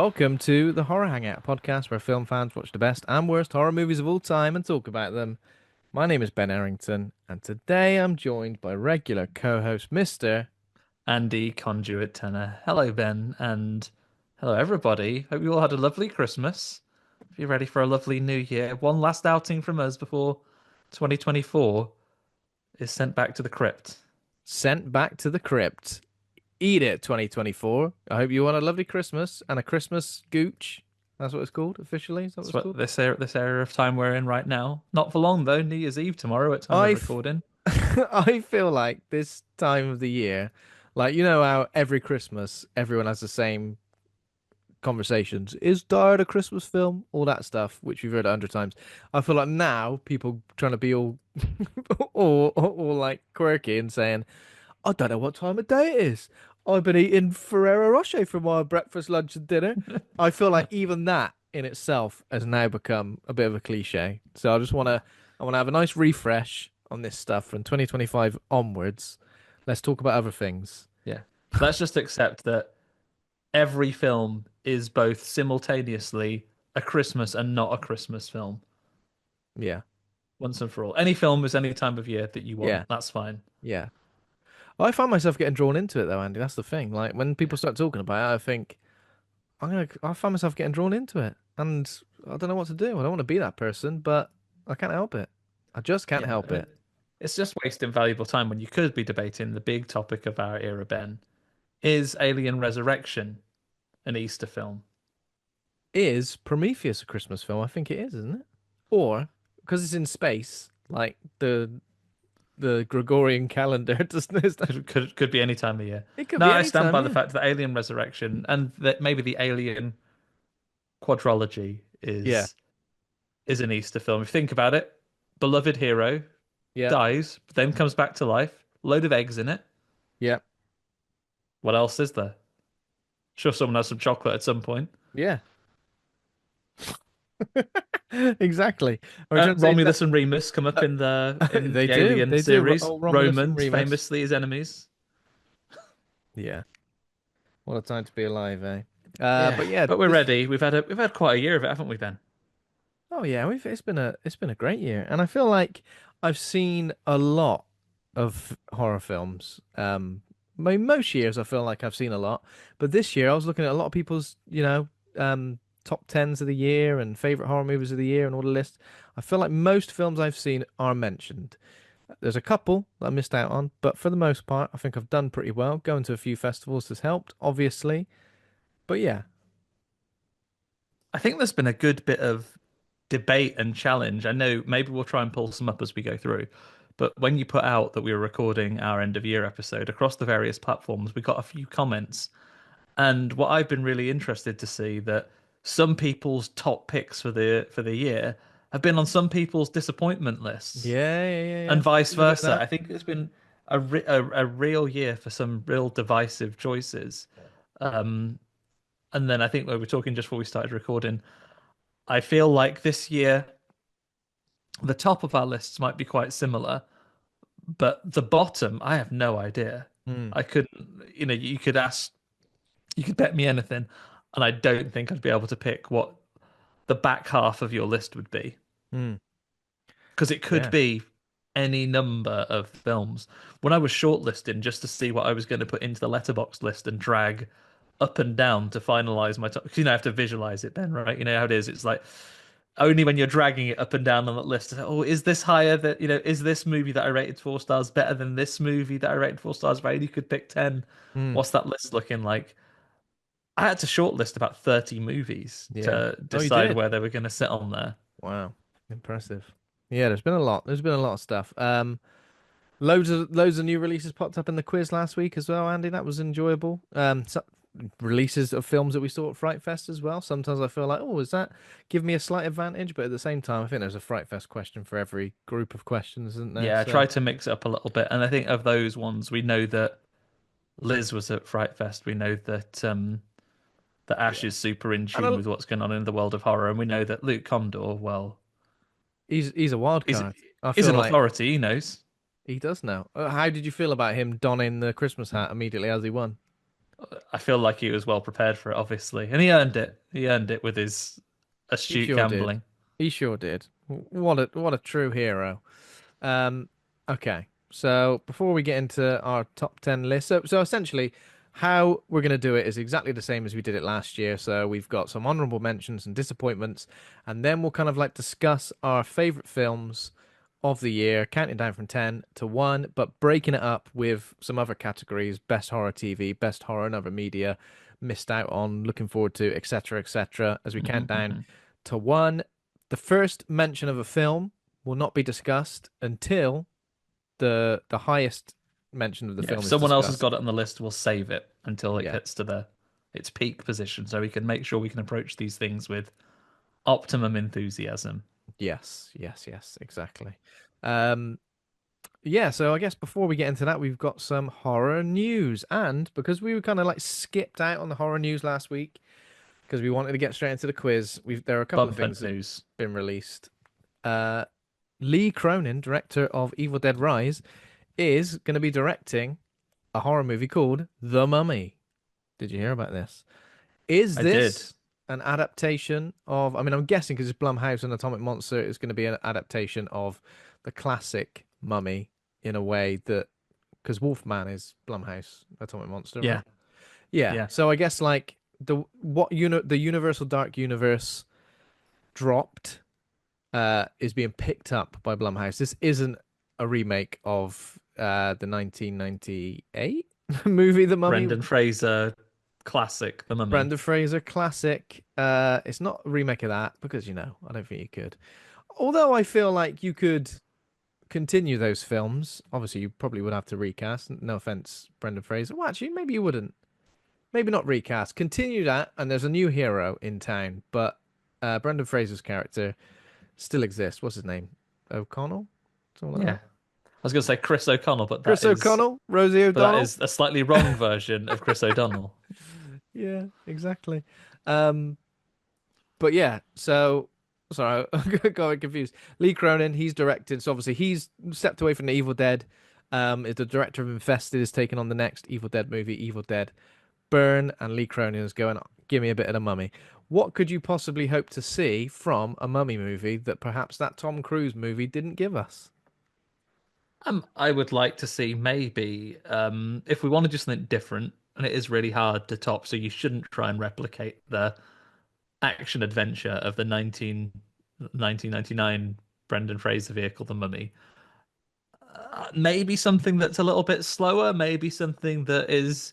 welcome to the Horror Hangout podcast where film fans watch the best and worst horror movies of all time and talk about them. My name is Ben Errington, and today I'm joined by regular co-host Mr. Andy Conduit Tenor. Hello, Ben, and hello, everybody. Hope you all had a lovely Christmas. Be ready for a lovely new year. One last outing from us before 2024 is sent back to the crypt. Sent Back to the Crypt. Eat it, 2024. I hope you want a lovely Christmas and a Christmas gooch. That's what it's called officially. Is that what That's it's what called? this area of time we're in right now. Not for long though. New Year's Eve tomorrow at time of I, f- recording. I feel like this time of the year, like you know how every Christmas everyone has the same conversations. Is Die Hard a Christmas film? All that stuff, which we've heard 100 times. I feel like now people trying to be all, all like quirky and saying, I don't know what time of day it is. I've been eating Ferrero Rocher for my breakfast, lunch, and dinner. I feel like even that in itself has now become a bit of a cliche. So I want to have a nice refresh on this stuff from 2025 onwards. Let's talk about other things. Yeah. Let's just accept that every film is both simultaneously a Christmas and not a Christmas film. Yeah, Once and for all. Any film is any time of year that you yeah, want. That's fine. yeah. I find myself getting drawn into it though, Andy. That's the thing. Like when people start talking about it, I think I find myself getting drawn into it, and I don't know what to do. I don't want to be that person, but I can't help it. I just can't Yeah, help it. it's just wasting valuable time when you could be debating the big topic of our era, Ben. Is Alien Resurrection an Easter film? Is Prometheus a Christmas film? I think it is, isn't it? Or because it's in space, like the Gregorian calendar doesn't. Could be any time of year. It could No, be I any stand time. by the Yeah, fact that Alien Resurrection and that maybe the Alien quadrilogy yeah, is an Easter film. If you think about it, beloved hero yeah, dies, then comes back to life, load of eggs in it. yeah, What else is there? Sure, someone has some chocolate at some point. yeah. Exactly. Are we trying to say that Romulus and Remus come up in they the do? Alien They do. series. Oh, Romulus and Romans Remus. famously his enemies. Yeah. What a time to be alive, eh? Yeah, But yeah, but we're this. ready. We've had quite a year of it, haven't we, Ben? Oh yeah, we've it's been a great year, and I feel like I've seen a lot of horror films. Most years I feel like I've seen a lot, but this year I was looking at a lot of people's, top tens of the year and favorite horror movies of the year and all the lists. I feel like most films I've seen are mentioned. There's a couple that I missed out on, but for the most part, I think I've done pretty well. Going to a few festivals has helped, obviously, but yeah, I think there's been a good bit of debate and challenge. I know maybe we'll try and pull some up as we go through, but when you put out that we were recording our end of year episode across the various platforms, we got a few comments. And what I've been really interested to see that some people's top picks for the year have been on some people's disappointment lists, yeah. and vice There's a bit of versa. that. I think it's been a real year for some real divisive choices. Um, and then I think we were talking just before we started recording. I feel like this year the top of our lists might be quite similar, but the bottom, I have no idea. Hmm. I couldn't, you could bet me anything, and I don't think I'd be able to pick what the back half of your list would be Hmm. because it could Yeah. be any number of films. When I was shortlisting just to see what I was going to put into the letterbox list and drag up and down to finalize my top, because I have to visualize it then, right? You know how it is. It's like only when you're dragging it up and down on that list, it's like, oh, is this higher that, is this movie that I rated 4 stars better than this movie that I rated 4 stars? Right? You could pick 10. Hmm. What's that list looking like? I had to shortlist about 30 movies Yeah. to Oh, you decide did? where they were going to sit on there. Wow. Impressive. Yeah, there's been a lot. There's been a lot of stuff. Loads of new releases popped up in the quiz last week as well, Andy. That was enjoyable. Releases of films that we saw at Fright Fest as well. Sometimes I feel like, oh, does that give me a slight advantage? But at the same time, I think there's a Fright Fest question for every group of questions, isn't there? Yeah, I So tried to mix it up a little bit. And I think of those ones, we know that Liz was at Fright Fest. We know that Ash yeah, is super in and tune with what's going on in the world of horror. And we know that Luke Condor, well, he's a wild is card. I is feel an like authority, he knows. he does know. How did you feel about him donning the Christmas hat immediately as he won? I feel like he was well prepared for it, obviously, and he earned it. He earned it with his He astute sure did. gambling. He sure did. What a true hero. Um, okay. So before we get into our top 10 list, so essentially how we're going to do it is exactly the same as we did it last year. So we've got some honorable mentions and disappointments, and then we'll kind of like discuss our favorite films of the year, counting down from 10 to 1, but breaking it up with some other categories: best horror TV, best horror and other media, missed out on, looking forward to, etc., etc., as we count down to 1. The first mention of a film will not be discussed until the highest mention of the Yeah, if film is someone else has discussed. got it on the list, we'll save it until it Yeah. gets to the its peak position, so we can make sure we can approach these things with optimum enthusiasm. Yes, yes, yes, exactly. Um, yeah, so I guess before we get into that, we've got some horror news. And because we were kind of like skipped out on the horror news last week, because we wanted to get straight into the quiz, there are a couple of Bumper things that have news. been released. Uh, Lee Cronin, director of Evil Dead Rise, is going to be directing a horror movie called The Mummy. Did you hear about this? Is I did. this an adaptation of? I mean, I'm guessing because it's Blumhouse and Atomic Monster, it's going to be an adaptation of the classic Mummy in a way that because Wolfman is Blumhouse, Atomic Monster, right? Yeah, Yeah. yeah. So I guess like the Universal Dark Universe dropped is being picked up by Blumhouse. This isn't a remake of the 1998 movie The Mummy. Brendan Fraser classic, The Mummy. Brenda Fraser classic. It's not a remake of that because I don't think you could. Although I feel like you could continue those films. Obviously, you probably would have to recast. No offense, Brendan Fraser. Well, actually, maybe you wouldn't. Maybe not recast. Continue that, and there's a new hero in town, but Brendan Fraser's character still exists. What's his name? O'Connell? Something like Yeah. that. I was going to say Chris O'Connell, Chris O'Connell, Rosie but that O'Donnell. is a slightly wrong version of Chris O'Donnell. Yeah, exactly. Um, but yeah, so sorry, I got confused. Lee Cronin, he's directed, so obviously he's stepped away from the Evil Dead. Is the director of Infested is taking on the next Evil Dead movie, Evil Dead Burn, and Lee Cronin is going, give me a bit of the mummy. What could you possibly hope to see from a mummy movie that perhaps that Tom Cruise movie didn't give us? I would like to see maybe if we want to do something different, and it is really hard to top, so you shouldn't try and replicate the action adventure of the 1999 Brendan Fraser vehicle, The Mummy. Maybe something that's a little bit slower, maybe something that is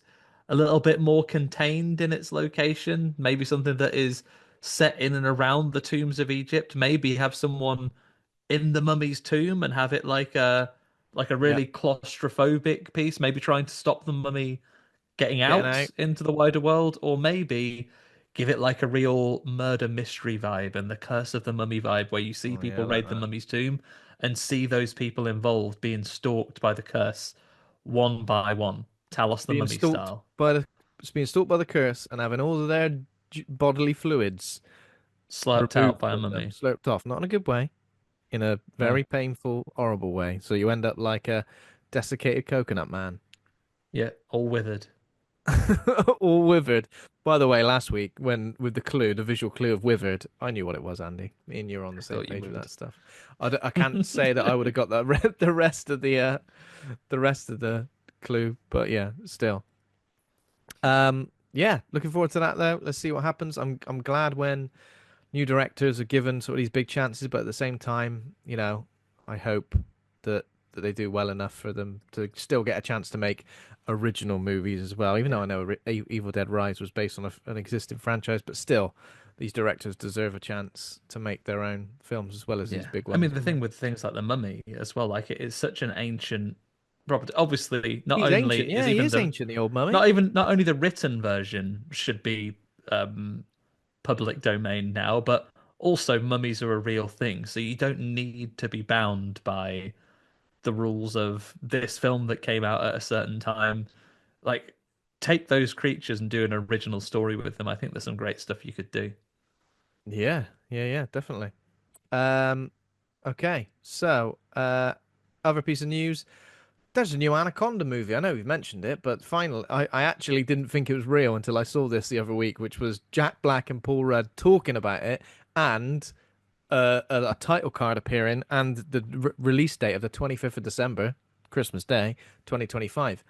a little bit more contained in its location, maybe something that is set in and around the tombs of Egypt, maybe have someone in the mummy's tomb and have it like a Yeah, really claustrophobic piece, maybe trying to stop the mummy getting getting out. out into the wider world, or maybe give it like a real murder mystery vibe and the Curse of the Mummy vibe, where you see Oh yeah, I people like raid the that. mummy's tomb and see those people involved being stalked by the curse one by one, Talos the Being Mummy stalked style, by the being stalked by the curse and having all of their bodily fluids slurped out removed by a from them, mummy. slurped off, not in a good way, in a No, very painful, horrible way. So you end up like a desiccated coconut man, yeah, all withered. all withered. By the way, last week when with the visual clue of withered, I knew what it was, Andy. Me and you were on the I same thought you page with would. that stuff. I can't say that I would have got that the rest of the rest of the clue, but yeah, still. Yeah, looking forward to that though. Let's see what happens. I'm glad when new directors are given sort of these big chances, but at the same time, I hope that they do well enough for them to still get a chance to make original movies as well. Even though Yeah. I know Evil Dead Rise was based on an existing franchise, but still, these directors deserve a chance to make their own films as well as these Yeah, big I mean ones. the thing with things like the Mummy as well, like it is such an ancient property. Obviously, not He's only ancient, is yeah, he even is the ancient, the old mummy. not only the written version should be public domain now, but also mummies are a real thing, so you don't need to be bound by the rules of this film that came out at a certain time. Like, take those creatures and do an original story with them. I think there's some great stuff you could do. Yeah, yeah, yeah, definitely. Um, okay, so other piece of news. There's a new Anaconda movie. I know we've mentioned it, but finally, I actually didn't think it was real until I saw this the other week, which was Jack Black and Paul Rudd talking about it, and a title card appearing, and the release date of the 25th of December, Christmas Day, 2025.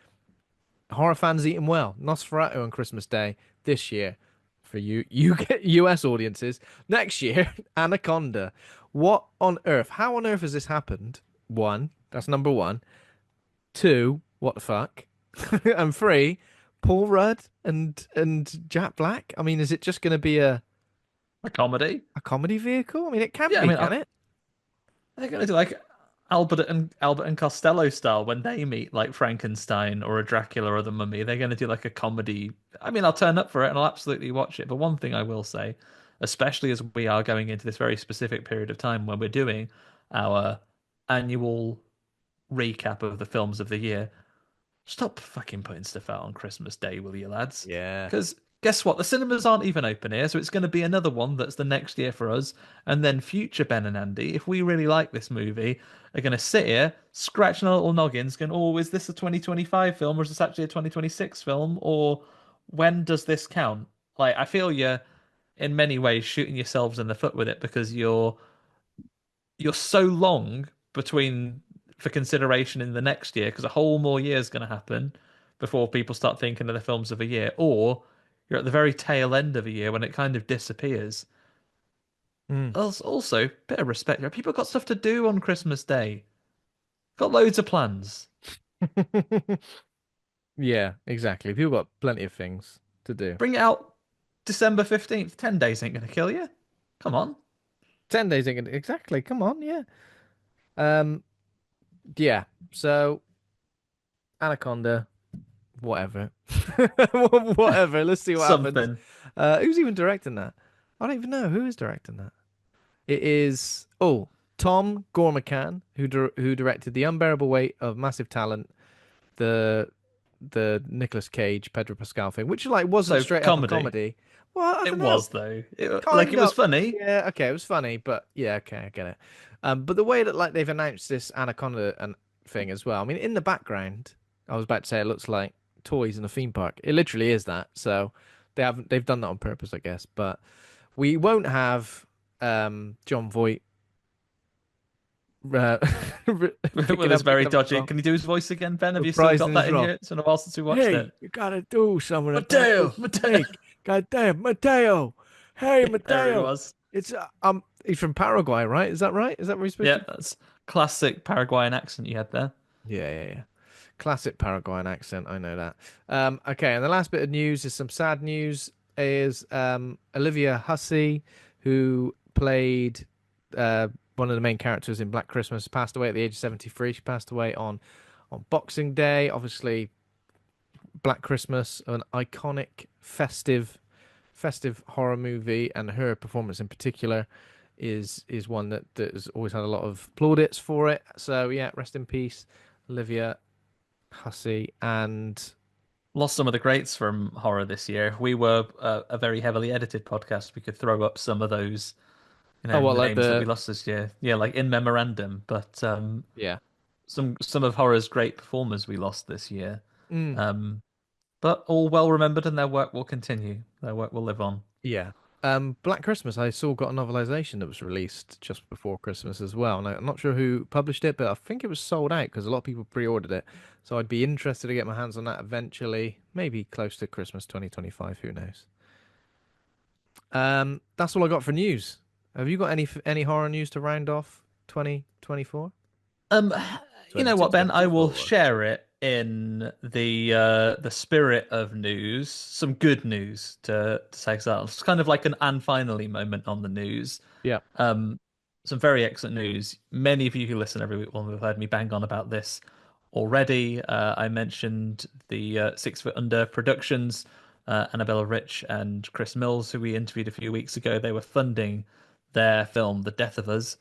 Horror fans eating well. Nosferatu on Christmas Day this year for you US audiences. Next year, Anaconda. What on earth? How on earth has this happened? One, that's number one. Two, what the fuck? And three, Paul Rudd and Jack Black. I mean, is it just going to be A comedy? a comedy vehicle? I mean, it can't Yeah, I be, mean, can it? they're gonna do like Albert and Costello style when they meet like Frankenstein or a Dracula or the Mummy. They're gonna do like a comedy. I mean, I'll turn up for it and I'll absolutely watch it. But one thing I will say, especially as we are going into this very specific period of time when we're doing our annual recap of the films of the year, stop fucking putting stuff out on Christmas Day, will you, lads? Yeah. Because guess what? The cinemas aren't even open here, so it's going to be another one that's the next year for us. And then future Ben and Andy, if we really like this movie, are going to sit here, scratching our little noggins, going, oh, is this a 2025 film or is this actually a 2026 film? Or when does this count? Like, I feel you're in many ways shooting yourselves in the foot with it because you're so long between for consideration in the next year because a whole more year is going to happen before people start thinking of the films of a year, or you're at the very tail end of a year when it kind of disappears. Mm. Also, bit of respect. People got stuff to do on Christmas Day. Got loads of plans. Yeah, exactly. People got plenty of things to do. Bring it out December 15th. 10 days ain't going to kill you. Come on. 10 days ain't gonna exactly. Come on, yeah. Um, yeah. So Anaconda, whatever, whatever. Let's see what happens. Something. Who's even directing that? I don't even know who is directing that. It is Tom Gormican who directed The Unbearable Weight of Massive Talent, the the Nicolas Cage Pedro Pascal thing, which like wasn't So, straight up a comedy. comedy. Well, I It don't know. was, though. Like, Kind it was of. funny. Yeah, okay, it was funny, but yeah, okay, I get it. But the way that like they've announced this Anaconda and thing as well. I mean, in the background, I was about to say it looks like toys in a theme park. It literally is that. So they've done that on purpose, I guess. But we won't have John Voight uh, With picking his up very picking up the dodgy. phone, Can you do his voice again, Ben? Have you still got reprising his that in you? role. It's been a while since we watched Hey, it. you gotta do something about Mateo, this Mateo. snake. God damn, Mateo. Hey, There he Mateo. was. It's he's from Paraguay, right? Is that right? Is that where he's supposed Yeah, to? that's classic Paraguayan accent you had there. Yeah, yeah, yeah. Classic Paraguayan accent. I know that. Okay, and the last bit of news is some sad news. Is Olivia Hussey, who played one of the main characters in Black Christmas, passed away at the age of 73. She passed away on Boxing Day. Obviously, Black Christmas, an iconic festive horror movie, and her performance in particular is one that has always had a lot of plaudits for it. So yeah, rest in peace, Olivia Hussey. And Lost some of the greats from horror this year. If we were a very heavily edited podcast, we could throw up some of those, oh, what like names that we the lost this year. Yeah, like in memorandum. But yeah. some of horror's great performers we lost this year. Mm. Um, but all well remembered, and their work will continue. Their work will live on. Yeah. Black Christmas, I saw got a novelization that was released just before Christmas as well. And I'm not sure who published it, but I think it was sold out because a lot of people pre-ordered it. So I'd be interested to get my hands on that eventually, maybe close to Christmas 2025, who knows. That's all I got for news. Have you got any horror news to round off 2024? Um, you know 22, what, Ben? I will 24. share it in the spirit of news. Some good news to say that. It's kind of like an and finally moment on the news. Yeah. Um, some very excellent news. Many of you who listen every week will have heard me bang on about this already. I mentioned the 6 Foot Under Productions, Annabella Rich and Chris Mills, who we interviewed a few weeks ago. They were funding their film, The Death of Us.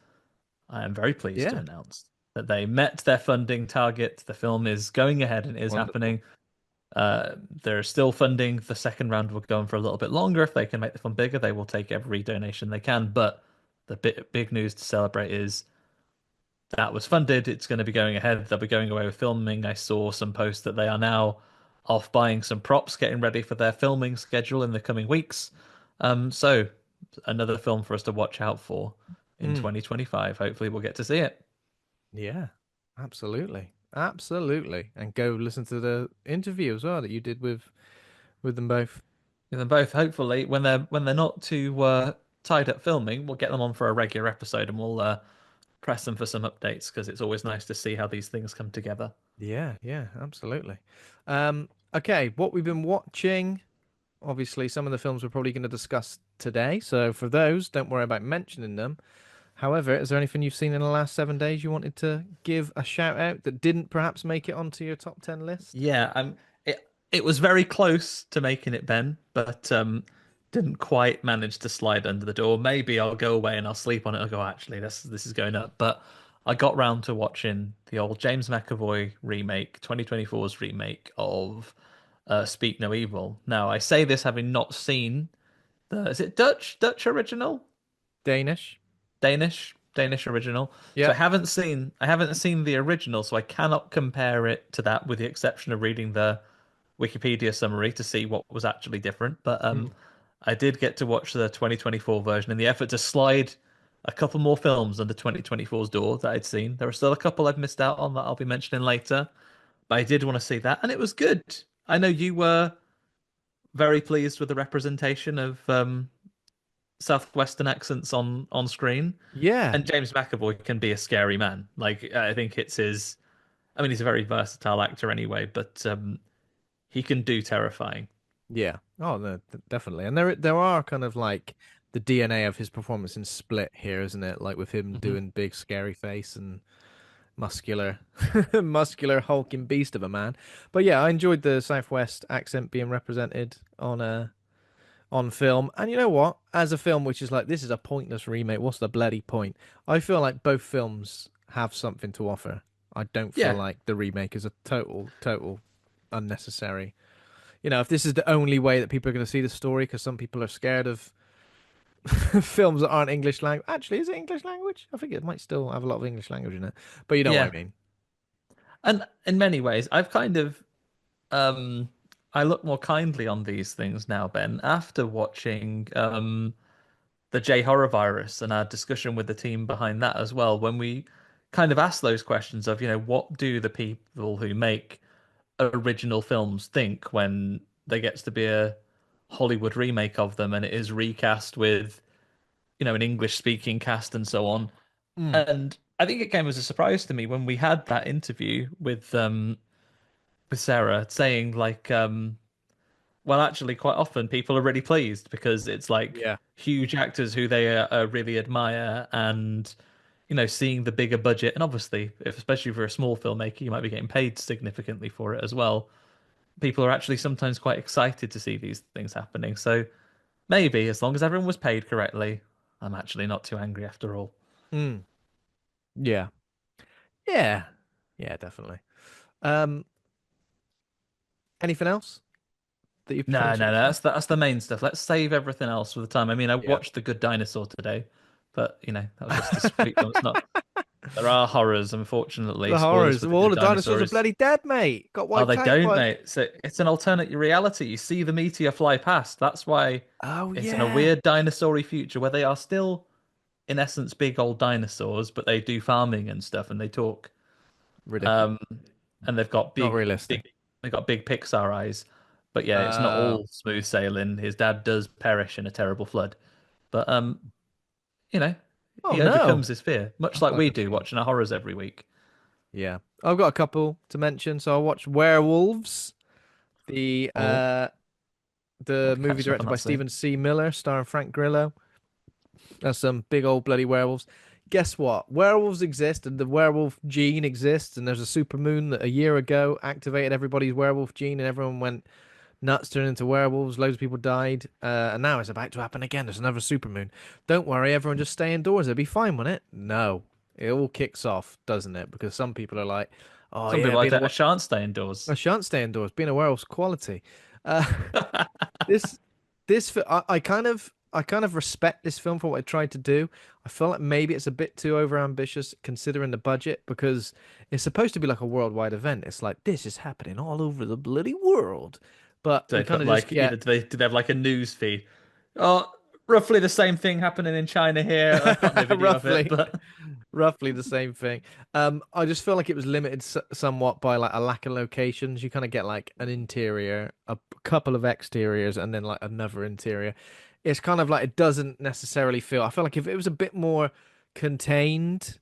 I am very pleased to Yeah. announce that they met their funding target. The film is going ahead and is Wonderful. happening. They're still funding. The second round will go on for a little bit longer. If they can make the fund bigger, they will take every donation they can. But the big news to celebrate is that was funded. It's going to be going ahead. They'll be going away with filming. I saw some posts that they are now off buying some props, getting ready for their filming schedule in the coming weeks. So another film for us to watch out for in Mm. 2025. Hopefully, we'll get to see it. Yeah, absolutely. Absolutely. And go listen to the interview as well that you did with them both. And then both, hopefully, when they're not too tied up filming, we'll get them on for a regular episode and we'll press them for some updates because it's always nice to see how these things come together. Yeah, yeah, absolutely. Okay, what we've been watching, obviously some of the films we're probably going to discuss today. So for those, don't worry about mentioning them. However, is there anything you've seen in the last 7 days you wanted to give a shout out that didn't perhaps make it onto your top 10 list? Yeah, it was very close to making it, Ben, but didn't quite manage to slide under the door. Maybe I'll go away and I'll sleep on it. I'll go, actually, this is going up. But I got round to watching the old James McAvoy remake, 2024's remake of Speak No Evil. Now, I say this having not seen the, is it Dutch original? Danish? Danish original. So Yep. I haven't seen the original, so I cannot compare it to that with the exception of reading the Wikipedia summary to see what was actually different. But Mm. I did get to watch the 2024 version in the effort to slide a couple more films under 2024's door that I'd seen. There are still a couple I've missed out on that I'll be mentioning later, but I did want to see that, and it was good. I know you were very pleased with the representation of Southwestern accents on screen. Yeah. And James McAvoy can be a scary man. Like I think it's his. I mean, he's a very versatile actor anyway, but he can do terrifying. Yeah. Oh, no, definitely. And there are kind of like the DNA of his performance in Split here, isn't it? Like with him Hmm. doing big scary face and muscular muscular hulking beast of a man. But yeah, I enjoyed the Southwest accent being represented on film. And you know what? As a film which is like this is a pointless remake, what's the bloody point? I feel like both films have something to offer. I don't feel Yeah, like the remake is a total unnecessary. If this is the only way that people are going to see the story because some people are scared of films that aren't English language. Actually, is it English language? I think it might still have a lot of English language in it. But you know what I yeah. mean. And in many ways, I've kind of um I look more kindly on these things now, Ben, after watching the J horror virus and our discussion with the team behind that as well, when we kind of asked those questions of, what do the people who make original films think when there gets to be a Hollywood remake of them and it is recast with, an English speaking cast and so on. Mm, And I think it came as a surprise to me when we had that interview with Sarah saying like well actually quite often people are really pleased because it's like yeah. huge actors who they really admire and seeing the bigger budget and obviously if especially for a small filmmaker you might be getting paid significantly for it as well people are actually sometimes quite excited to see these things happening. So maybe as long as everyone was paid correctly, I'm actually not too angry after all. Mm, yeah. Yeah. Yeah, definitely. Um, anything else that you No, potentially no, no. watched? That's the main stuff. Let's save everything else for the time. I mean, I Yeah. watched The Good Dinosaur today, but that was just a sweet film. It's not. There are horrors, unfortunately. The Spoilers horrors. for Well, The all Good the dinosaurs Dinosaur are is. bloody dead, mate. Got Oh, wiped they out don't, by. mate. So it's an alternate reality. You see the meteor fly past. That's why Oh it's in a yeah. weird dinosaur future where they are still, in essence, big old dinosaurs, but they do farming and stuff, and they talk. Ridiculous. Um, and they've got Not big, realistic. they've got big Pixar eyes. But yeah, it's not Uh, all smooth sailing. His dad does perish in a terrible flood, but you know, oh he no. overcomes his fear, much That's like not a we good do feeling. watching our horrors every week. Yeah. I've got a couple to mention. So I watched Werewolves, the Oh, uh I'll the be movie catching up directed on by that soon. Stephen C. Miller, starring Frank Grillo. That's some big old bloody werewolves. Guess what? Werewolves exist and the werewolf gene exists, and there's a supermoon that a year ago activated everybody's werewolf gene, and everyone went nuts, turned into werewolves. Loads of people died, and now it's about to happen again. There's another supermoon. Don't worry, everyone just stay indoors. It'll be fine, won't it? No. It all kicks off, doesn't it? Because some people are like, oh, Some yeah, people like being a that shan't stay I indoors. shan't stay indoors. Being a werewolf's quality. Uh, this, I kind of. I kind of respect this film for what it tried to do. I feel like maybe it's a bit too overambitious considering the budget because it's supposed to be like a worldwide event. It's like this is happening all over the bloody world. But Do we they kind put of just like, get do they have like a news feed? Oh, roughly the same thing happening in China here. I've got no video of it, roughly but roughly the same thing. I just feel like it was limited somewhat by like a lack of locations. You kind of get like an interior, a couple of exteriors, and then like another interior. It's kind of like it doesn't necessarily feel. I feel like if it was a bit more contained,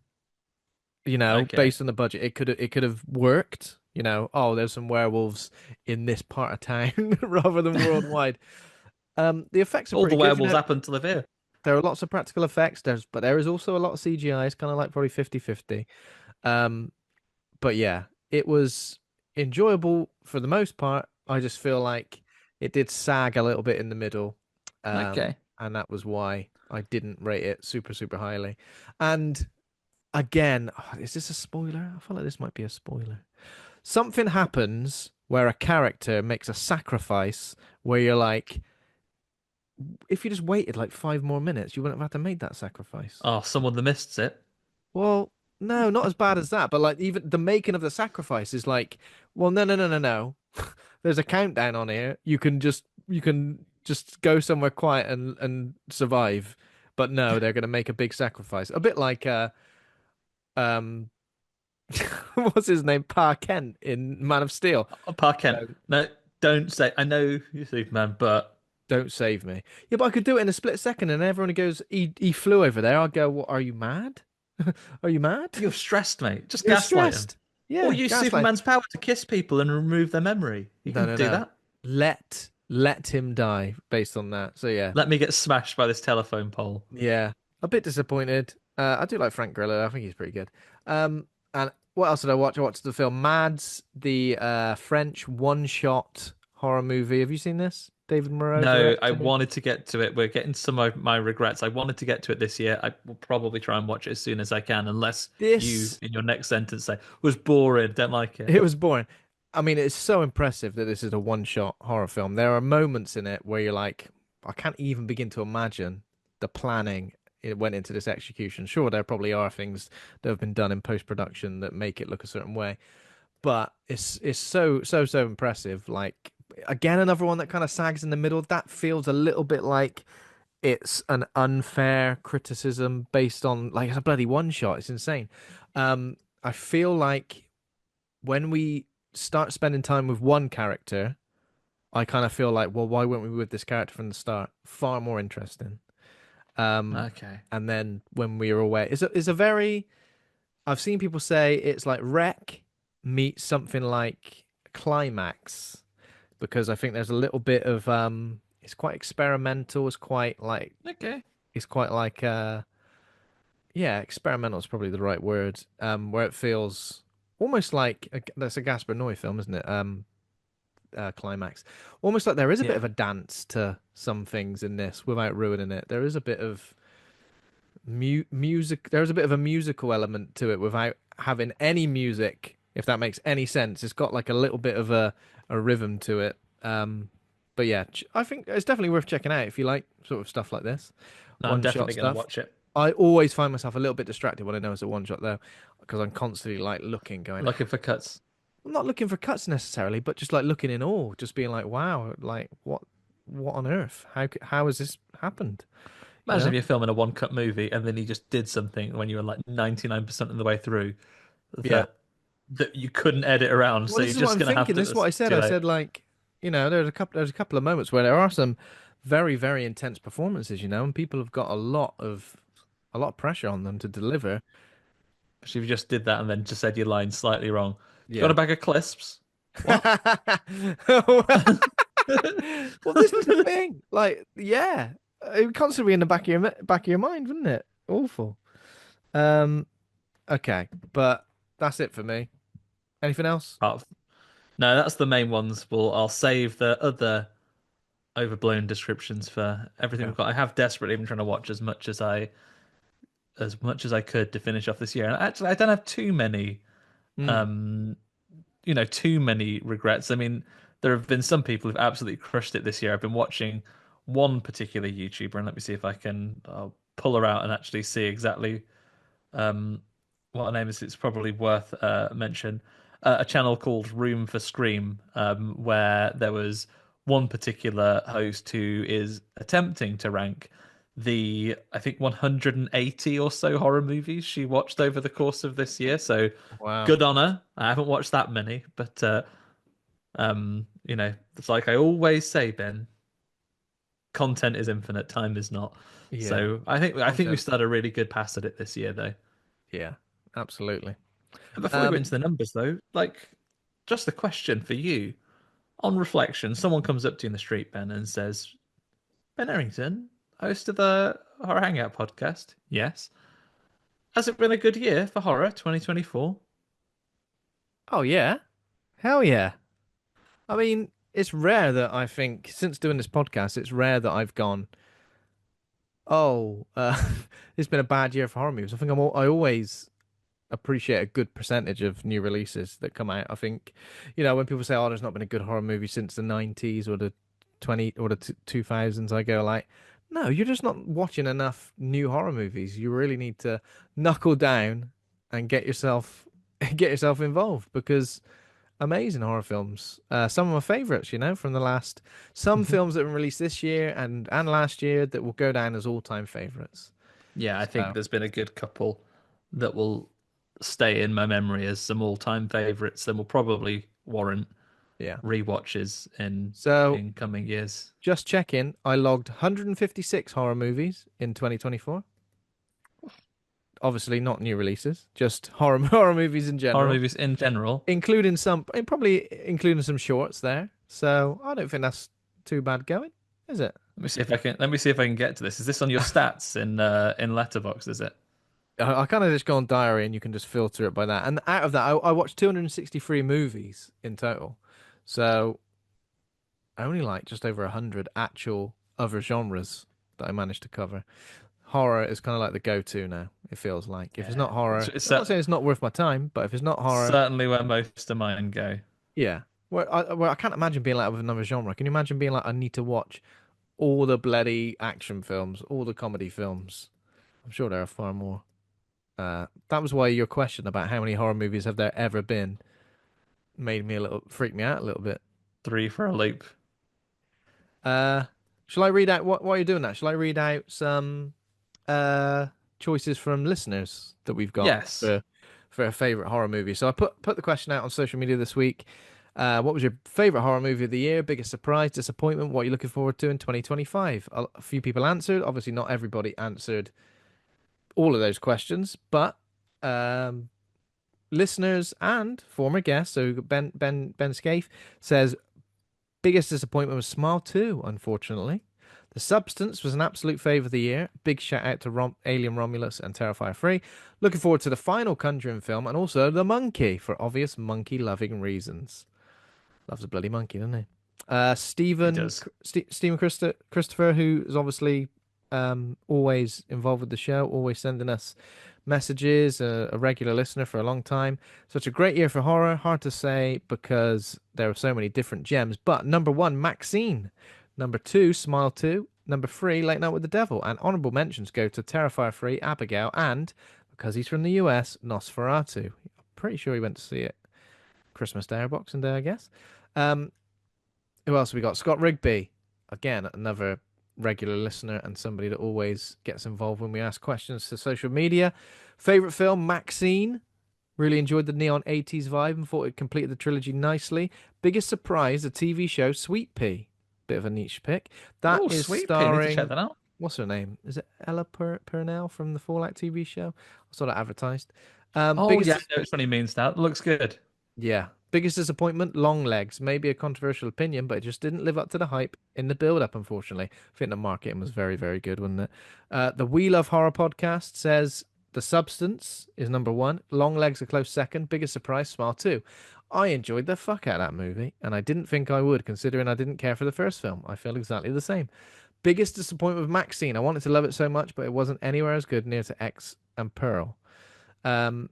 okay. based on the budget, it could have worked. Oh, there's some werewolves in this part of town rather than worldwide. The effects are All pretty the good. werewolves happen to live here. There are lots of practical effects. But there is also a lot of CGI. It's kind of like probably 50-50. Um, but yeah, it was enjoyable for the most part. I just feel like it did sag a little bit in the middle. Okay. And that was why I didn't rate it super, super highly. And again, is this a spoiler? I feel like this might be a spoiler. Something happens where a character makes a sacrifice where you're like, if you just waited like 5 more minutes, you wouldn't have had to make that sacrifice. Oh, someone that missed it. Well, no, not as bad as that, but like even the making of the sacrifice is like, well, no, no, no, no, no. There's a countdown on here. You can just go somewhere quiet and survive. But no, they're gonna make a big sacrifice. A bit like um what's his name? Pa Kent in Man of Steel. Oh, Park Kent. Um, No, don't say. I know you're Superman, but Don't save me. Yeah, but I could do it in a split second, and everyone goes, he flew over there. I'll go, what, are you mad? Are you mad? you're stressed, mate. Just You're gaslight him. stressed. Or Yeah, use gaslight. Superman's power to kiss people and remove their memory. You No, can no, do no. that. Let him die based on that. So yeah, Let me get smashed by this telephone pole. yeah. A bit disappointed. I do like Frank Grillo. I think he's pretty good. And what else did I watch? I watched the film Mads, the French one-shot horror movie. Have you seen this? David Moreau No, I directed. wanted to get to it. We're getting some of my regrets. I wanted to get to it this year. I will probably try and watch it as soon as I can, unless you, This in your next sentence, say, was boring, don't like it. It was boring. I mean, it's so impressive that this is a one-shot horror film. There are moments in it where you're like, I can't even begin to imagine the planning it went into this execution. Sure, there probably are things that have been done in post-production that make it look a certain way, but it's so impressive. Like again, another one that kind of sags in the middle. That feels a little bit like it's an unfair criticism based on like it's a bloody one shot. It's insane. I feel like when we start spending time with one character, I kind of feel like, well, why weren't we with this character from the start? Far more interesting. Um, Okay. and then when we are away, it's a very. I've seen people say it's like Wreck meets something like Climax because I think there's a little bit of It's quite experimental. Okay. It's quite like yeah, experimental is probably the right word. Where it feels almost like that's a Gaspar Noé film, isn't it? Climax. Almost like there is a bit Yeah. of a dance to some things in this without ruining it. There is a bit of music. There is a bit of a musical element to it without having any music, if that makes any sense. It's got like a little bit of a rhythm to it. But yeah, I think it's definitely worth checking out if you like sort of stuff like this, No, I'm one shot definitely going to stuff. watch it. I always find myself a little bit distracted when I know it's a one shot though, because I'm constantly like looking, going, Looking for cuts. I'm not looking for cuts necessarily, but just like looking in awe, just being like, wow, like what on earth? How has this happened? You Imagine if know? you're filming a one cut movie and then you just did something when you were like 99% of the way through Yeah. that you couldn't edit around, Well, so this you're is what just I'm gonna have thinking. to. This is what I It's said. too I late. said like, there's a couple of moments where there are some very, very intense performances, and people have got a lot of pressure on them to deliver. If you just did that and then just said your line slightly wrong. Do you want Yeah. a bag of crisps? What? Well, this is the thing. Like, yeah, it would constantly be in the back of your mind, wouldn't it? Awful. Um, okay, but that's it for me. Anything else? Oh, no, that's the main ones. Well, I'll save the other overblown descriptions for everything Okay. we've got. I have desperately been trying to watch as much as I could to finish off this year. And actually, I don't have too many, Hmm. um, too many regrets. I mean, there have been some people who've absolutely crushed it this year. I've been watching one particular YouTuber, and let me see if I can pull her out and actually see exactly um, what her name is. It's probably worth mention. A channel called Room for Scream, where there was one particular host who is attempting to rank the, I think, 180 or so horror movies she watched over the course of this year. So Wow. good on her. I haven't watched that many, but it's like I always say, Ben, content is infinite, time is not. Yeah. So I think we Content. started a really good pass at it this year, though. Yeah. Absolutely. Before we go Um, into the numbers, though, like just a question for you. On reflection, someone comes up to you in the street, Ben, and says, Ben Errington, host of the Horror Hangout podcast. Yes. Has it been a good year for horror 2024? oh yeah. Hell yeah. I mean, it's rare that I think since doing this podcast, it's rare that I've gone, oh, it's been a bad year for horror movies. I think I always appreciate a good percentage of new releases that come out. I think, when people say, "Oh, there's not been a good horror movie since the '90s or the 2000s," I go like, "No, you're just not watching enough new horror movies. You really need to knuckle down and get yourself get yourself involved because amazing horror films. Some of my favorites, from the last some films that were released this year and last year that will go down as all-time favorites. Yeah, I think So there's been a good couple that will stay in my memory as some all-time favorites and will probably warrant yeah. rewatches in So in coming years. just checking, I logged 156 horror movies in 2024. Obviously, not new releases, just horror horror movies in Horror general, movies in general. including probably including some shorts there. So I don't think that's too bad going, is it? Let me see if I can get to this. Is this on your stats in Letterboxd, is it? I kind of just go on diary and you can just filter it by that. And out of that, I watched 263 movies in total. So I only like just over 100 actual other genres that I managed to cover. Horror is kind of like the go-to now. It feels like if it's Yeah. not It's, horror, it's I'm not cer- saying it's not worth my time, but if it's not horror, certainly where most of mine go. yeah. Well, I can't imagine being like with another genre. Can you imagine being like, I need to watch all the bloody action films, all the comedy films? I'm sure there are far more. That was why your question about how many horror movies have there ever been made me freak me out a little bit. Three for a loop. Uh, shall I read out while you're doing that? Shall I read out some uh choices from listeners that we've got Yes. for a favorite horror movie? So I put the question out on social media this week. What was your favorite horror movie of the year? Biggest surprise, disappointment? What are you looking forward to in 2025? A few people answered. Obviously, not everybody answered all of those questions, but um, listeners and former guests. So Ben Scaife says biggest disappointment was Smile 2, unfortunately. The Substance was an absolute favour of the year. Big shout out to Alien Romulus and Terrifier 3. Looking forward to the final Conjuring film and also The Monkey for obvious monkey loving reasons. Loves a bloody monkey, doesn't he? He does. Stephen Christopher, who is obviously always involved with the show, always sending us messages, a regular listener for a long time. Such a great year for horror. Hard to say because there are so many different gems. But number one, Maxine. Number two, Smile 2. Number three, Late Night with the Devil. And honorable mentions go to Terrifier 3, Abigail, and because he's from the US, Nosferatu. I'm pretty sure he went to see it Christmas Day or Boxing Day, I guess. Um, who else have we got? Scott Rigby. Again, another regular listener and somebody that always gets involved when we ask questions to social media. Favorite film, Maxine. Really enjoyed the neon 80s vibe and thought it completed the trilogy nicely. Biggest surprise, the TV show Sweet Pea. Bit of a niche pick. That Oh, is sweet pea. Need to check starring, that out. what's her name? Is it Ella Purnell from the Fallout TV show? I saw that advertised. Oh, yeah, I Biggest know which one he means now. Looks good. Yeah. Biggest disappointment, Long Legs. Maybe a controversial opinion, but it just didn't live up to the hype in the build-up, unfortunately. I think the marketing was very, very good, wasn't it? The We Love Horror podcast says The Substance is number one. Long Legs a close second. Biggest surprise, Smile 2. I enjoyed the fuck out of that movie, and I didn't think I would, considering I didn't care for the first film. I feel exactly the same. Biggest disappointment with Maxine. I wanted to love it so much, but it wasn't anywhere as good near to X and Pearl. Um,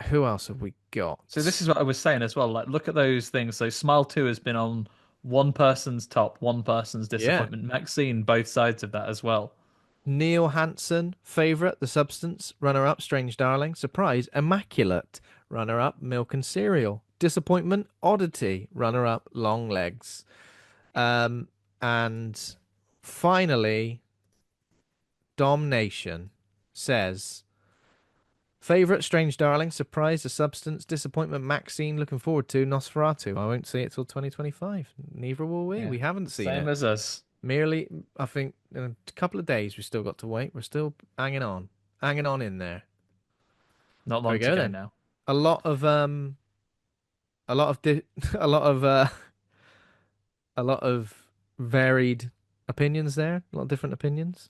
who else have we got? So this is what I was saying as well. Like, look at those things. So Smile 2 has been on one person's top, one person's Yeah. disappointment. Maxine, both sides of that as well. Neil Hansen, favorite, The Substance. Runner up, Strange Darling. Surprise, Immaculate. Runner up, Milk and Cereal. Disappointment, Oddity. Runner up, Long Legs. Um, and finally, Domnation says favorite, Strange Darling. Surprise, The Substance. Disappointment, Maxine. Looking forward to Nosferatu. I won't see it till 2025. Neither will we. Yeah, We haven't seen same it. as us. Merely, I think, in a couple of days, we've still got to wait. We're still hanging on in there. Not There we long to go go then. now. A lot of a lot of a lot of a lot of varied opinions there. A lot of different opinions.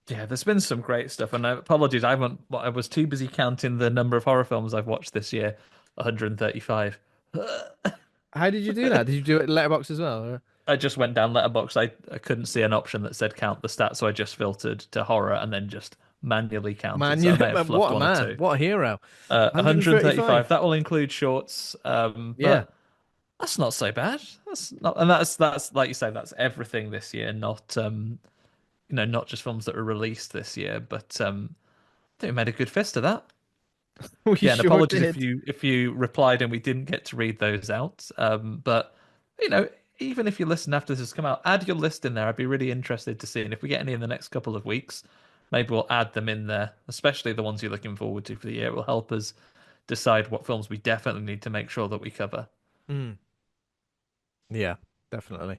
Yeah, there's been some great stuff, and apologies, I haven't. I was too busy counting the number of horror films I've watched this year, 135. How did you do that? Did you do it in Letterboxd as well? I just went down Letterboxd. I couldn't see an option that said count the stats, so I just filtered to horror and then just manually counted. Man, So I you may have fluffed what a one or man! two. What a hero! 135. 135. That will include shorts, Yeah. but that's not so bad. That's not, and that's like you say, that's everything this year, not not just films that were released this year, but I think we made a good fist of that. We Yeah, and sure apologies did. if you replied and we didn't get to read those out. But you know, even if you listen after this has come out, add your list in there. I'd be really interested to see. And if we get any in the next couple of weeks, maybe we'll add them in there, especially the ones you're looking forward to for the year. It will help us decide what films we definitely need to make sure that we cover. Mm, yeah, definitely.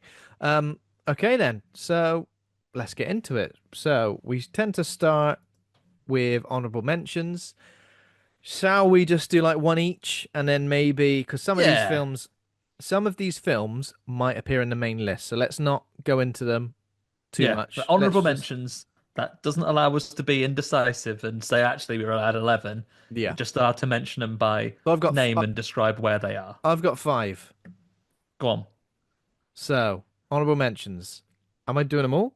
Okay then. So let's get into it. So we tend to start with honorable mentions. Shall we just do like one each and then maybe because Yeah, some of these films might appear in the main list. So let's not go into them too yeah. The much. Let's honorable just mentions, that doesn't allow us to be indecisive and say actually we're allowed 11. We're yeah. just allowed to mention them by So name and describe where they are. I've got five. Go on. So honorable mentions. Am I doing them all?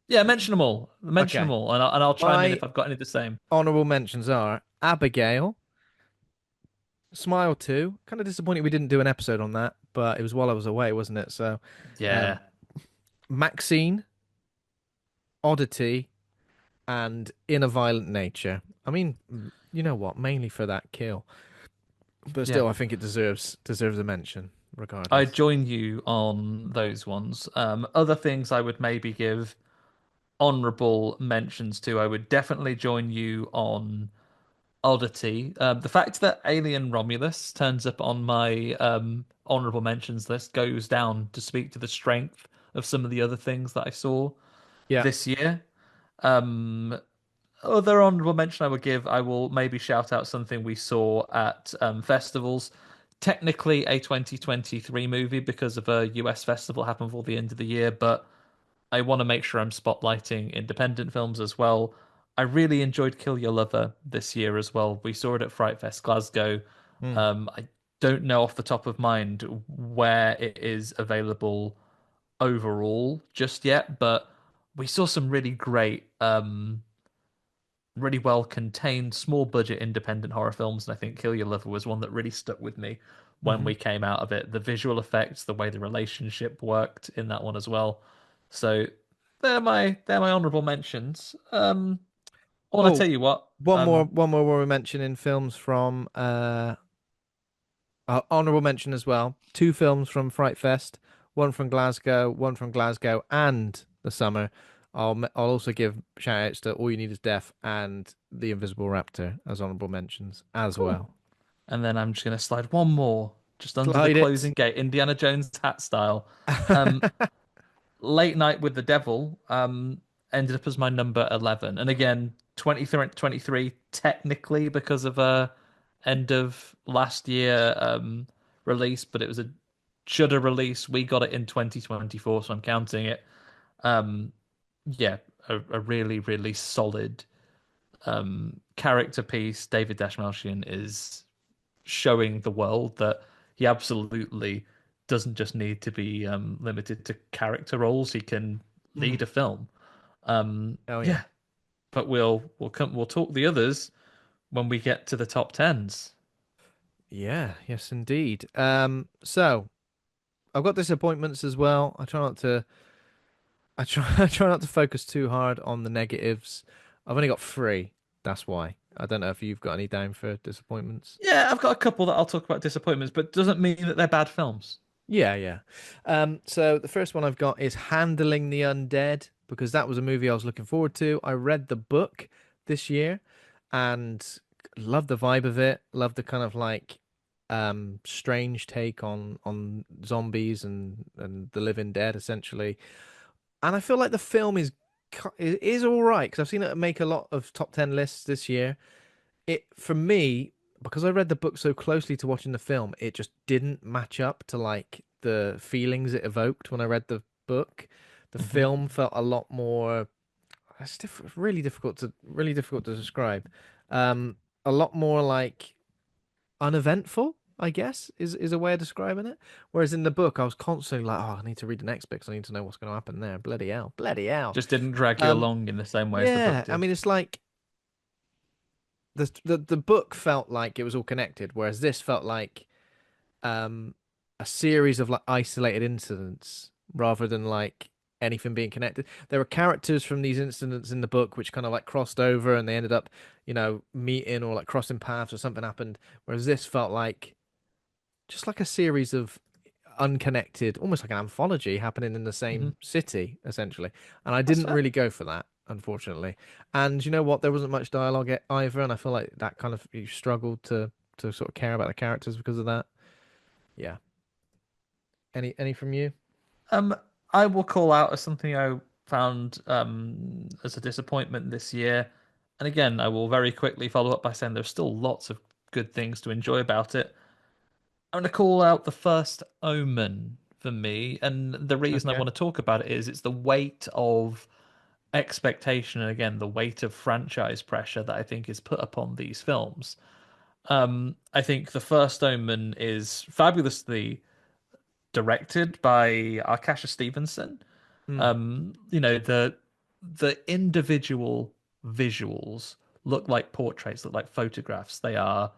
Yeah, mention them all. Mention them Okay. all, and I'll chime in My if I've got any the same. honorable mentions are Abigail, Smile 2. Kind of disappointed we didn't do an episode on that, but it was while I was away, wasn't it? So, Yeah, um, Maxine, Oddity, and In a Violent Nature. I mean, you know what? Mainly for that kill, but yeah. still, I think it deserves a mention, I regardless. join you on those ones. Other things I would maybe give honorable mentions to. I would definitely join you on Oddity. The fact that Alien Romulus turns up on my honorable mentions list goes down to speak to the strength of some of the other things that I saw Yeah. this year. Um, Other honorable mention I would give, I will maybe shout out something we saw at festivals. Technically a 2023 movie because of a US festival happened before the end of the year, but I want to make sure I'm spotlighting independent films as well. I really enjoyed Kill Your Lover this year as well. We saw it at Fright Fest Glasgow. Mm. I don't know off the top of mind where it is available overall just yet, but we saw some really great really well contained, small budget independent horror films, and I think Kill Your Lover was one that really stuck with me when Hmm. we came out of it. The visual effects, the way the relationship worked in that one as well. So they're my honorable mentions. I want to Oh, tell you what. one more where we're mentioning films from honorable mention as well. Two films from Fright Fest, one from Glasgow and the summer. I'll also give shout outs to All You Need Is Death and The Invisible Raptor as honorable mentions as Cool. well. And then I'm just gonna slide one more just under the Slide it. closing gate, Indiana Jones hat style. Um, Late Night with the Devil ended up as my number 11. And again, 23 technically because of a end of last year release, but it was a Shudder release. We got it in 2024, so I'm counting it. Um yeah, a really, really solid character piece. David Dashmalchian is showing the world that he absolutely doesn't just need to be limited to character roles. He can Mm. lead a film. Oh yeah. Yeah, but we'll talk the others when we get to the top tens. Yeah, yes indeed. So I've got disappointments as well. I try not to focus too hard on the negatives. I've only got three. That's why. I don't know if you've got any down for disappointments. Yeah, I've got a couple that I'll talk about disappointments, but doesn't mean that they're bad films. Yeah, yeah. So the first one I've got is Handling the Undead because that was a movie I was looking forward to. I read the book this year and loved the vibe of it. Loved the kind of like strange take on zombies and the living dead essentially. And I feel like the film is all right because I've seen it make a lot of top 10 lists this year. It for me because I read the book so closely to watching the film, it just didn't match up to like the feelings it evoked when I read the book. The Hmm. film felt a lot more. Really difficult to describe. Um, a lot more like uneventful, I guess, is a way of describing it. Whereas in the book, I was constantly like, oh, I need to read the next bit because I need to know what's going to happen there. Bloody hell, bloody hell. Just didn't drag you Um, along in the same way as the book yeah, I did. mean, it's like the book felt like it was all connected, whereas this felt like um a series of like isolated incidents rather than like anything being connected. There were characters from these incidents in the book which kind of like crossed over and they ended up, meeting or like crossing paths or something happened, whereas this felt like just like a series of unconnected, almost like an anthology happening in the Hmm. same city, essentially. And I That's didn't fair. really go for that, unfortunately. And you know what? There wasn't much dialogue either, and I feel like that kind of you struggled to sort of care about the characters because of that. Yeah. Any from you? Um, I will call out as something I found as a disappointment this year. And again, I will very quickly follow up by saying there's still lots of good things to enjoy about it. I'm going to call out the first Omen for me, and the reason I Okay. want to talk about it is it's the weight of expectation and again the weight of franchise pressure that I think is put upon these films. I think the first Omen is fabulously directed by Arkasha Stevenson. Mm. The individual visuals look like portraits, look like photographs. There are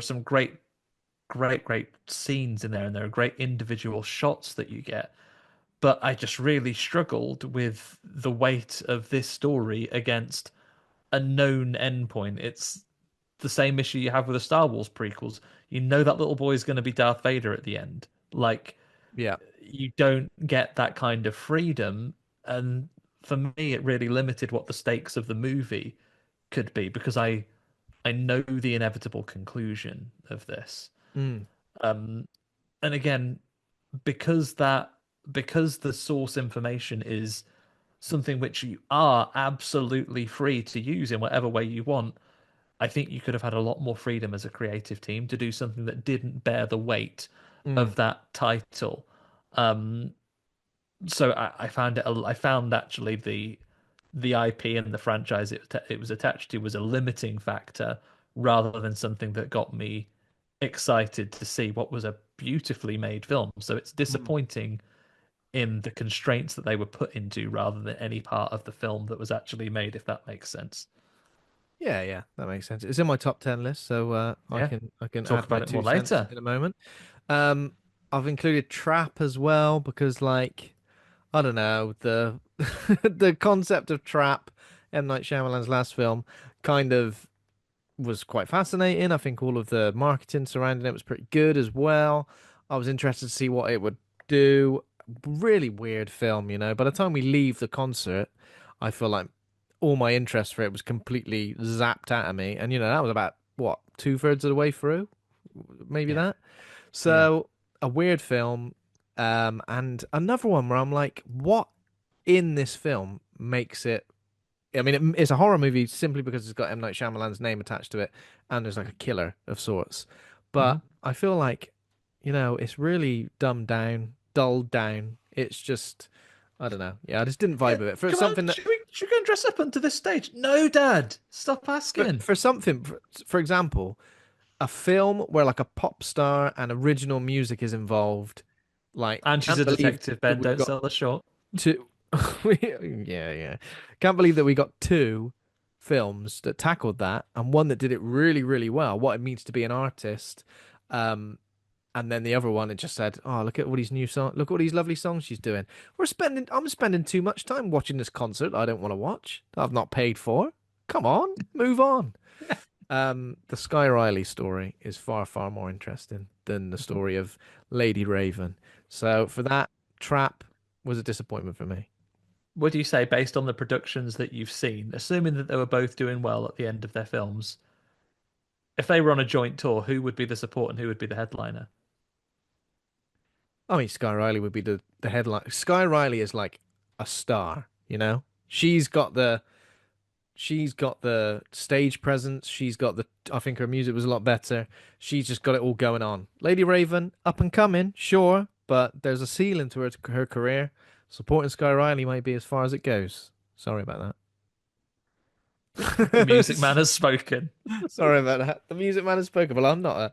some great scenes in there, and there are great individual shots that you get. But I just really struggled with the weight of this story against a known endpoint. It's the same issue you have with the Star Wars prequels. You know that little boy is going to be Darth Vader at the end. Like, Yeah. you don't get that kind of freedom. And for me, it really limited what the stakes of the movie could be because I know the inevitable conclusion of this. Mm. Um, and again, because because the source information is something which you are absolutely free to use in whatever way you want, I think you could have had a lot more freedom as a creative team to do something that didn't bear the weight Mm. of that title. Um, so I found I found actually the IP and the franchise it was attached to was a limiting factor rather than something that got me excited to see what was a beautifully made film. So it's Mm. disappointing in the constraints that they were put into rather than any part of the film that was actually made, if that makes sense. Yeah, yeah, that makes sense. It's in my top 10 list, so Yeah. I can Talk add my about it more 2 cents later. in a moment. Um, I've included Trap as well because, like, I don't know, the the concept of Trap, M. Night Shyamalan's last film, kind of was quite fascinating. I think all of the marketing surrounding it was pretty good as well. I was interested to see what it would do. Really weird film, you know. By the time we leave the concert, I feel like all my interest for it was completely zapped out of me. And you know, that was about what, 2/3 of the way through, maybe Yeah. that. Yeah. So a weird film, and another one where I'm like, what in this film makes it I mean, it's a horror movie simply because it's got M. Night Shyamalan's name attached to it, and there's like a killer of sorts. Hmm. But I feel like, it's really dumbed down, dulled down. It's just, I don't know. Yeah, I just didn't Yeah. vibe with it. For Come on, something that, should we go and dress up onto this stage? No, Dad. Stop for, asking. for something, for example, a film where like a pop star and original music is involved, like, And she's can't a believe detective, that Ben. we've Don't got sell us short. two. Yeah, yeah. Can't believe that we got two films that tackled that and one that did it really, really well, what it means to be an artist, um, And then the other one, it just said, "Oh, look at all these new songs. Look at all these lovely songs she's doing. I'm spending too much time watching this concert I don't want to watch. That I've not paid for. Come on, move on." The Sky Riley story is far, far more interesting than the story of Lady Raven. So for that, Trap was a disappointment for me. What do you say based on the productions that you've seen, assuming that they were both doing well at the end of their films? If they were on a joint tour, who would be the support and who would be the headliner? I mean, Sky Riley would be the headline. Sky Riley is like a star, you know? She's got the stage presence. She's got the I think her music was a lot better. She's just got it all going on. Lady Raven, up and coming, sure, but there's a ceiling to her career. Supporting Sky Riley might be as far as it goes. Sorry about The Music that. Man has spoken. Sorry about that. The music man has spoken. Well, I'm not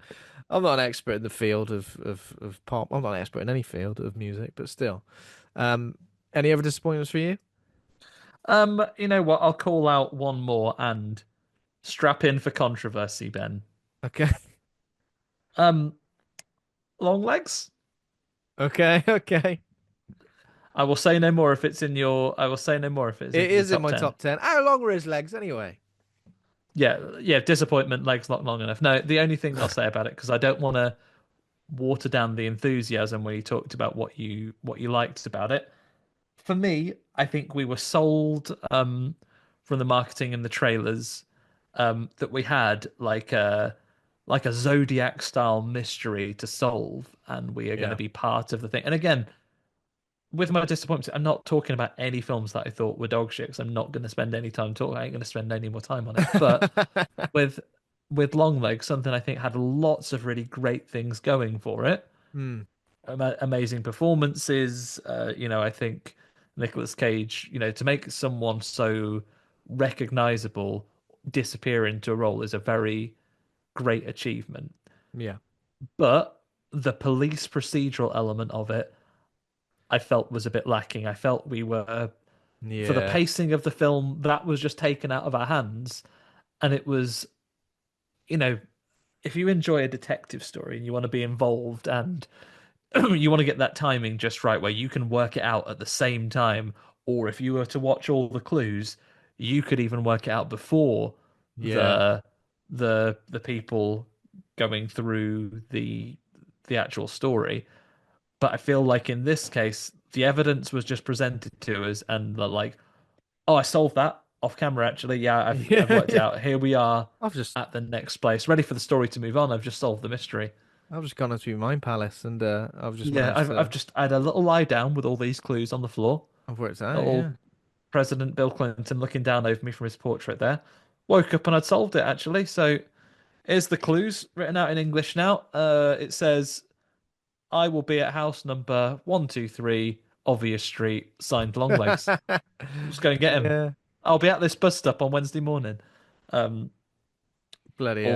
an expert in the field of pop. I'm not an expert in any field of music, but still. Um, any other disappointments for you? You know what? I'll call out one more and strap in for controversy, Ben. Okay, Um, Long legs. okay, okay. I will say no more if it's in your. I will say no more if it's It in your is in top my 10. top 10. How long were his legs anyway? Yeah, yeah. Disappointment. Legs not long enough. No, the only thing I'll say about it because I don't want to water down the enthusiasm when you talked about what you liked about it. For me, I think we were sold from the marketing and the trailers that we had like a Zodiac style mystery to solve, and we are going to Yeah. be part of the thing. And again, with my disappointment, I'm not talking about any films that I thought were dog shit. 'Cause I'm not going to spend any time talking. I ain't going to spend any more time on it. But with with Longlegs, something I think had lots of really great things going for it. Hmm. Amazing performances. I think Nicolas Cage, to make someone so recognizable disappear into a role is a very great achievement. Yeah. But the police procedural element of it, I felt was a bit lacking. I felt we were, for the Yeah. pacing of the film, that was just taken out of our hands. And it was, you know, if you enjoy a detective story and you want to be involved and you want to get that timing just right where you can work it out at the same time, or if you were to watch all the clues, you could even work it out before Yeah. the people going through the actual story. But I feel like in this case, the evidence was just presented to us, and they're like, "Oh, I solved that off camera. Actually, yeah, I've worked it Yeah. out. Here we are I've just at the next place, ready for the story to move on. I've just solved the mystery." I've just gone into Mind Palace and I've just Yeah, managed I've to just I had a little lie down with all these clues on the floor. I've worked it out, Little yeah. President Bill Clinton looking down over me from his portrait there. Woke up and I'd solved it actually. So here's the clues written out in English now. It says, "I will be at house number 123, Obvious Street, signed Longlegs." Just go and get him. Yeah. I'll be at this bus stop on Wednesday morning. Um, Bloody hell.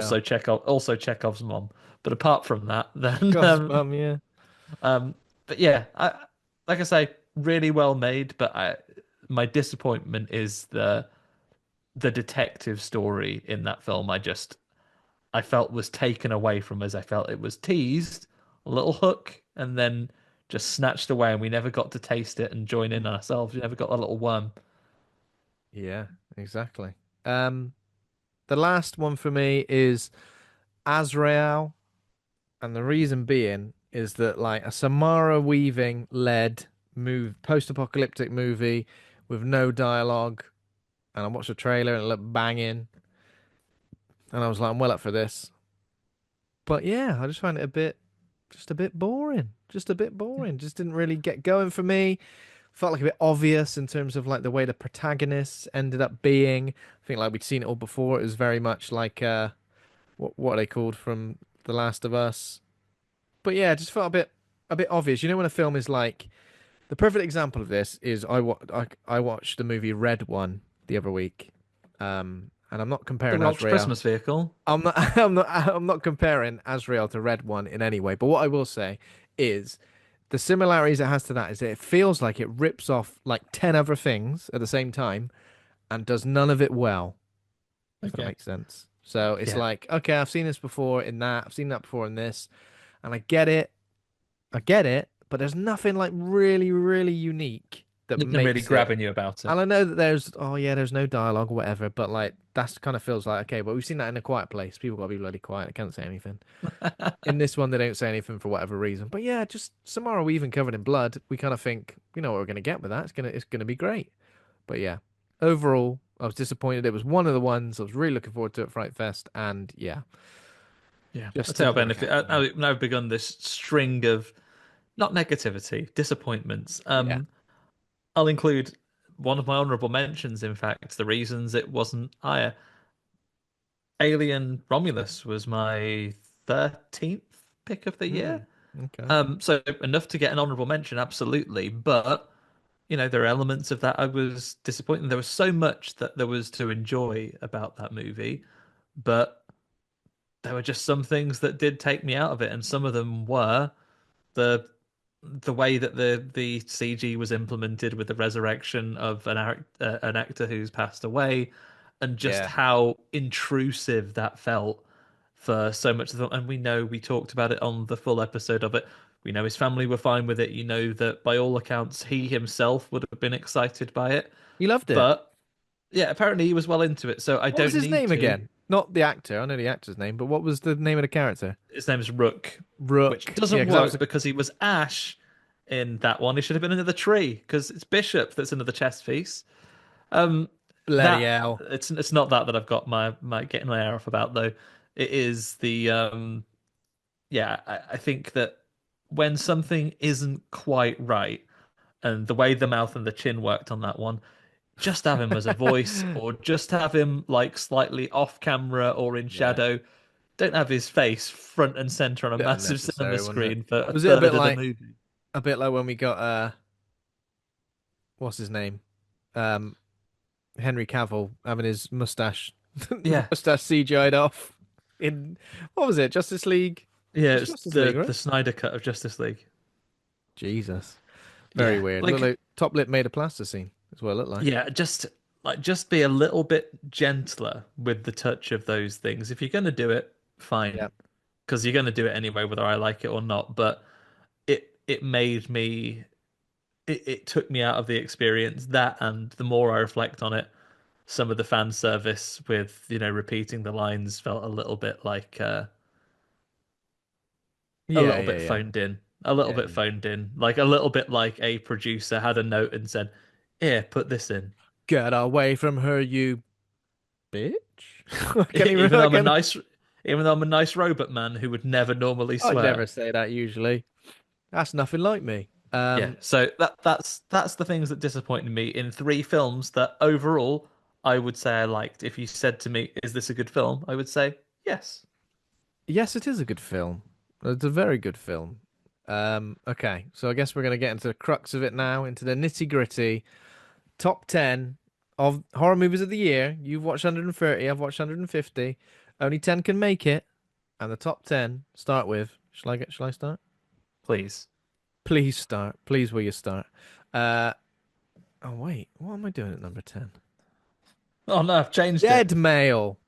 also Chekhov's mom. But apart from that, then Chekhov's mum, yeah. um, but yeah, like I say, really well made. But my disappointment is the detective story in that film. I felt was taken away from us. I felt it was teased, a little hook, and then just snatched away, and we never got to taste it and join in ourselves. We never got a little worm. Yeah, exactly. Um, the last one for me is Azrael, and the reason being is that like a Samara Weaving led post-apocalyptic movie with no dialogue, and I watched the trailer and it looked banging, and I was like, I'm well up for this. But yeah, I just find it just a bit boring. Just a bit boring. Just didn't really get going for me. Felt like a bit obvious in terms of like the way the protagonists ended up being. I think like we'd seen it all before. It was very much like what are they called from The Last of Us. But yeah, it just felt a bit obvious. You know when a film is like the perfect example of this is I watched the movie Red One the other week. And I'm not The comparing Welsh Azrael. Christmas vehicle. I'm not comparing Azrael to Red One in any way. But what I will say is the similarities it has to that is that it feels like it rips off like 10 other things at the same time and does none of it well, if that Okay. makes sense. So it's Yeah. like, okay, I've seen this before in that, I've seen that before in this, and I get it, but there's nothing like really, really unique that Nothing really makes it. grabbing you about it. And I know that there's, oh yeah, there's no dialogue or whatever, but like that's kind of feels like okay, but we've seen that in A Quiet Place. People gotta be bloody quiet. They can't say anything. In this one, they don't say anything for whatever reason. But yeah, just Samara Weaving covered in blood. We kind of think, you know what we're gonna get with that. It's gonna be great. But yeah, overall, I was disappointed. It was one of the ones I was really looking forward to at Fright Fest, and yeah, Yeah, I just tell you didn't what, Ben, work if out for me. now I've begun this string of not negativity, disappointments. Yeah. I'll include one of my honourable mentions. In fact, the reasons it wasn't higher. Alien Romulus was my 13th pick of the Hmm. year. Okay. So enough to get an honourable mention, absolutely. But there are elements of that I was disappointed. There was so much that there was to enjoy about that movie, but there were just some things that did take me out of it, and some of them were the the way that the CG was implemented with the resurrection of an actor who's passed away, and just Yeah. how intrusive that felt for so much of them. And we talked about it on the full episode of it. We know his family were fine with it. You know that by all accounts, he himself would have been excited by it. You loved it. But yeah, apparently he was well into it. So I What was don't his need name to. again? Not the actor. I know the actor's name, but what was the name of the character? His name's Rook, which Rook. Yeah, doesn't because that was work because he was Ash in that one. He should have been another tree because it's Bishop that's another chess piece. Um, bloody that hell. it's not that I've got my getting my hair off about though. It is the yeah. I think that when something isn't quite right, and the way the mouth and the chin worked on that one, just have him as a voice, or just have him like slightly off camera or in Yeah, shadow. Don't have his face front and center on a bit massive cinema unnecessary, wasn't it? screen for a Was it third of the movie. a bit like when we got what's his name? Um Henry Cavill having his mustache Yeah, mustache CGI'd off in what was it? Justice League? It yeah, was it's Justice League, right? the Snyder cut of Justice League. Jesus. Very Yeah, weird. Look like like top lip made of plasticine. That's what it looked like. yeah, just be a little bit gentler with the touch of those things. If you're gonna do it, fine, Yeah. because you're gonna do it anyway, whether I like it or not. But it made me it took me out of the experience. That, and the more I reflect on it, some of the fan service with repeating the lines felt a little bit like a Yeah, little yeah, bit yeah. phoned in, a little Yeah, bit yeah. phoned in, like a little bit like a producer had a note and said, "Here, put this in." Get away from her, you bitch. I can't even Even though I I'm a can nice, even though I'm a nice robot man who would never normally I'd swear. never say that usually. That's nothing like me. Yeah, so that's the things that disappointed me in three films that overall I would say I liked. If you said to me, "Is this a good film?" I would say yes. Yes, it is a good film. It's a very good film. Okay, so I guess we're gonna get into the crux of it now, into the nitty-gritty. Top 10 of horror movies of the year. You've watched 130, I've watched 150. Only 10 can make it. And the top 10 start with, shall I start? Please. Please start. Please will you start? Uh oh wait, what am I doing at number 10? Oh no, I've changed it. Dead Male.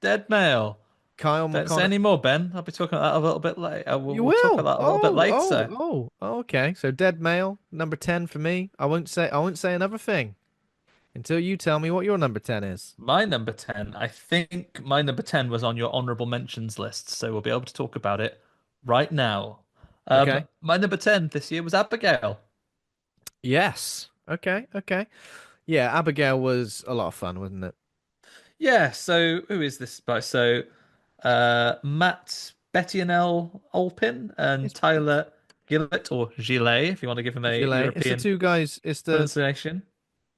Dead Male. Kyle Don't say McConnell. any more, Ben. I'll be talking about that a little bit later. We'll, You we'll talk will. about that a little bit Oh, later. oh, oh, oh, okay. So Dead Male, number 10 for me. I won't say another thing until you tell me what your number 10 is. My number 10, I think my number 10 was on your honorable mentions list, so we'll be able to talk about it right now. Okay. My number 10 this year was Abigail. Yes. Okay, okay. Yeah, Abigail was a lot of fun, wasn't it? Yeah, so who is this by? So Matt Bettinel Olpin and It's Tyler Gillett, or Gillet, if you want to give him a Gillet. It's the European two guys. It's the pronunciation.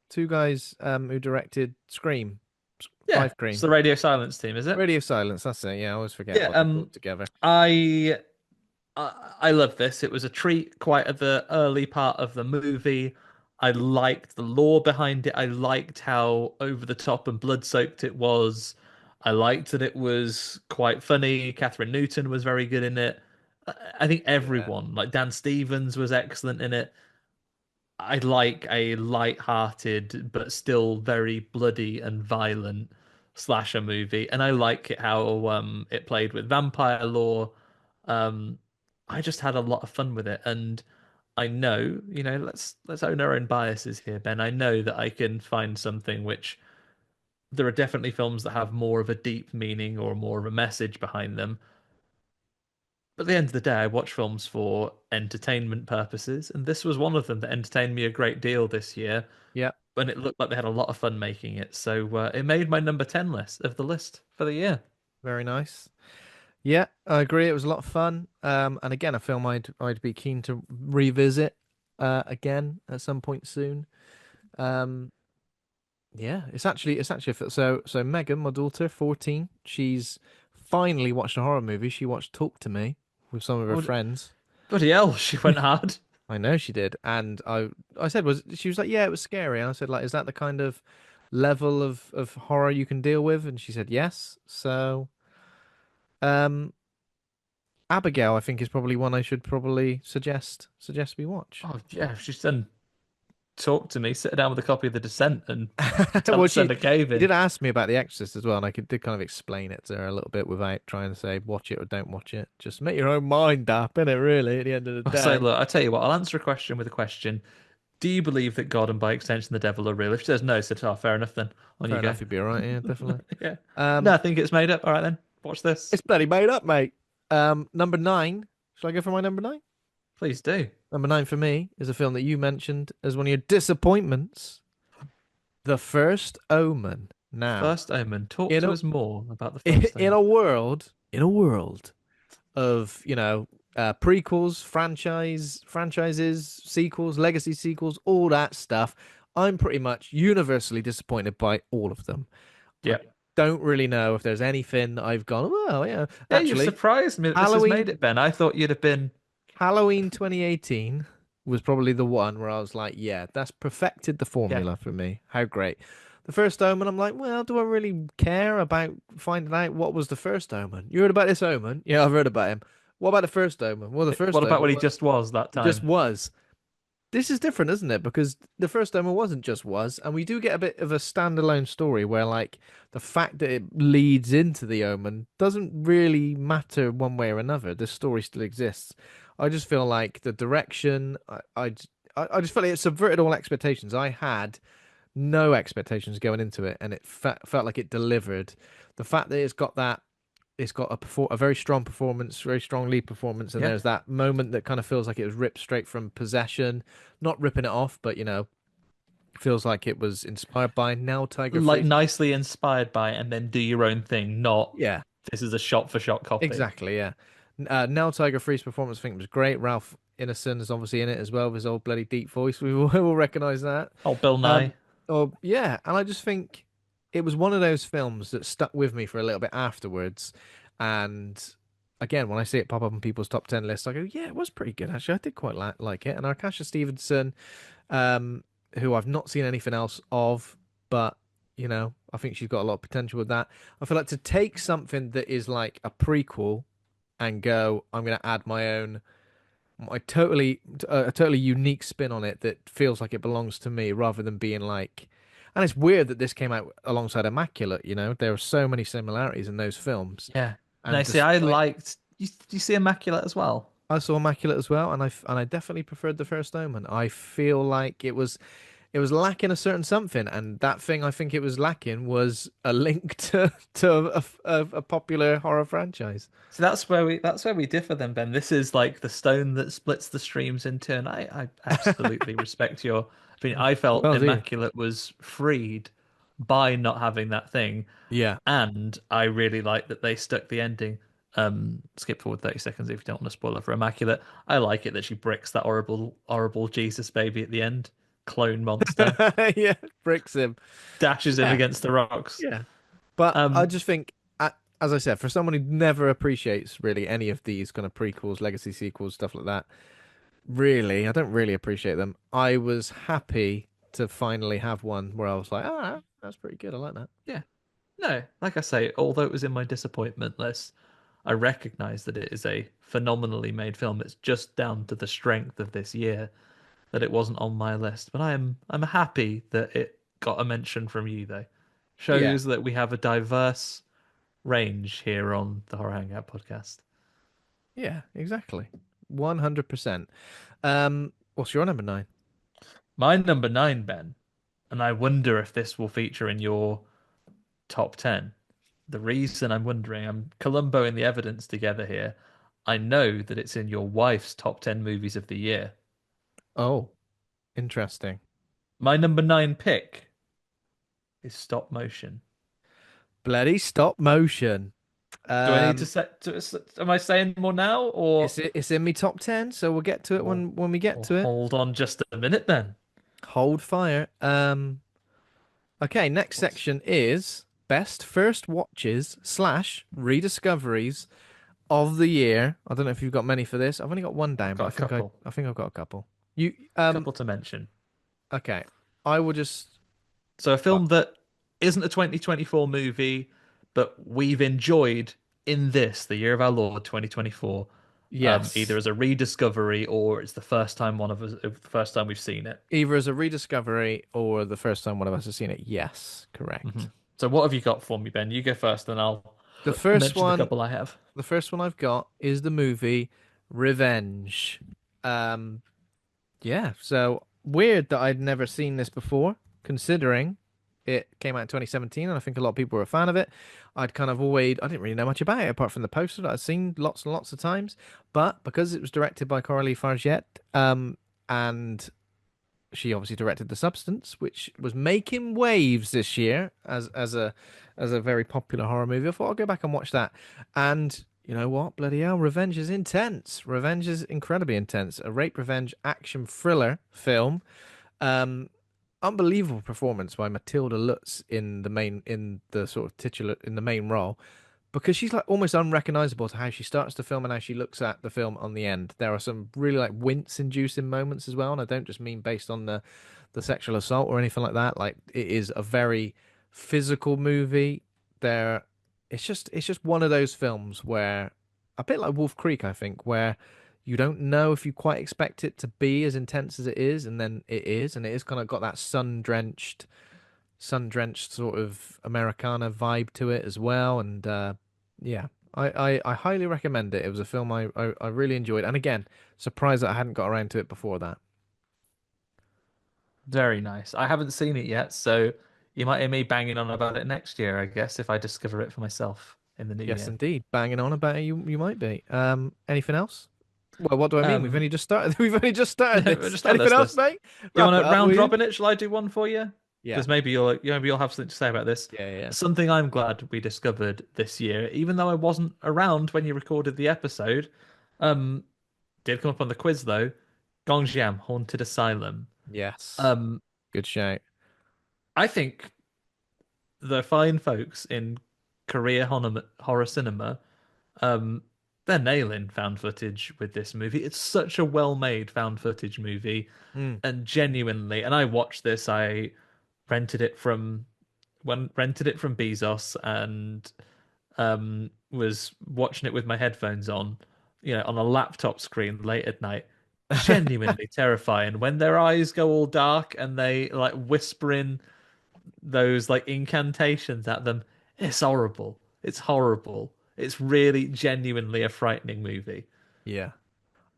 two guys who directed Scream, Yeah, Five it's Cream, the Radio Silence team, is it? Radio Silence. That's it. Yeah, I always forget Yeah, what they put together. I I love this. It was a treat quite at the early part of the movie. I liked the lore behind it. I liked how over the top and blood soaked it was. I liked that it was quite funny. Catherine Newton was very good in it. I think Yeah, everyone, like Dan Stevens, was excellent in it. I like a light-hearted but still very bloody and violent slasher movie, and I like it how it played with vampire lore. Um, I just had a lot of fun with it, and I know, let's own our own biases here, Ben. I know that I can find something which there are definitely films that have more of a deep meaning or more of a message behind them. But at the end of the day, I watch films for entertainment purposes, and this was one of them that entertained me a great deal this year, Yeah, and it looked like they had a lot of fun making it. So it made my number 10 list of the list for the year. very nice. Yeah, I agree. It was a lot of fun. And again, a film I'd be keen to revisit again at some point soon. Um, yeah, so Megan, my daughter, 14, she's finally watched a horror movie. She watched Talk to Me with some of her Oh, friends. bloody hell, she went hard. I know she did, and I said, was she was like, yeah, it was scary, and I said, like, is that the kind of level of horror you can deal with? And she said yes. So, um, Abigail, I think, is probably one I should probably suggest we watch. Oh, yeah, she's done talk to me, sit her down with a copy of The Descent and tell her Well, to send a cave she in. did ask me about The Exorcist as well, and did kind of explain it to her a little bit without trying to say watch it or don't watch it. Just make your own mind up, innit, really, at the end of the So, day. look, I tell you what, I'll answer a question with a question. Do you believe that God and by extension the devil are real? If she says no, said, oh, fair enough then. On you Fair go. enough, you'd be all right, yeah, definitely. Yeah. No, I Um, think it's made up. All right then. Watch this. it's bloody made up, mate. Number nine. Shall I go for my number nine? Please do. Number nine for me is a film that you mentioned as one of your disappointments, The First Omen. Now, First Omen. Talk in to a us more about the first in Omen. a world of, prequels, franchises, sequels, legacy sequels, all that stuff, I'm pretty much universally disappointed by all of them. I Yeah. don't really know if there's anything that I've gone, well, yeah. Yeah, you've Actually, surprised me that this has made Halloween it, Ben. I thought you'd have been. Halloween 2018 was probably the one where I was like, yeah, that's perfected the Yeah. formula for me. How great. The First Omen, I'm like, well, do I really care about finding out what was the First Omen? You heard about this Omen? Yeah, I've heard about him. What about the First Omen? Well, the What First about Omen what he was, just was that it just time? was. This is different, isn't it? Because the First Omen wasn't just was, and we do get a bit of a standalone story where, like, the fact that it leads into the Omen doesn't really matter one way or another. The story still exists. I just feel like the direction, I just felt like it subverted all expectations. I had no expectations going into it, and it felt like it delivered. The fact that it's got a very strong performance, very strong lead performance, and Yeah. there's that moment that kind of feels like it was ripped straight from Possession, not ripping it off, but feels like it was inspired by Now Tiger Like Freeze. nicely inspired by it and then do your own thing, not Yeah, this is a shot for shot copy. exactly. Yeah, Now Tiger Freeze performance, I think, was great. Ralph Ineson is obviously in it as well with his old bloody deep voice. We will recognize that. Oh, Bill Nye. Um, oh yeah, and I just think it was one of those films that stuck with me for a little bit afterwards. And again, when I see it pop up on people's top 10 lists, I go, yeah, it was pretty good actually. I did quite like it. And Arkasha Stevenson, um, who I've not seen anything else of, but I think she's got a lot of potential with that. I feel like to take something that is like a prequel and go, I'm going to add a totally unique spin on it that feels like it belongs to me rather than being like. And it's weird that this came out alongside Immaculate. There are so many similarities in those films, Yeah. No, and see, I despite liked. You see Immaculate as well. I saw Immaculate as well, and I definitely preferred the First Omen. I feel like it was lacking a certain something, and that thing I think it was lacking was a link to a popular horror franchise. So that's where we differ then, Ben. This is like the stone that splits the streams in two, and I absolutely respect your opinion. I felt Well, do you? Immaculate was freed by not having that thing, Yeah. and I really like that they stuck the ending. Skip forward 30 seconds if you don't want to spoil it for Immaculate. I like it that she bricks that horrible Jesus baby at the end, clone monster, Yeah, bricks him. dashes him Yeah, against the rocks. yeah. But I Um, just think, as I said, for someone who never appreciates really any of these kind of prequels, legacy sequels, stuff like that, really, I don't really appreciate them. I was happy to finally have one where I was like, ah, that's pretty good. I like that. yeah, no, like I say, although it was in my disappointment list, I recognize that it is a phenomenally made film. It's just down to the strength of this year that it wasn't on my list. But I'm happy that it got a mention from you though. Yeah, Shows that we have a diverse range here on the Horror Hangout podcast. yeah, exactly. 100%. What's your number nine? My number nine, Ben, and I wonder if this will feature in your top 10. The reason I'm wondering, I'm Columboing the evidence together here. I know that it's in your wife's top 10 movies of the year. Oh, interesting. My number nine pick is stop motion. Bloody stop motion. Do I need to Um, set? Am I saying more now, it's in me top 10, so we'll get to it or, when we get or to it. hold on just a minute then? Hold fire. Okay, next What's section is best first watches slash rediscoveries of the year. I don't know if you've got many for this. I've only got one I've down, but got a couple, I think I've got a couple. You couple to mention. okay. I will just So a uh, film that isn't a 2024 movie, but we've enjoyed in this, the year of our Lord 2024, either yes. as a rediscovery or it's the first time one of us, the first time we've seen it. Either as a rediscovery or the first time one of us has seen it. Yes, hmm correct. So what have you got for me, Ben? You go first, then I'll The first mention the one, couple I have. the first one I've got is the movie Revenge. Um, yeah, so weird that I'd never seen this before, considering it came out in 2017, and I think a lot of people were a fan of it. I didn't really know much about it apart from the poster that I'd seen lots and lots of times. But because it was directed by Coralie Farget, and she obviously directed The Substance, which was making waves this year as a very popular horror movie. I thought I'll go back and watch that. And you know what? Bloody hell, Revenge is intense. Revenge is incredibly intense. A rape revenge action thriller film. Um, Unbelievable performance by Matilda Lutz in the sort of titular in the main role because she's like almost unrecognizable to how she starts the film and how she looks at the film on the end. There are some really like wince-inducing moments as well, and I don't just mean based on the sexual assault or anything like that. Like it is a very physical movie. There, it's just one of those films where a bit like Wolf Creek, I think, where you don't know if you quite expect it to be as intense as it is, and then it is, and it is kind of got that sun-drenched sort of Americana vibe to it as well. And yeah, I highly recommend it. It was a film I really enjoyed. And again, surprised that I hadn't got around to it before that. Very nice. I haven't seen it yet, so you might hear me banging on about it next year, I guess, if I discover it for myself in the new Yes, year. indeed. Banging on about it, you might be. Anything else? Well, what do I mean? We've Um, only just started. We've only just started this. just start Anything this else, list. mate? Do you Wrap want it to up, will round you? robin it? Shall I do one for you? Yeah. Because maybe you'll have something to say about this. Yeah, yeah. Something I'm glad we discovered this year, even though I wasn't around when you recorded the episode, um, did come up on the quiz though. Gongjiam, Haunted Asylum. Yes. Um, Good shout. I think the fine folks in Korea horror cinema, um, they're nailing found footage with this movie. It's such a well-made found footage movie, Mm. and genuinely, and I watched this. I rented it from rented it from Bezos and was watching it with my headphones on, on a laptop screen late at night. Genuinely terrifying when their eyes go all dark and they like whispering those like incantations at them. It's horrible. It's horrible. It's really genuinely a frightening movie. Yeah.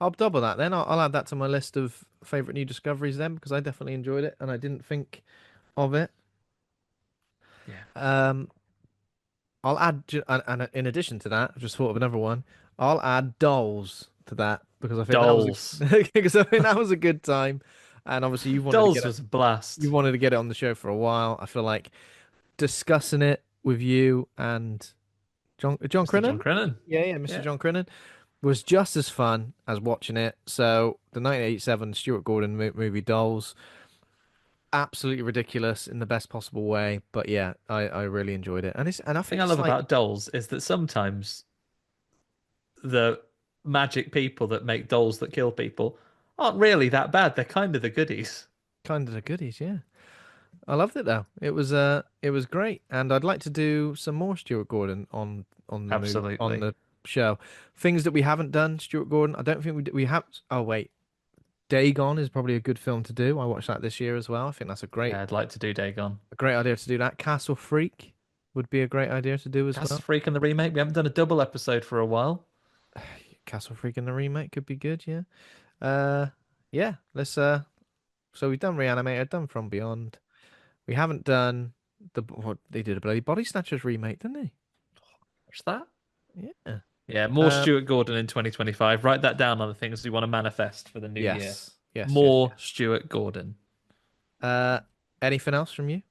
I'll double that then. I'll add that to my list of favorite new discoveries then because I definitely enjoyed it and I didn't think of it. Yeah. Um, I'll add, and in addition to that, I've just thought of another one. I'll add Dolls to that because I think that was Dolls. a because I think that was a good time, and obviously Dolls was a you blast. wanted to get it on the show for a while. I feel like discussing it with you and John Mr. John Crinnan, Crennan. yeah, Mr. Yeah. John Crinnan was just as fun as watching it. So the 1987 Stuart Gordon movie Dolls, absolutely ridiculous in the best possible way. But yeah, I really enjoyed it, and I Thing think I it's love like about Dolls is that sometimes the magic people that make dolls that kill people aren't really that bad. They're kind of the goodies. kind of the goodies, yeah. I loved it though. It was great, and I'd like to do some more Stuart Gordon on Absolutely. the show. Things that we haven't done, Stuart Gordon. I don't think we have. Oh wait, Dagon is probably a good film to do. I watched that this year as well. I think that's Yeah, I'd like to do Dagon. a great idea to do that. Castle Freak would be a great idea to do as Cast well. Freak and the remake. We haven't done a double episode for a while. Castle Freak in the remake could be good. Yeah. Uh, yeah. Let's. So we've done Reanimator, done From Beyond. We haven't done what they did a bloody Body Snatchers remake, didn't they? What's that? Yeah. Yeah, more Um. Stuart Gordon in 2025. Write that down on the things we want to manifest for the new year. Yes. Yes. Yes. More Yes. Stuart Gordon. Uh. Anything else from you?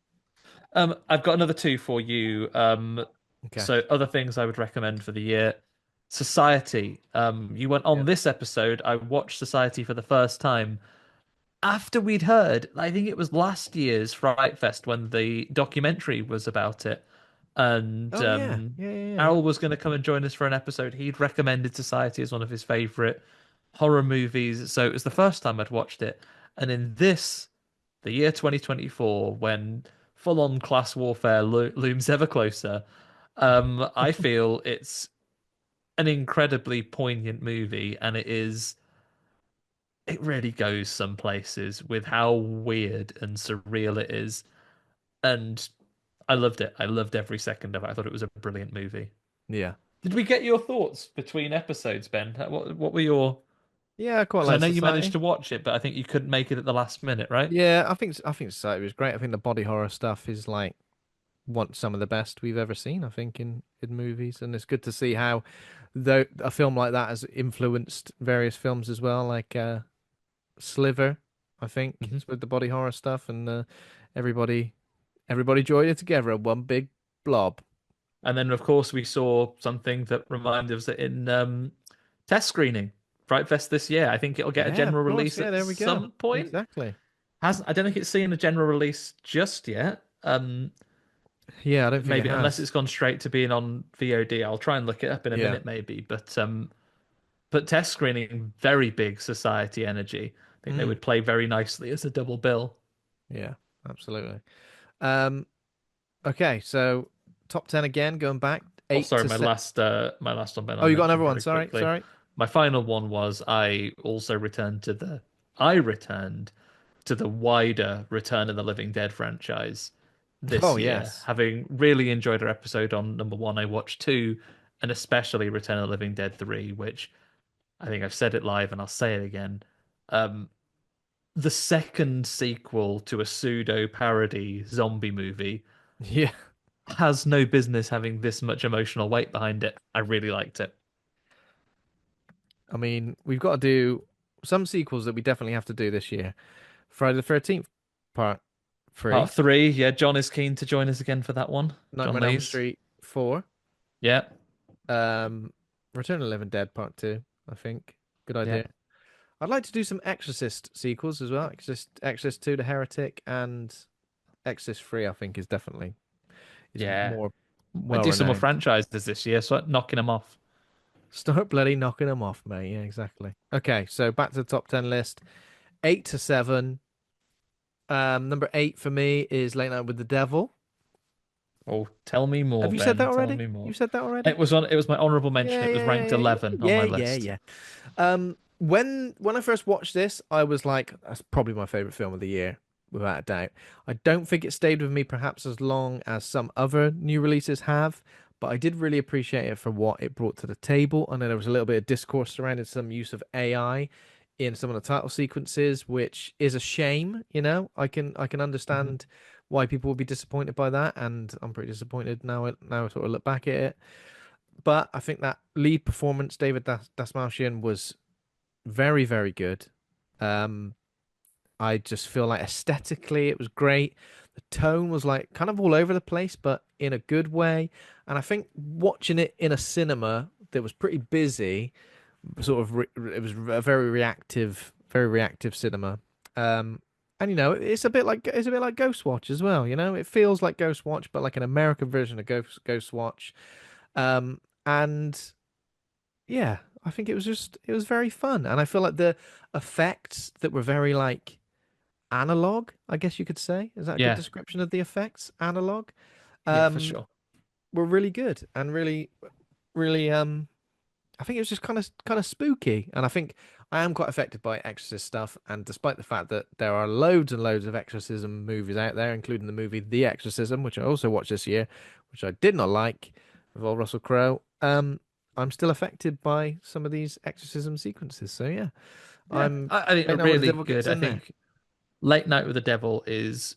I've got another two for you. Okay. So other things I would recommend for the year. Society. You went on Yep. this episode. I watched Society for the first time after we'd heard. I think it was last year's Fright Fest when the documentary was about it, and Oh yeah. Yeah. Yeah. Yeah. Errol was going to come and join us for an episode. He'd recommended Society as one of his favorite horror movies, so it was the first time I'd watched it. And in this, the year 2024, when full-on class warfare looms ever closer, I feel it's an incredibly poignant movie, and it really goes some places with how weird and surreal it is. And I loved it. I loved every second of it. I thought it was a brilliant movie. Yeah. Did we get your thoughts between episodes, Ben? What were your? Yeah. I quite Because I like know you managed Society. to watch it, but I think you couldn't make it at the last minute, right? Yeah. I think Society was great. I think the body horror stuff is like one some of the best we've ever seen. I think in movies, and it's good to see how though a film like that has influenced various films as well, like Sliver. I think Hmm. it's with the body horror stuff, and everybody everybody joined it together in one big blob. And then, of course, we saw something that reminded us that in test screening, Fright Fest this year. I think it'll get a Yeah, of general course. release Yeah, at there we go. some point. Exactly. Hasn't I don't think it's seen a general release just yet. Yeah, I don't think it Maybe unless has. it's gone straight to being on VOD. I'll try and look it up in a Yeah. minute, maybe. But test screening, very big Society energy. I think they Mm. would play very nicely as a double bill. Yeah, absolutely. Um, okay, so top 10 again, going back Oh, eight sorry, to set. my last one, Ben. Oh, I'll you got mention another one. very Sorry, quickly. sorry. My final one was I returned to the wider Return of the Living Dead franchise Oh, this year. yes. Having really enjoyed our episode on number one, I watched two, and especially Return of the Living Dead 3, which I think I've said it live and I'll say it again. Um, the second sequel to a pseudo parody zombie movie Yeah. has no business having this much emotional weight behind it. I really liked it. I mean, we've got to do some sequels that we definitely have to do this year. Friday the 13th, part Part 3, three, yeah, John is keen to join us again for that one. Nightmare John on Elm Lees. Street 4, Yeah, Return of the Living Dead part 2, I think. Good yeah, idea. I'd like to do some Exorcist sequels as well. Exorcist 2, The Heretic, and Exorcist 3, I think, is yeah. more Might well do some more renowned. franchises this year, so knocking them off. Start bloody knocking them off, mate. Yeah, exactly. Okay, so back to the top 10 list. 8 to 7. Number 8 for me is Late Night with the Devil. Oh, tell me more, Have you said that Ben. Tell already? me You more. said that already? It was my honorable mention. Yeah, It was yeah, ranked yeah, yeah, 11 on yeah, my yeah, list. yeah. When I first watched this, I was like, that's probably my favorite film of the year, without a doubt. I don't think it stayed with me perhaps as long as some other new releases have, but I did really appreciate it for what it brought to the table. I know there was a little bit of discourse surrounding some use of AI in some of the title sequences, which is a shame, you know. I can Mhm. understand why people would be disappointed by that, and I'm pretty disappointed now. Now I sort of look back at it, but I think that lead performance, David Dasmalchian, was very, very good. Um, I just feel like aesthetically it was great. The tone was like kind of all over the place, but in a good way. And I think watching it in a cinema that was pretty busy, it was a very reactive cinema. And you know, it's a bit like Ghostwatch as well. You know, it feels like Ghostwatch, but like an American version of Ghostwatch. And yeah, I think it was very fun, and I feel like the effects that were very like analog, I guess you could say, is that a good Yeah, description of the effects? Analog, yeah, for um, sure. were really good and really I think it was just kind of spooky, and I think I am quite affected by exorcist stuff, and despite the fact that there are loads and loads of exorcism movies out there, including the movie The Exorcism, which I also watched this year, which I did not like, with old Russell Crowe. I'm still affected by some of these exorcism sequences. So yeah, Yeah, I'm I think Late Night with the really Devil gets good. I in there. think Late Night with the Devil is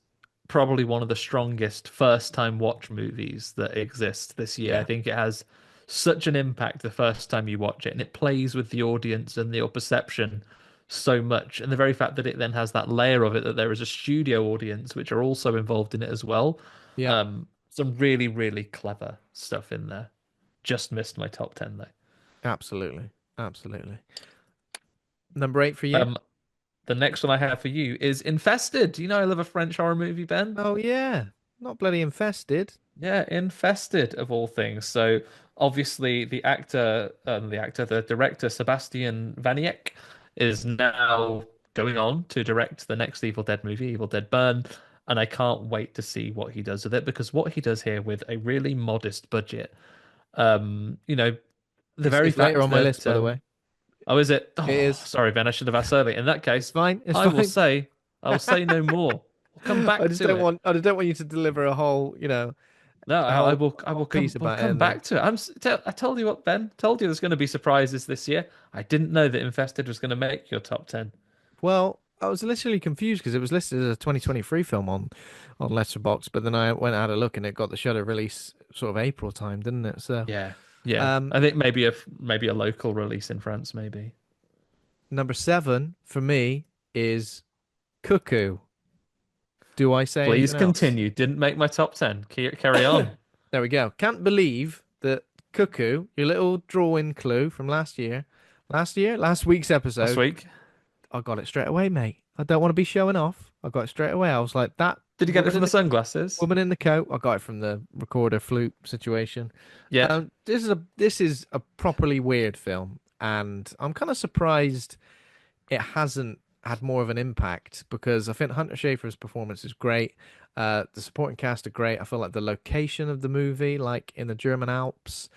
probably one of the strongest first time watch movies that exist this year. I Yeah, think it has such an impact the first time you watch it, and it plays with the audience and your perception so much. And the very fact that it then has that layer of it that there is a studio audience which are also involved in it as well. yeah, Some really, really clever stuff in there. Just missed my top 10 though. absolutely, absolutely. Number 8 for you? Um, the next one I have for you is Infested. You know I love a French horror movie, Ben. Oh yeah, not bloody infested. Yeah, Infested of all things. So obviously the director Sebastian Vaniek is now going on to direct the next Evil Dead movie, Evil Dead Burn, and I can't wait to see what he does with it because what he does here with a really modest budget, you know, the very It's later fact on my that list, by the way. oh, is it? It Oh, is. sorry, Ben, I should have asked earlier. In that It's case, fine. It's I will fine. say I will say no more. We'll come I back just to don't it. want. I don't want you to deliver a whole, No, a I whole, will. a I whole will piece come. We'll about it, come and then. back to it. I told you what, Ben. Told you there's going to be surprises this year. I didn't know that Infested was going to make your top 10. Well, I was literally confused because it was listed as a 2023 film on Letterboxd, but then I went and had a look, and it got the Shudder release sort of April time, didn't it? So, Yeah, yeah. um, I think maybe a local release in France, maybe. number 7 for me is Cuckoo. Do I say Please anything else? continue. Didn't make my top 10. Carry on. There we go. Can't believe that Cuckoo, your little drawing clue from last week's Last episode, week. I got it straight away, mate. I don't want to be showing off. I got it straight away. I was like, that Did you get it from the sunglasses? woman in the coat. I got it from the recorder flute situation. Yeah, This is a properly weird film, and I'm kind of surprised it hasn't had more of an impact because I think Hunter Schafer's performance is great. The supporting cast are great. I feel like the location of the movie, like in the German Alps,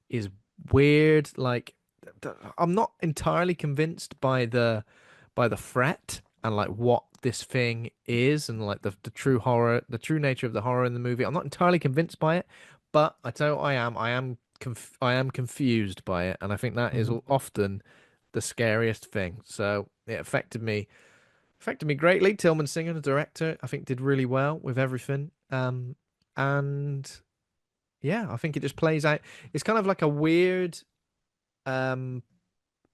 is weird. Like, I'm not entirely convinced by the threat and like what this thing is and like the true horror, the true nature of the horror in the movie. I'm not entirely convinced by it, but I tell you what I am. I am confused by it, and I think that is hmm often the scariest thing. So it affected me greatly. Tillman Singer, the director, I think did really well with everything. And yeah, I think it just plays out. It's kind of like a weird um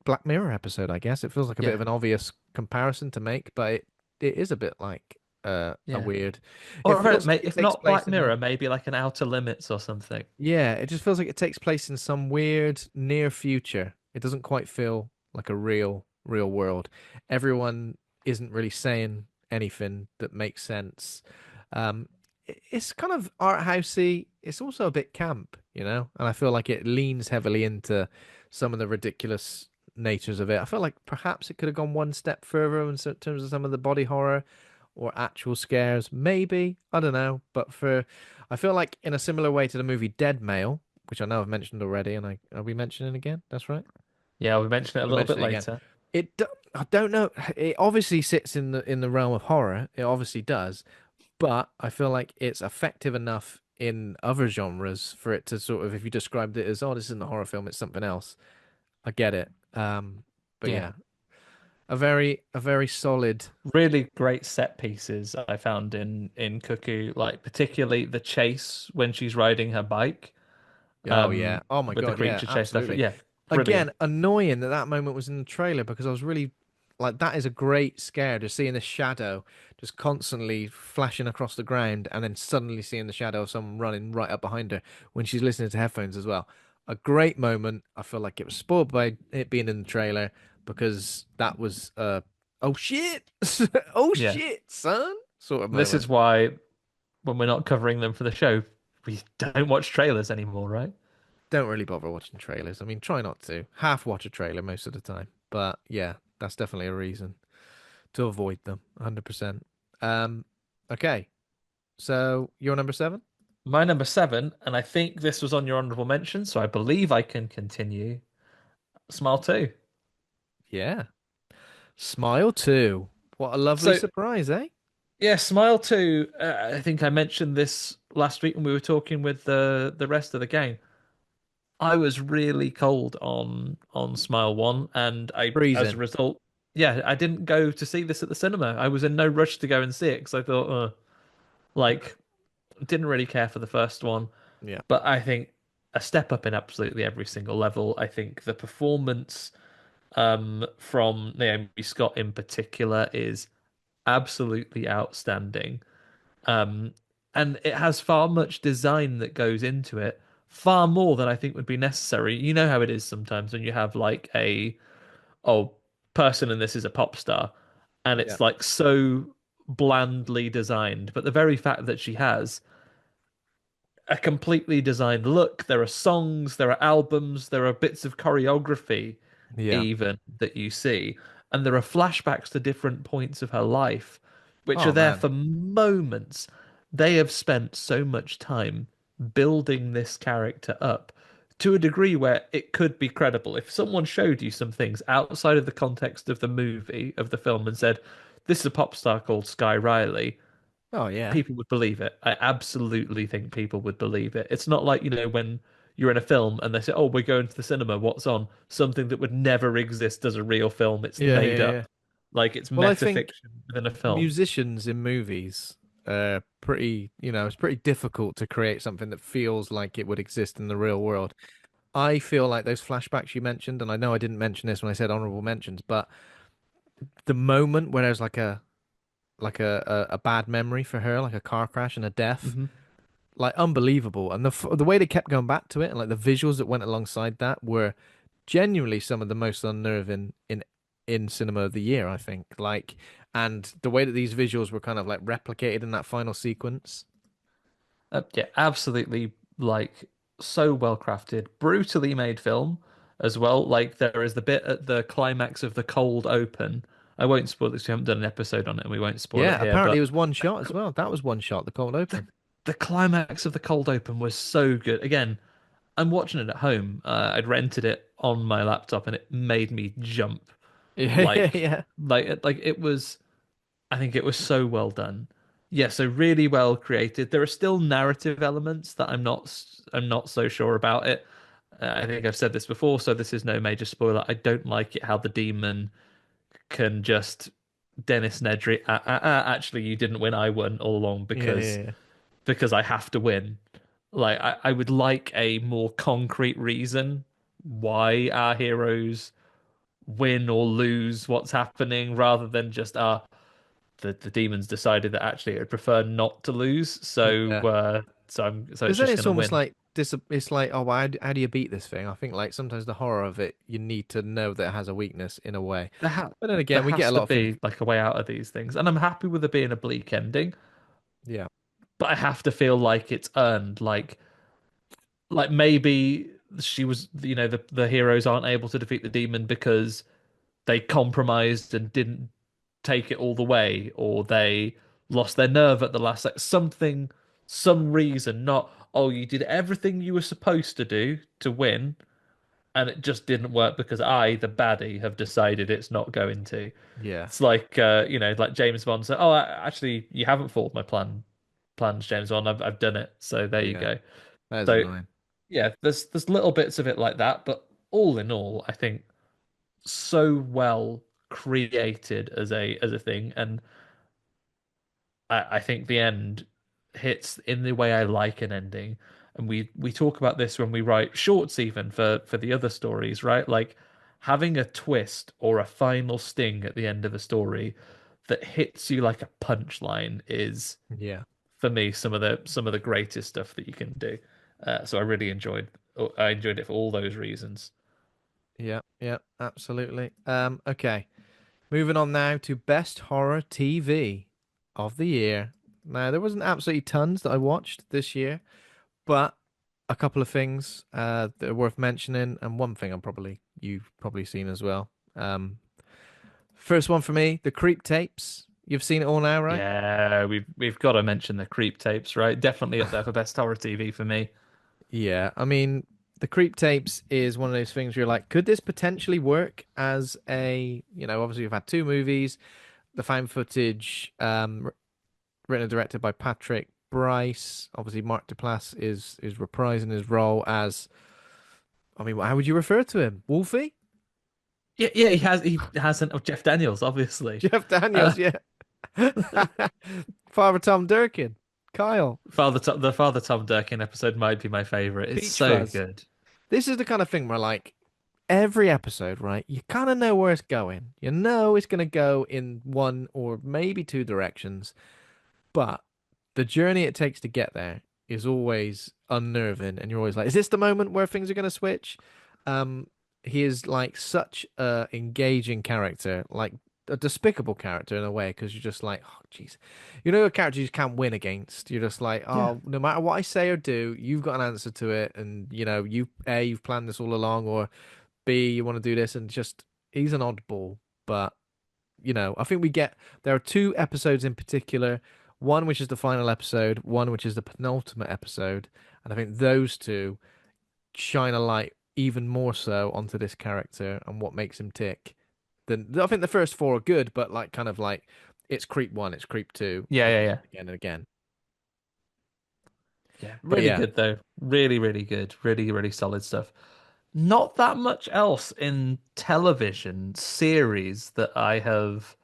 Black Mirror episode, I guess. It feels like a bit yeah, of an obvious comparison to make, but it is a bit like a yeah. weird. It Or feels like it if takes not place Black in a Mirror, maybe like an Outer Limits or something. yeah, it just feels like it takes place in some weird near future. It doesn't quite feel like a real world. Everyone isn't really saying anything that makes sense. It's kind of art housey. It's also a bit camp, and I feel like it leans heavily into some of the ridiculous natures of it. I feel like perhaps it could have gone one step further in terms of some of the body horror or actual scares. Maybe, I don't know. I feel like in a similar way to the movie Dead Male, which I know I've mentioned already, and are we mentioning again? That's right. Yeah, we mentioned it a We little bit mentioned it again. later. I don't know. It obviously sits in the realm of horror. It obviously does, but I feel like it's effective enough in other genres for it to sort of, if you described it as, oh, this isn't a horror film, it's something else. I get it. But Yeah. yeah, a very solid. Really great set pieces I found in Cuckoo, like particularly the chase when she's riding her bike, Oh yeah. Oh my with the God. Yeah, creature chase stuff. absolutely. Yeah, Again, brilliant. annoying that that moment was in the trailer because I was really like, that is a great scare, just seeing the shadow just constantly flashing across the ground and then suddenly seeing the shadow of someone running right up behind her when she's listening to headphones as well. A great moment. I feel like it was spoiled by it being in the trailer because that was oh shit. Oh Yeah. shit, son, sort of This is moment. why when we're not covering them for the show, we don't watch trailers anymore, right? Don't really bother watching trailers. I mean, try not to. Half watch a trailer most of the time. But yeah, that's definitely a reason to avoid them. 100%. Um, okay. So you're number 7? My number 7, and I think this was on your honorable mention, so I believe I can continue. Smile 2. Yeah. Smile 2. What a lovely So surprise, eh? yeah, Smile 2. I think I mentioned this last week when we were talking with the rest of the gang. I was really cold on Smile One, and I, as a Freezing. result, yeah, I didn't go to see this at the cinema. I was in no rush to go and see it because I thought, like, didn't really care for the first one. Yeah. But I think a step up in absolutely every single level. I think the performance from Naomi Scott in particular is absolutely outstanding. Um, and it has far much design that goes into it, far more than I think would be necessary. You know how it is sometimes when you have like a person and this is a pop star, and Yeah. it's like so blandly designed, but the very fact that she has a completely designed look. There are songs, there are albums, there are bits of choreography Yeah. even that you see, and there are flashbacks to different points of her life, which are Oh there man. for moments. They have spent so much time building this character up to a degree where it could be credible. If someone showed you some things outside of the context of the movie, of the film, and said, "This is a pop star called Sky Riley," Oh yeah. people would believe it. I absolutely think people would believe it. It's not like, when you're in a film and they say, "Oh, we're going to the cinema. What's on?" Something that would never exist as a real film. It's Yeah, made yeah, up. yeah. Like it's Well, I think metafiction within a film. musicians in movies pretty, it's pretty difficult to create something that feels like it would exist in the real world. I feel like those flashbacks you mentioned, and I know I didn't mention this when I said honorable mentions, but the moment where there's like a bad memory for her, like a car crash and a death, Hmm. like unbelievable. And the way they kept going back to it and like the visuals that went alongside that were genuinely some of the most unnerving in cinema of the year, I think. Like, and the way that these visuals were kind of like replicated in that final sequence. Yeah, absolutely. Like so well crafted, brutally made film as well. Like there is the bit at the climax of the cold open. I won't spoil this. We haven't done an episode on it, and we won't spoil Yeah, it here. apparently But it was one shot as well. That was one shot, the cold the open. the climax of the cold open was so good. Again, I'm watching it at home. I'd rented it on my laptop, and it made me jump. Yeah, yeah, Like, yeah. like it was. I think it was so well done. Yeah, so really well created. There are still narrative elements that I'm not so sure about it. I think I've said this before, so this is no major spoiler. I don't like it how the demon can just Dennis Nedry. Actually, you didn't win. I won all along Yeah, yeah, yeah. because I have to win. Like I would like a more concrete reason why our heroes win or lose what's happening rather than just the demons decided that actually it would prefer not to lose. So Yeah. so Because it's then just it's gonna almost win. like it's like, oh, well, how do you beat this thing? I think like sometimes the horror of it, you need to know that it has a weakness in a way. But then There again, we get a has to lot of things. be like a way out of these things. And I'm happy with it being a bleak ending, Yeah, but I have to feel like it's earned. Like maybe she was the heroes aren't able to defeat the demon because they compromised and didn't take it all the way, or they lost their nerve at the last something, some reason, not, oh, you did everything you were supposed to do to win, and it just didn't work because I, the baddie, have decided it's not going to. yeah, It's like like James Bond said, "Oh, actually, you haven't fooled my plans, James Bond. I've done it. So there you yeah. go." That is So annoying. yeah, there's little bits of it like that, but all in all, I think so well created as a thing, and I think the end hits in the way I like an ending. And we talk about this when we write shorts, even for the other stories, right? Like having a twist or a final sting at the end of a story that hits you like a punchline is, Yeah, for me, some of the greatest stuff that you can do. So I enjoyed it for all those reasons. yeah, yeah, absolutely. Okay. Moving on now to best horror TV of the year. Now, there wasn't absolutely tons that I watched this year, but a couple of things that are worth mentioning, and one thing you've probably seen as well. First one for me, the Creep tapes. You've seen it all now, right? Yeah, we've got to mention the creep tapes, right? Definitely up there for best horror TV for me. Yeah, I mean, the Creep tapes is one of those things where you're like, could this potentially work as obviously we've had two movies, the found footage, written and directed by Patrick Bryce. Obviously, Mark Duplass is reprising his role as I mean, how would you refer to him? Wolfie? Yeah, yeah, he has of Jeff Daniels, obviously. Jeff Uh, Daniels, yeah. Father Tom Durkin. Kyle. The Father Tom Durkin episode might be my favorite. It's Peach so Fuzz. good. This is the kind of thing where, like, every episode, right, you kind of know where it's going. You know it's going to go in one or maybe two directions, but the journey it takes to get there is always unnerving, and you're always like, is this the moment where things are going to switch? Um, he is like such a engaging character, like a despicable character in a way, because you're just like, oh, jeez, you know, a character you just can't win against. You're just like, Yeah. oh, no matter what I say or do, you've got an answer to it, and you know, you've planned this all along, or B, you want to do this, and just he's an oddball, but I think we get there are two episodes in particular, one which is the final episode, one which is the penultimate episode, and I think those two shine a light even more so onto this character and what makes him tick. Than I think the first four are good, but like kind of like it's creep one, it's creep two, Yeah, yeah, again yeah. and again and again. Yeah, But really yeah, good though. Really, really good. Really, really solid stuff. Not that much else in television series that I have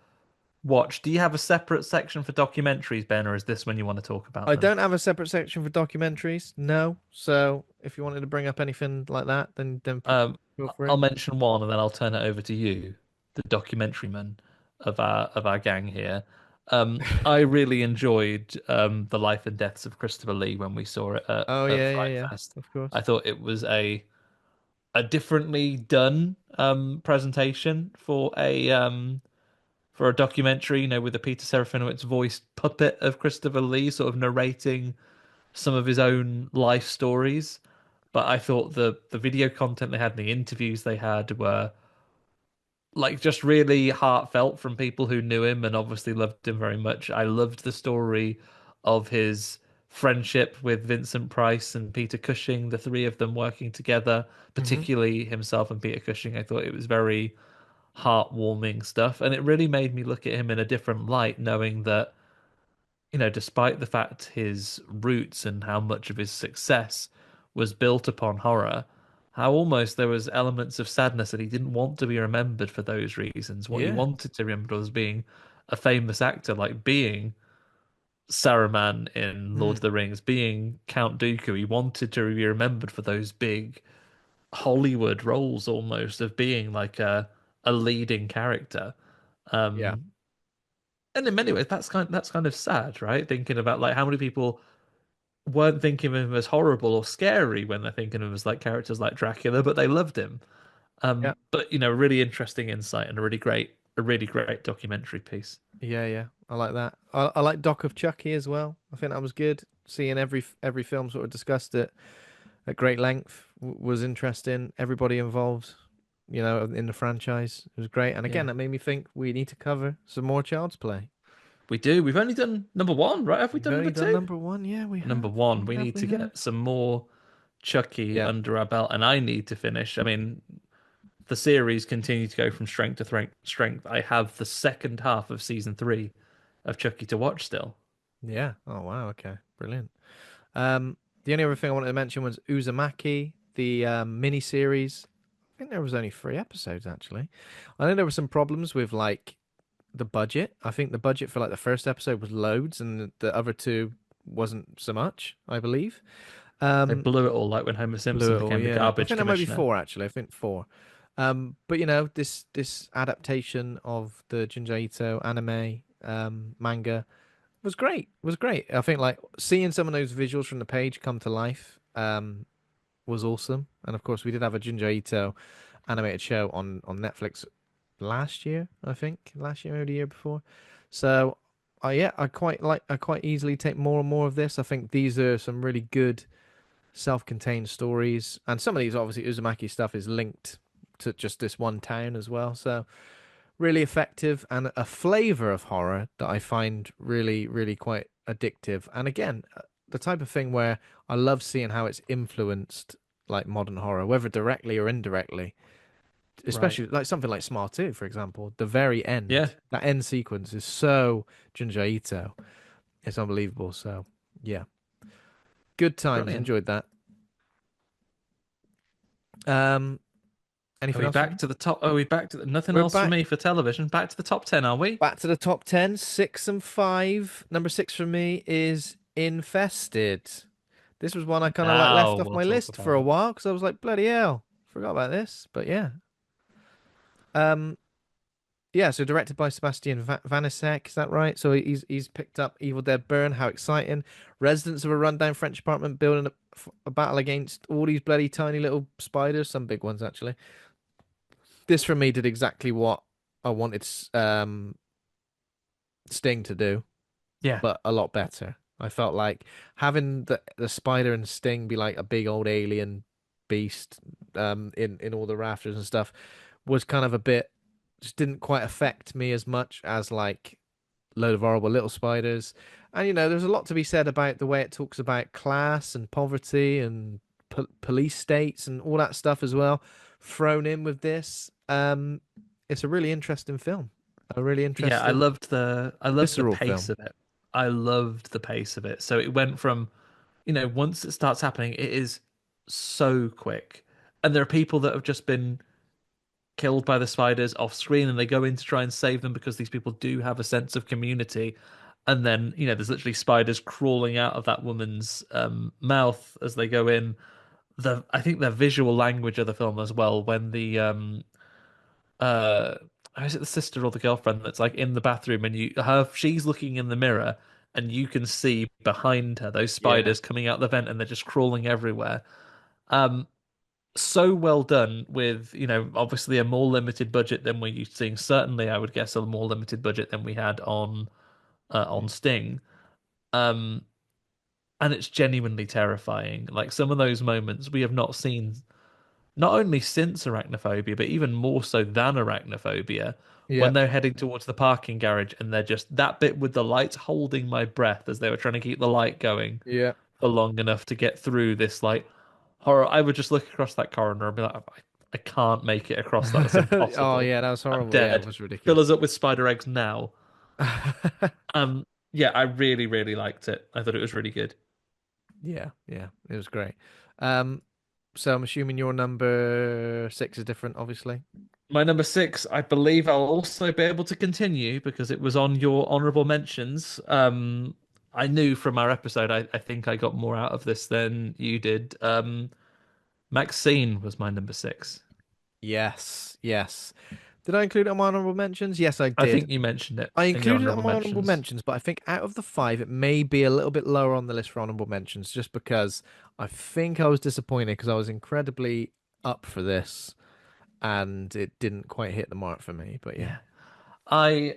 watched. Do you have a separate section for documentaries, Ben, or is this when you want to talk about I them? don't have a separate section for documentaries, no. So if you wanted to bring up anything like that, then Um, feel free. I'll mention one and then I'll turn it over to you, the documentary man of our gang here. I really enjoyed the life and deaths of Christopher Lee when we saw it Oh at yeah, yeah, Fright yeah. Fest. Of course. I thought it was a differently done presentation for a documentary, with the Peter Serafinowicz voiced puppet of Christopher Lee, sort of narrating some of his own life stories. But I thought the video content they had and the interviews they had were like just really heartfelt from people who knew him and obviously loved him very much. I loved the story of his friendship with Vincent Price and Peter Cushing, the three of them working together, Hmm. particularly himself and Peter Cushing. I thought it was very heartwarming stuff, and it really made me look at him in a different light, knowing that despite the fact his roots and how much of his success was built upon horror, how almost there was elements of sadness that he didn't want to be remembered for those reasons. What he Yeah. wanted to remember was being a famous actor, like being Saruman in Lord of Mm. the Rings, being Count Dooku. He wanted to be remembered for those big Hollywood roles, almost of being like a leading character. Yeah. Um, and in many ways, that's kind of sad, right? Thinking about like how many people weren't thinking of him as horrible or scary when they're thinking of him as like characters like Dracula, but they loved him. Yeah. But really interesting insight and a really great documentary piece. Yeah. Yeah. I like that. I like Doc of Chucky as well. I think that was good. Seeing every film sort of discussed it at great length was interesting. Everybody involved, in the franchise, it was great. And again, Yeah, that made me think we need to cover some more Child's Play. we do. We've only done number one, right? Have we We've done only number done two? number one. Yeah, we Number have. one. We We have. need We to have. get some more Chucky Yeah. under our belt, and I need to finish. I mean, the series continue to go from strength to strength. I have the second half of season three of Chucky to watch still. Yeah. Oh wow. Okay. Brilliant. The only other thing I wanted to mention was Uzumaki, the mini series. I think there was only three episodes actually. I know there were some problems with like the budget. I think the budget for like the first episode was loads, and the other two wasn't so much, I believe. They Um, blew it all, like when Homer Blew Simpson it all, became the yeah. I garbage think that might be commissioner. four actually. I think four. But this adaptation of the Junji Ito anime manga was great. Was great. I think like seeing some of those visuals from the page come to life was awesome. And of course, we did have a Junji Ito animated show on Netflix last year, I think, last year or the year before. So, yeah, I quite easily take more and more of this. I think these are some really good self-contained stories, and some of these obviously Uzumaki stuff is linked to just this one town as well. So, really effective and a flavor of horror that I find really, really quite addictive. And again, the type of thing where I love seeing how it's influenced like modern horror, whether directly or indirectly. Right. Especially like something like Smart 2, for example. The very Yeah. end, that end sequence is so Junji Ito. It's unbelievable. So, yeah, good times. Brilliant. Enjoyed that. Um, Are anything we else for back you? to the top? Are we back to nothing We're else for back me for television? Back to the top 10, are we? back to the top 10, 6 and 5. Number 6 for me is Infested. This was one I kind of like Now left off we'll my talk list for about a it. while because I was like, bloody hell, forgot about this. But yeah. Um, yeah, so directed by Sebastian Vanisek, is that right? So he's picked up Evil Dead Burn. How exciting! Residents of a rundown French apartment building a battle against all these bloody tiny little spiders, some big ones actually. This for me did exactly what I wanted Sting to do, Yeah, but a lot better. I felt like having the spider and Sting be like a big old alien beast in all the rafters and stuff was kind of a bit just didn't quite affect me as much as like load of horrible little spiders. And there's a lot to be said about the way it talks about class and poverty and police states and all that stuff as well, thrown in with this. It's a really interesting film, a really yeah. interesting, I loved the visceral pace film. of it. I loved the pace of it. So it went from, once it starts happening, it is so quick, and there are people that have just been killed by the spiders off screen, and they go in to try and save them because these people do have a sense of community. And then, there's literally spiders crawling out of that woman's mouth as they go in. I think the visual language of the film as well, when the uh is it the sister or the girlfriend that's like in the bathroom, and she's looking in the mirror, and you can see behind her those Yeah. spiders coming out the vent, and they're just crawling everywhere. Um, so well done with, obviously a more limited budget than we're used to seeing. Certainly, I would guess a more limited budget than we had on Sting. Um, and it's genuinely terrifying. Like some of those moments we have not seen, not only since Arachnophobia, but even more so than Arachnophobia, Yeah. when they're heading towards the parking garage, and they're just that bit with the lights, holding my breath as they were trying to keep the light going Yeah. for long enough to get through this like horror. I would just look across that corridor and be like, I can't make it across. That. That's Oh impossible. yeah, that was I'm horrible. Yeah, it dead. was Fill ridiculous. us up with spider eggs now. Yeah, I really, really liked it. I thought it was really good. Yeah, yeah, it was great. Um, so I'm assuming your number 6 is different, obviously. My number six, I believe I'll also be able to continue because it was on your honourable mentions. I knew from our episode, I think I got more out of this than you did. Maxine was my number six. Yes, yes. Did I include it on my honorable mentions? Yes, I I did. think you mentioned it I in your included it on honourable my honorable mentions. mentions, but I think out of the 5, it may be a little bit lower on the list for honorable mentions, just because I think I was disappointed because I was incredibly up for this and it didn't quite hit the mark for me. But yeah, Yeah. I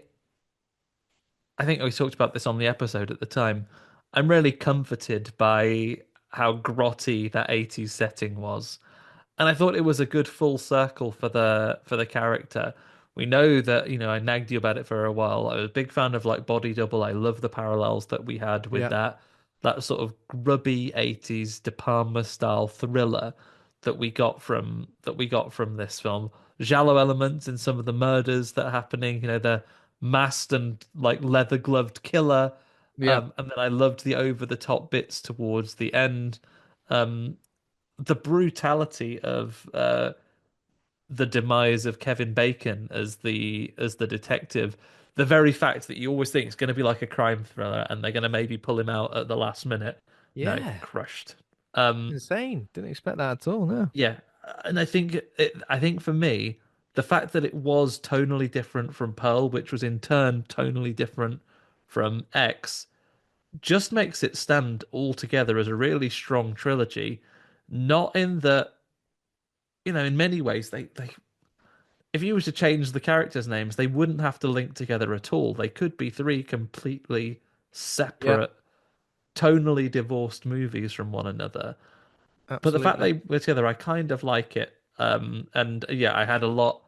I think we talked about this on the episode at the time. I'm really comforted by how grotty that 80s setting was. And I thought it was a good full circle for the character. We know that, I nagged you about it for a while. I was a big fan of like Body Double. I love the parallels that we had with yeah, that sort of grubby 80s De Palma style thriller that we got from this film. Giallo elements in some of the murders that are happening, the masked and like leather gloved killer. yeah, And then I loved the over the top bits towards the end. Um, the brutality of the demise of Kevin Bacon as the detective, the very fact that you always think it's going to be like a crime thriller and they're going to maybe pull him out at the last minute. No, yeah. crushed. Um, Insane. Didn't expect that at all. No. yeah, and I think for me, the fact that it was tonally different from Pearl, which was in turn tonally different from X, just makes it stand all together as a really strong trilogy. Not in that, in many ways, they if you were to change the characters' names, they wouldn't have to link together at all. They could be three completely Yeah, separate, tonally divorced movies from one another. But the fact absolutely. they were together, I kind of like it. And yeah, I had a lot.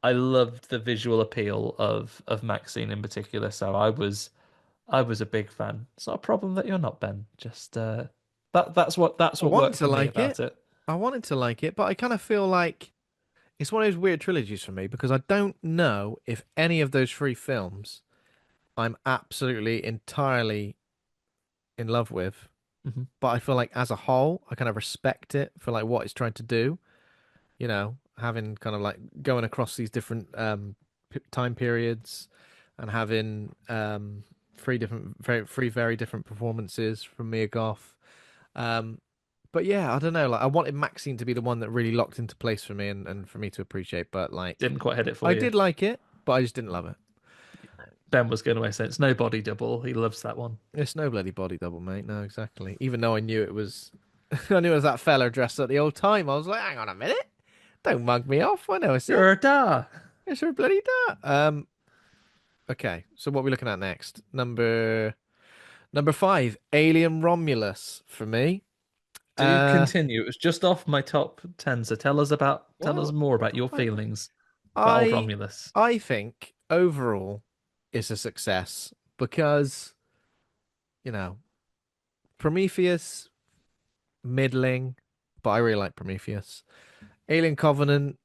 I loved the visual appeal of Maxine in particular, so I was a big fan. It's not a problem that you're not, Ben. Just that's I what wanted worked to for me like it. about it. I wanted to like it, but I kind of feel like it's one of those weird trilogies for me because I don't know if any of those 3 films I'm absolutely entirely in love with. Hmm. But I feel like as a whole, I kind of respect it for like what it's trying to do. having kind of like going across these different time periods and having three very different performances from Mia Goth. Um, but yeah, I don't know. Like, I wanted Maxine to be the one that really locked into place for me and for me to appreciate. But like, Didn't quite hit it for I you. did like it, but I just didn't love it. Ben was going away saying it's no body double. He loves that one. It's no bloody body double, mate. No, exactly. Even though I knew it was, I knew it was that fella dressed up the old time. I was like, hang on a minute, don't mug me off. I know it's him. You're a da. It's her bloody dad. Okay. So what are we looking at next? Number five, Alien Romulus for me. Do Uh, continue. It was just off my top 10, so tell us well, more about your feelings about old I Romulus. I think overall it's a success because you know Prometheus middling, but I really like Prometheus. Alien Covenant,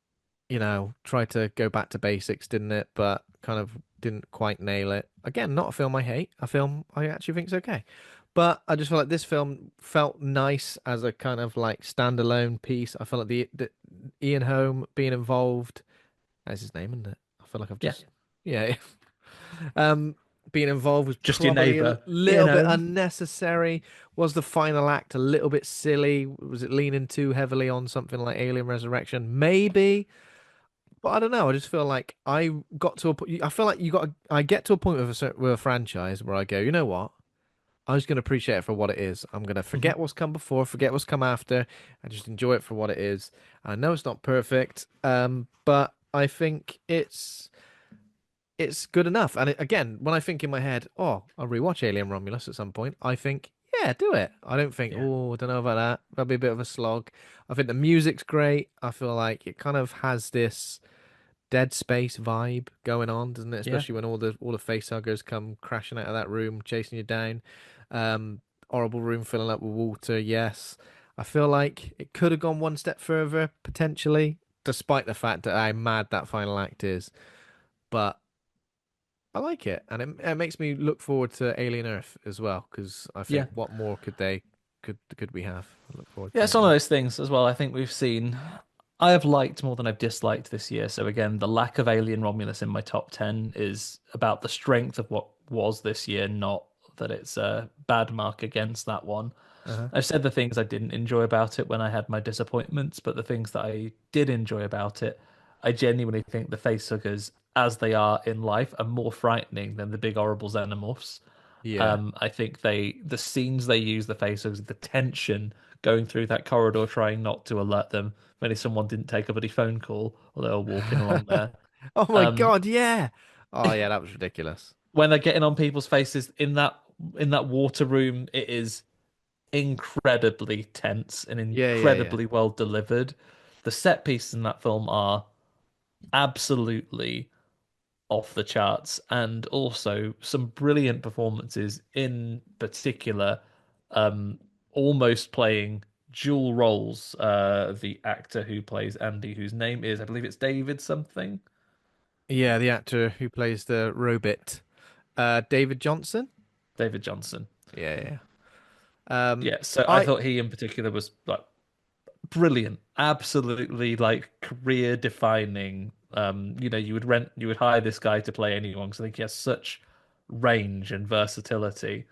tried to go back to basics, didn't it? But kind of didn't quite nail it. Again, not a film I hate, a film I actually think is okay. But I just felt like this film felt nice as a kind of like standalone piece. I felt like the Ian Holm being involved, that's his name, isn't it? I feel like I've Yeah, just, yeah. Um, Being involved was just your probably a neighbor, little Ian bit Holm. unnecessary. Was the final act a little bit silly? Was it leaning too heavily on something like Alien Resurrection? Maybe. But I don't know. I just feel like I got to a point. I feel like I get to a point with with a franchise where I go, you know what? I'm just gonna appreciate it for what it is. I'm gonna Mhm. forget what's come before, forget what's come after, and just enjoy it for what it is. I know it's not perfect, but I think it's good enough. And again, when I think in my head, oh, I'll rewatch Alien Romulus at some point, I think, yeah, do it. I don't think, Yeah, oh, I don't know about that. That'll be a bit of a slog. I think the music's great. I feel like it kind of has this Dead Space vibe going on, doesn't it? yeah, Especially when all the facehuggers come crashing out of that room, chasing you down. Um, Horrible room filling up with water. Yes, I feel like it could have gone one step further potentially, despite the fact that how mad that final act is. But I like it, and it makes me look forward to Alien Earth as well because I yeah. think what more could we have? I look forward Yeah, to it's it. one of Yeah. those things as well. I think we've seen. I have liked more than I've disliked this year. So again, the lack of Alien Romulus in my top 10 is about the strength of what was this year, not that it's a bad mark against that one. Uh-huh. I've said the things I didn't enjoy about it when I had my disappointments, but the things that I did enjoy about it, I genuinely think the facehuggers, as they are in life, are more frightening than the big horrible xenomorphs. Yeah. I think the scenes they use, the facehuggers, the tension going through that corridor, trying not to alert them when someone didn't take a bloody phone call or they were walking along there. Oh my Um, God, yeah. Oh yeah, that was ridiculous. when they're getting on people's faces in that water room, it is incredibly tense and Yeah, yeah, yeah. incredibly well delivered. The set pieces in that film are absolutely off the charts, and also some brilliant performances, in particular, um, almost playing dual roles. The actor who plays Andy, whose name is, I believe it's David something. Yeah, the actor who plays the robot, David Johnson. David Johnson. Yeah, yeah. Um, Yeah, so I I thought he in particular was like brilliant, absolutely like career defining. You would hire this guy to play anyone because I think he has such range and versatility.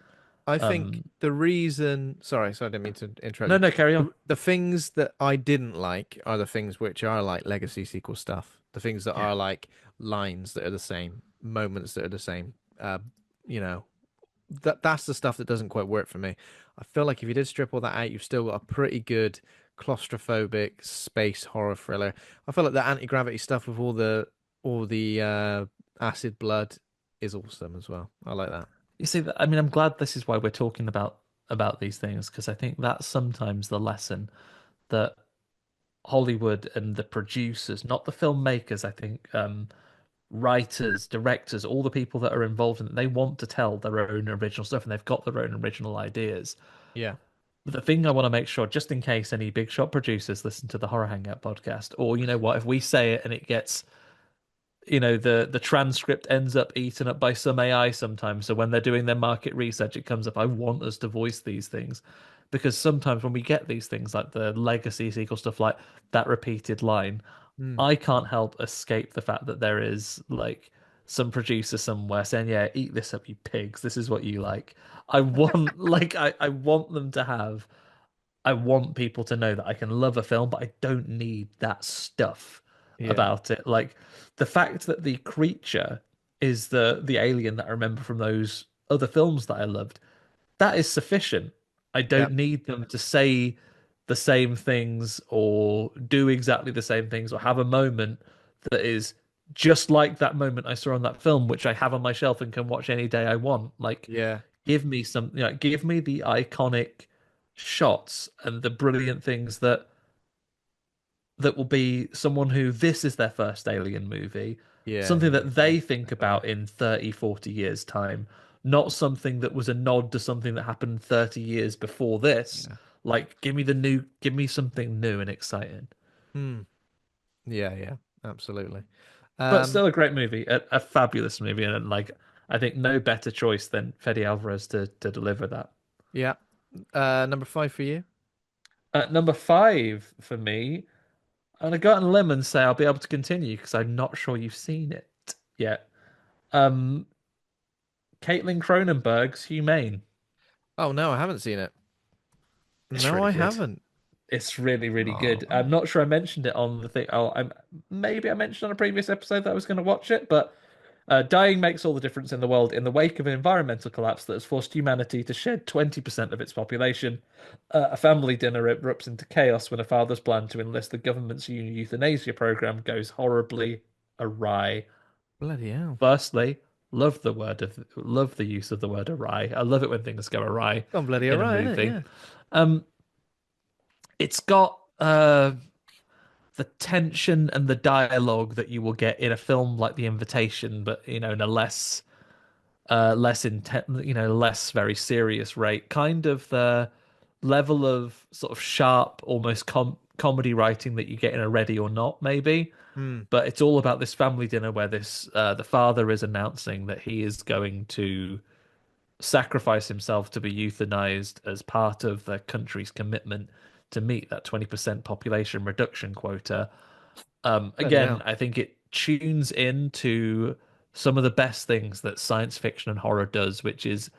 I think Um, the reason, sorry, I didn't mean to interrupt no, you. no, carry on. The things that I didn't like are the things which are like legacy sequel stuff. The things that Yeah, are like lines that are the same, moments that are the same. You know, that's the stuff that doesn't quite work for me. I feel like if you did strip all that out, you've still got a pretty good claustrophobic space horror thriller. I feel like the anti-gravity stuff with all the acid blood is awesome as well. I like that. you see that. I mean, I'm glad this is why we're talking about these things because I think that's sometimes the lesson that Hollywood and the producers, not the filmmakers, I think, writers, directors, all the people that are involved in it, they want to tell their own original stuff and they've got their own original ideas. Yeah. But the thing I want to make sure, just in case any big shot producers listen to the Horror Hangout podcast, or you know what, if we say it and it gets, the transcript ends up eaten up by some AI sometimes. So when they're doing their market research, it comes up, I want us to voice these things. because sometimes when we get these things like the legacy sequel stuff, like that repeated line, Mm. I can't help escape the fact that there is like some producer somewhere saying, "Yeah, eat this up, you pigs. This is what you like." I want I want them to have. I want people to know that I can love a film, but I don't need that stuff Yeah. about it. Like the fact that the creature is the alien that I remember from those other films that I loved, that is sufficient. I Yeah. don't need them to say the same things or do exactly the same things or have a moment that is just like that moment I saw on that film, which I have on my shelf and can watch any day I want. Like, Yeah. give me some, give me the iconic shots and the brilliant things that will be someone who this is their first Alien movie, Yeah. something Yeah. that Yeah. they think Definitely. about in 30, 40 years' time, not something that was a nod to something that happened 30 years before this. Yeah. Like, give me something new and exciting. Hmm. Yeah. Yeah. Absolutely. But Um, still a great movie, a fabulous movie, and like I think no better choice than Fede Alvarez to deliver that. yeah. Number five for you. At number five for me, I'm gonna go out on a limb and say I'll be able to continue because I'm not sure you've seen it yet. Um, Caitlin Cronenberg's Humane. Oh no, I haven't seen it. It's No, really I good. haven't. It's really, really good. Oh. I'm not sure I mentioned it on the thing. Oh, I'm maybe I mentioned on a previous episode that I was going to watch it, but dying makes all the difference in the world. In the wake of an environmental collapse that has forced humanity to shed 20% of its population, a family dinner erupts into chaos when a father's plan to enlist the government's euthanasia program goes horribly awry. Bloody hell. Firstly, love the use of the word awry. I love it when things go awry Gone bloody in a alright, isn't it? movie. Yeah. Um, it's got the tension and the dialogue that you will get in a film like The Invitation, but in a less intense, less very serious rate. Kind of the level of sort of sharp, almost comedy writing that you get in a Ready or Not, maybe. Hmm. But it's all about this family dinner where this the father is announcing that he is going to sacrifice himself to be euthanized as part of the country's commitment to meet that 20% population reduction quota. Bloody Again, hell. I think it tunes into some of the best things that science fiction and horror does, which is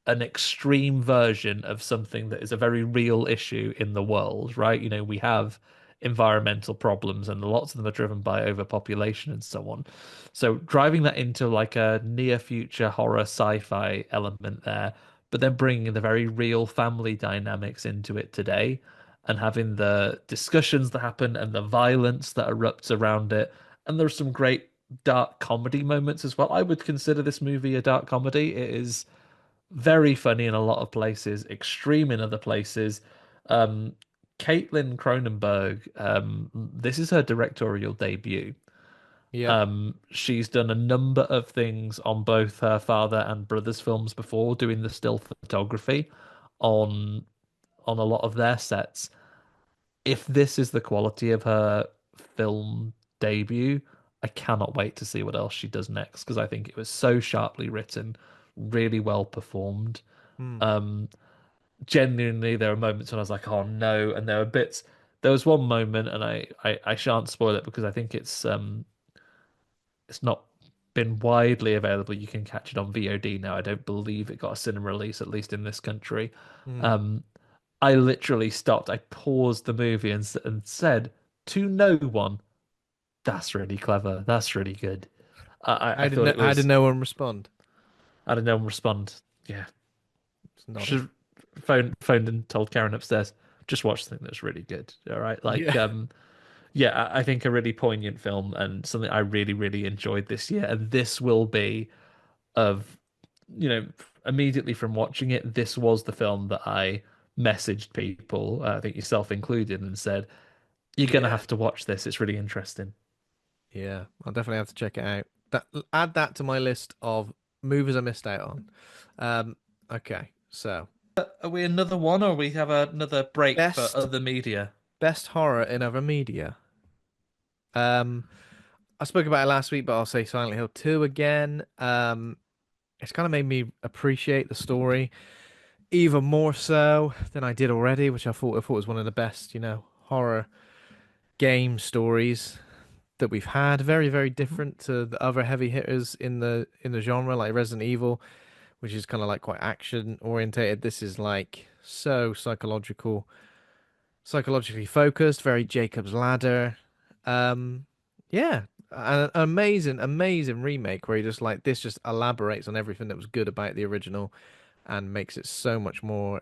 an extreme version of something that is a very real issue in the world, right? We have environmental problems and lots of them are driven by overpopulation and so on. So driving that into like a near future horror sci-fi element there, but then bringing the very real family dynamics into it today and having the discussions that happen and the violence that erupts around it. And there's some great dark comedy moments as well. I would consider this movie a dark comedy. It is very funny in a lot of places, extreme in other places. Um, Caitlin Cronenberg, this is her directorial debut. Yep. She's done a number of things on both her father and brother's films before, doing the still photography on on a lot of their sets. If this is the quality of her film debut, I cannot wait to see what else she does next because I think it was so sharply written, really well performed. Hmm. Um, Genuinely, there were moments when I was like, "Oh no!" And there were bits. There was one moment, and I shan't spoil it because I think it's not been widely available. You can catch it on VOD now. I don't believe it got a cinema release, at least in this country. Hmm. Um, I literally stopped. I paused the movie and said to no one, "That's really clever. That's really good." I thought it How did was. no one respond? I don't know. Respond. Yeah, Just nodded. should phoned and told Karen upstairs. Just watch something that's really good. All right, Yeah. yeah, I think a really poignant film and something I really really enjoyed this year. And this will be of you know immediately from watching it, this was the film that I messaged people, I think yourself included, and said you're gonna Yeah. have to watch this. It's really interesting. Yeah. I'll definitely have to check it out. That add that to my list of movies I missed out on. Um, okay. So Are we another one, or we have another break for best other media? best horror in other media. Um, I spoke about it last week, but I'll say Silent Hill 2 again. It's kind of made me appreciate the story. even more so than I did already, which I thought was one of the best, horror game stories that we've had. Very, very Mhm. different to the other heavy hitters in the genre, like Resident Evil, which is kind of like quite action orientated. This is like so psychologically focused, very Jacob's Ladder. Um, yeah, an amazing, amazing remake where you just like this just elaborates on everything that was good about the original and makes it so much more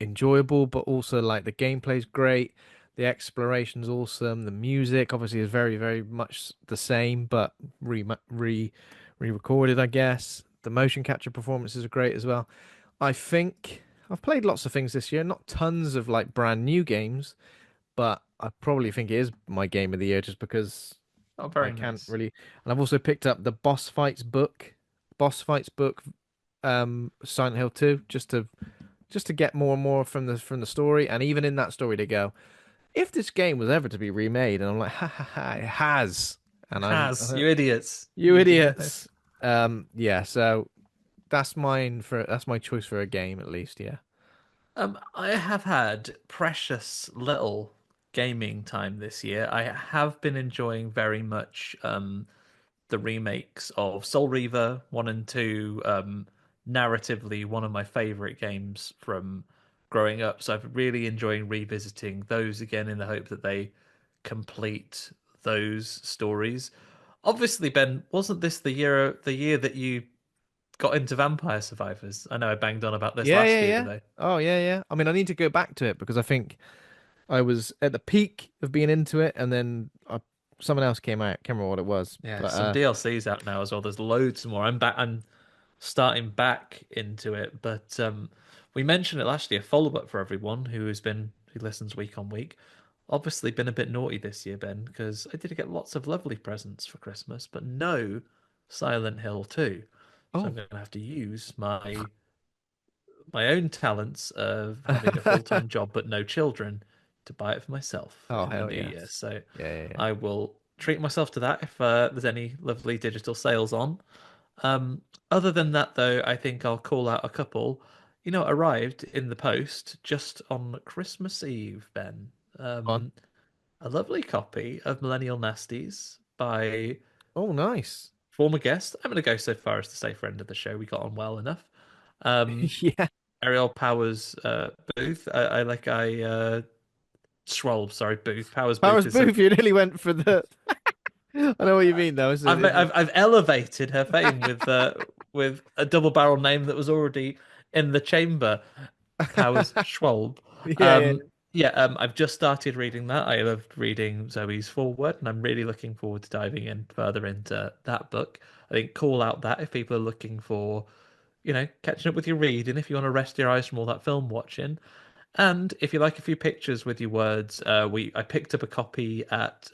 enjoyable, but also like the gameplay's great, the exploration's awesome, the music obviously is very, very much the same, but re-recorded, I guess. The motion capture performances are great as well. I think I've played lots of things this year, not tons of like brand new games, but I probably think it is my game of the year just because Oh, I very can't nice. really. And I've also picked up the Boss Fights book, Silent Hill 2, just to get more and more from the story, and even in that story to go, if this game was ever to be remade, and I'm like, ha ha ha, it has, and Has, you idiots. you idiots. Yeah, so that's my choice for a game at least, yeah. I have had precious little gaming time this year. I have been enjoying very much the remakes of Soul Reaver 1 and 2, narratively one of my favorite games from growing up. So I've really enjoying revisiting those again in the hope that they complete those stories. Obviously, Ben, wasn't this the year that you got into Vampire Survivors? I know I banged on about this Yeah, last yeah, year, yeah. today. Oh, yeah, yeah. I mean, I need to go back to it because I think I was at the peak of being into it, and then someone else came out. Can't remember what it was, Yeah, but some DLC's out now as well. There's loads more. I'm back. I'm starting back into it, but we mentioned it last year. Follow up for everyone who listens week on week. Obviously, been a bit naughty this year, Ben, because I did get lots of lovely presents for Christmas, but no Silent Hill 2. So I'm oh, going to have to use my own talents of having a full-time job but no children to buy it for myself oh in the hell new year. yes, So yeah, yeah, yeah. I will treat myself to that if there's any lovely digital sales on. Other than that, though, I think I'll call out a couple. Arrived in the post just on Christmas Eve, Ben. On. A lovely copy of Millennial Nasties by Oh, nice. former guest. I'm going to go so far as to say friend of the show. We got on well enough. Um, Yeah, Ariel Powers Booth. Schwalb, sorry, Booth. Powers Booth Powers is a. Booth. You nearly went for the. I know what you mean, though. It's a, I've it's a... I've I've elevated her fame with a double barrel name that was already in the chamber. Powers Schwalb. Yeah, yeah. Um, yeah, I've just started reading that. I loved reading Zoe's foreword, and I'm really looking forward to diving in further into that book. I think call out that if people are looking for, catching up with your reading, if you want to rest your eyes from all that film watching, and if you like a few pictures with your words, I picked up a copy at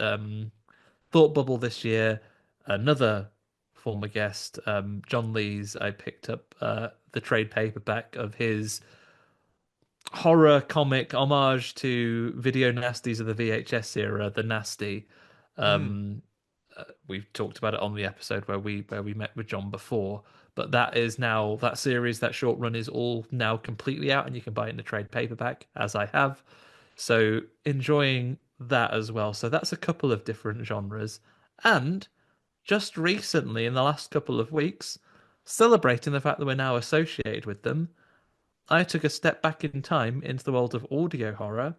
Thought Bubble this year. Another former guest, John Lees. I picked up the trade paperback of his horror comic homage to video nasties of the VHS era, The Nasty. Mm. Um, we've talked about it on the episode where we met with John before, but that is now that series, that short run is all now completely out, and you can buy it in a trade paperback, as I have. So enjoying that as well. So that's a couple of different genres, and just recently, in the last couple of weeks, celebrating the fact that we're now associated with them. I took a step back in time into the world of audio horror,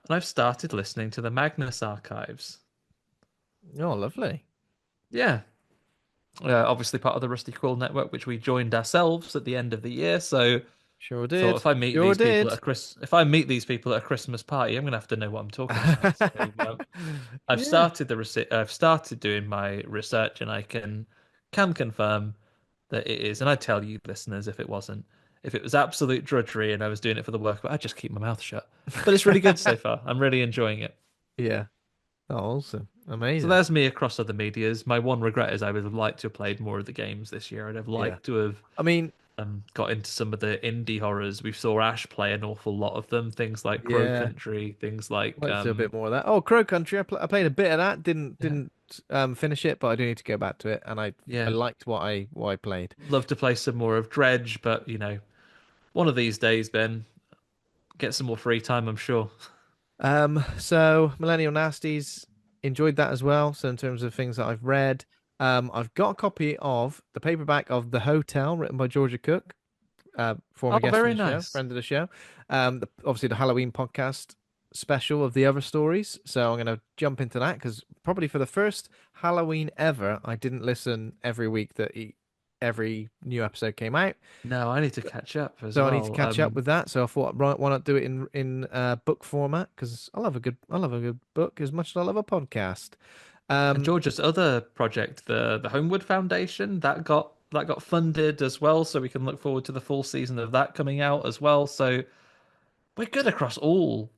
and I've started listening to the Magnus archives. Oh, lovely. Yeah, obviously part of the Rusty Quill network, which we joined ourselves at the end of the year. So Sure thought did. Sure did. If I meet these people at a Christmas party, I'm gonna have to know what I'm talking about. So Yeah. I've started doing my research, and I can confirm that it is. And I tell you, listeners, if it was absolute drudgery and I was doing it for the work, I'd just keep my mouth shut. But it's really good so far. I'm really enjoying it. Yeah. Oh, awesome. So Amazing. there's me across other medias. My one regret is I would have liked to have played more of the games this year. I'd have Yeah. liked to have I mean, got into some of the indie horrors. We saw Ash play an awful lot of them. Things like Crow yeah. Country, things like Like to do a bit more of that. Oh, Crow Country. I played a bit of that. Didn't yeah, didn't finish it, but I do need to go back to it. And I yeah. liked what I played. Love to play some more of Dredge, but One of these days, Ben, get some more free time, I'm sure. So Millennial Nasties enjoyed that as well. So in terms of things that I've read, I've got a copy of the paperback of The Hotel, written by Georgia Cook, former Oh, guest of very the show, nice. friend of the show. Obviously the Halloween podcast special of the other stories. So I'm going to jump into that because probably for the first Halloween ever, I didn't listen every week that every new episode came out. No, I need to catch up as So I need to well. catch up with that. So I thought, right, why not do it in book format? Because I love a good book as much as I love a podcast. And Um, George's other project, the Homewood Foundation, that got funded as well, so we can look forward to the full season of that coming out as well. So we're good across all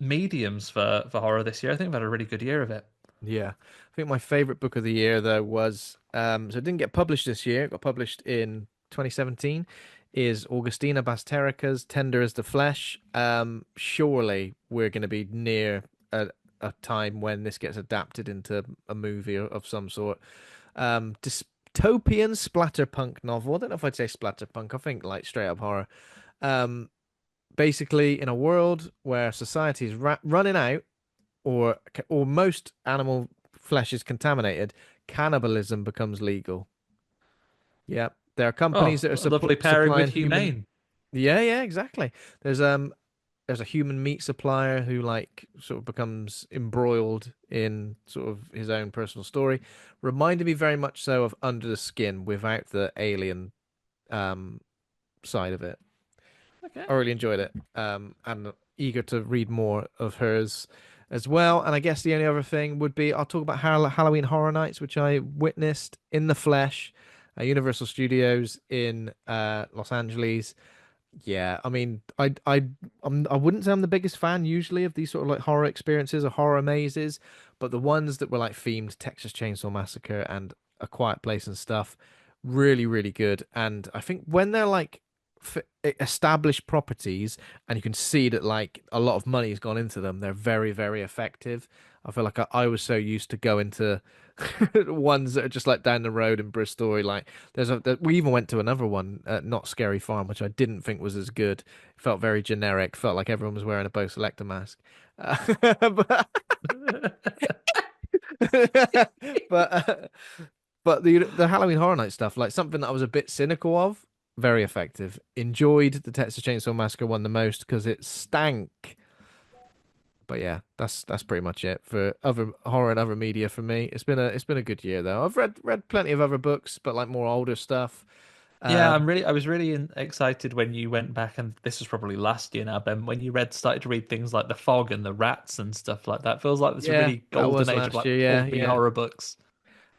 mediums for horror this year. I think we've had a really good year of it. yeah, I think my favorite book of the year though was so it didn't get published this year. It got published in 2017. Is Augustina Basterica's Tender as the Flesh. Surely we're going to be near a time when this gets adapted into a movie of some sort. Dystopian splatterpunk novel. I don't know if I'd say splatterpunk. I think like straight up horror. Um, Basically, in a world where society is running out, or most animal flesh is contaminated, cannibalism becomes legal. Yeah, there are companies Oh, that are a lovely pairing supplying with human. Humane. Yeah, yeah, exactly. There's there's a human meat supplier who like sort of becomes embroiled in sort of his own personal story. Reminded me very much so of Under the Skin without the alien um side of it. Okay. I really enjoyed it. And eager to read more of hers as well. And I guess the only other thing would be I'll talk about Halloween Horror Nights, which I witnessed in the flesh at Universal Studios in Los Angeles. Yeah, I mean, I wouldn't say I'm the biggest fan usually of these sort of like horror experiences or horror mazes, but the ones that were like themed Texas Chainsaw Massacre and A Quiet Place and stuff, really, really good. And I think when they're like established properties and you can see that like a lot of money has gone into them, they're very, very effective. I feel like I was so used to going to ones that are just like down the road in Bristol, like we even went to another one at Not Scary Farm, which I didn't think was as good. It felt very generic. Felt like everyone was wearing a Bo Selector mask. But but uh, but the Halloween Horror Night stuff, like something that I was a bit cynical of, very effective. Enjoyed the Texas Chainsaw Massacre one the most because it stank. But yeah, that's pretty much it for other horror and other media for me. It's been a good year though. I've read plenty of other books, but like more older stuff. Yeah, Um, I was really excited when you went back, and this was probably last year now, Ben, when you started to read things like The Fog and The Rats and stuff like that. Feels like there's a yeah, really that golden was age of last like year. Yeah, pulpy yeah. horror books.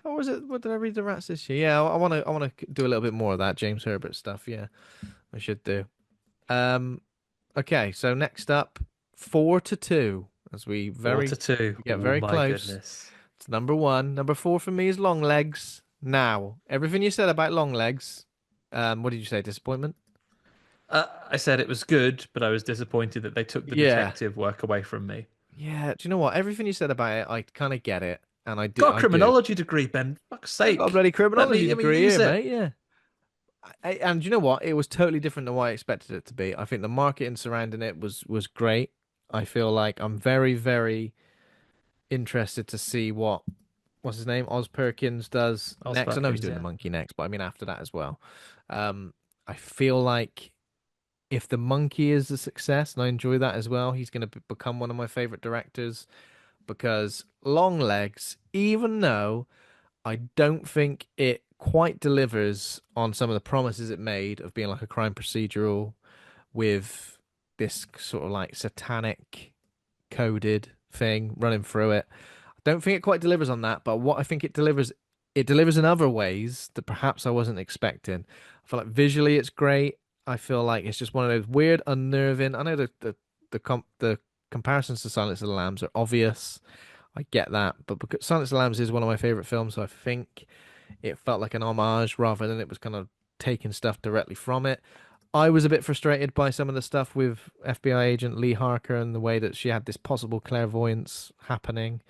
What was it? What did I read the Rats this year? Yeah, I want to do a little bit more of that James Herbert stuff. Yeah, I should do. Um, okay, so next up, 4-2, as Four to two. we get Oh very my close. goodness. It's number one. Number four for me is Long Legs. Now, everything you said about Long Legs, what did you say? Disappointment? I said it was good, but I was disappointed that they took the Yeah. detective work away from me. Yeah. Do you know what? Everything you said about it, I kind of get it, and Got a I do. criminology degree, Ben. Fuck's I got a sake. bloody criminology Let me degree use here, it. mate. Yeah. And you know what? It was totally different than what I expected it to be. I think the marketing surrounding it was great. I feel like I'm very, very interested to see what's his name, Oz Perkins does Oz next. I know he's Perkins, doing the yeah. monkey next, but I mean after that as well. Um, I feel like if the monkey is a success, and I enjoy that as well, he's going to become one of my favorite directors because Long Legs, even though I don't think it quite delivers on some of the promises it made of being like a crime procedural with this sort of like satanic coded thing running through it. I don't think it quite delivers on that, but what I think it delivers in other ways that perhaps I wasn't expecting. I feel like visually it's great. I feel like it's just one of those weird, unnerving. I know the comparisons to Silence of the Lambs are obvious. I get that, but because Silence of the Lambs is one of my favorite films, so I think it felt like an homage rather than it was kind of taking stuff directly from it. I was a bit frustrated by some of the stuff with FBI agent Lee Harker and the way that she had this possible clairvoyance happening.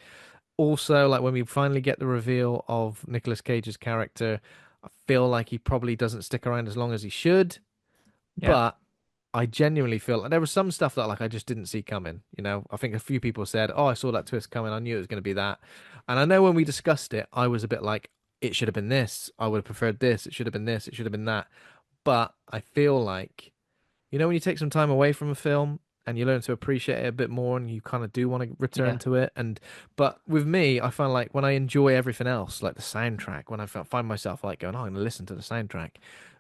Also, like when we finally get the reveal of Nicolas Cage's character, I feel like he probably doesn't stick around as long as he should. Yeah. But I genuinely feel like there was some stuff that like I just didn't see coming. You know, I think a few people said, "Oh, I saw that twist coming. I knew it was going to be that." And I know when we discussed it, I was a bit like, "It should have been this. I would have preferred this. It should have been this. It should have been that." But I feel like, you know, when you take some time away from a film and you learn to appreciate it a bit more and you kind of do want to return Yeah. to it. And, but with me, I find like when I enjoy everything else, like the soundtrack, when I find myself like going, oh, I'm going to listen to the soundtrack,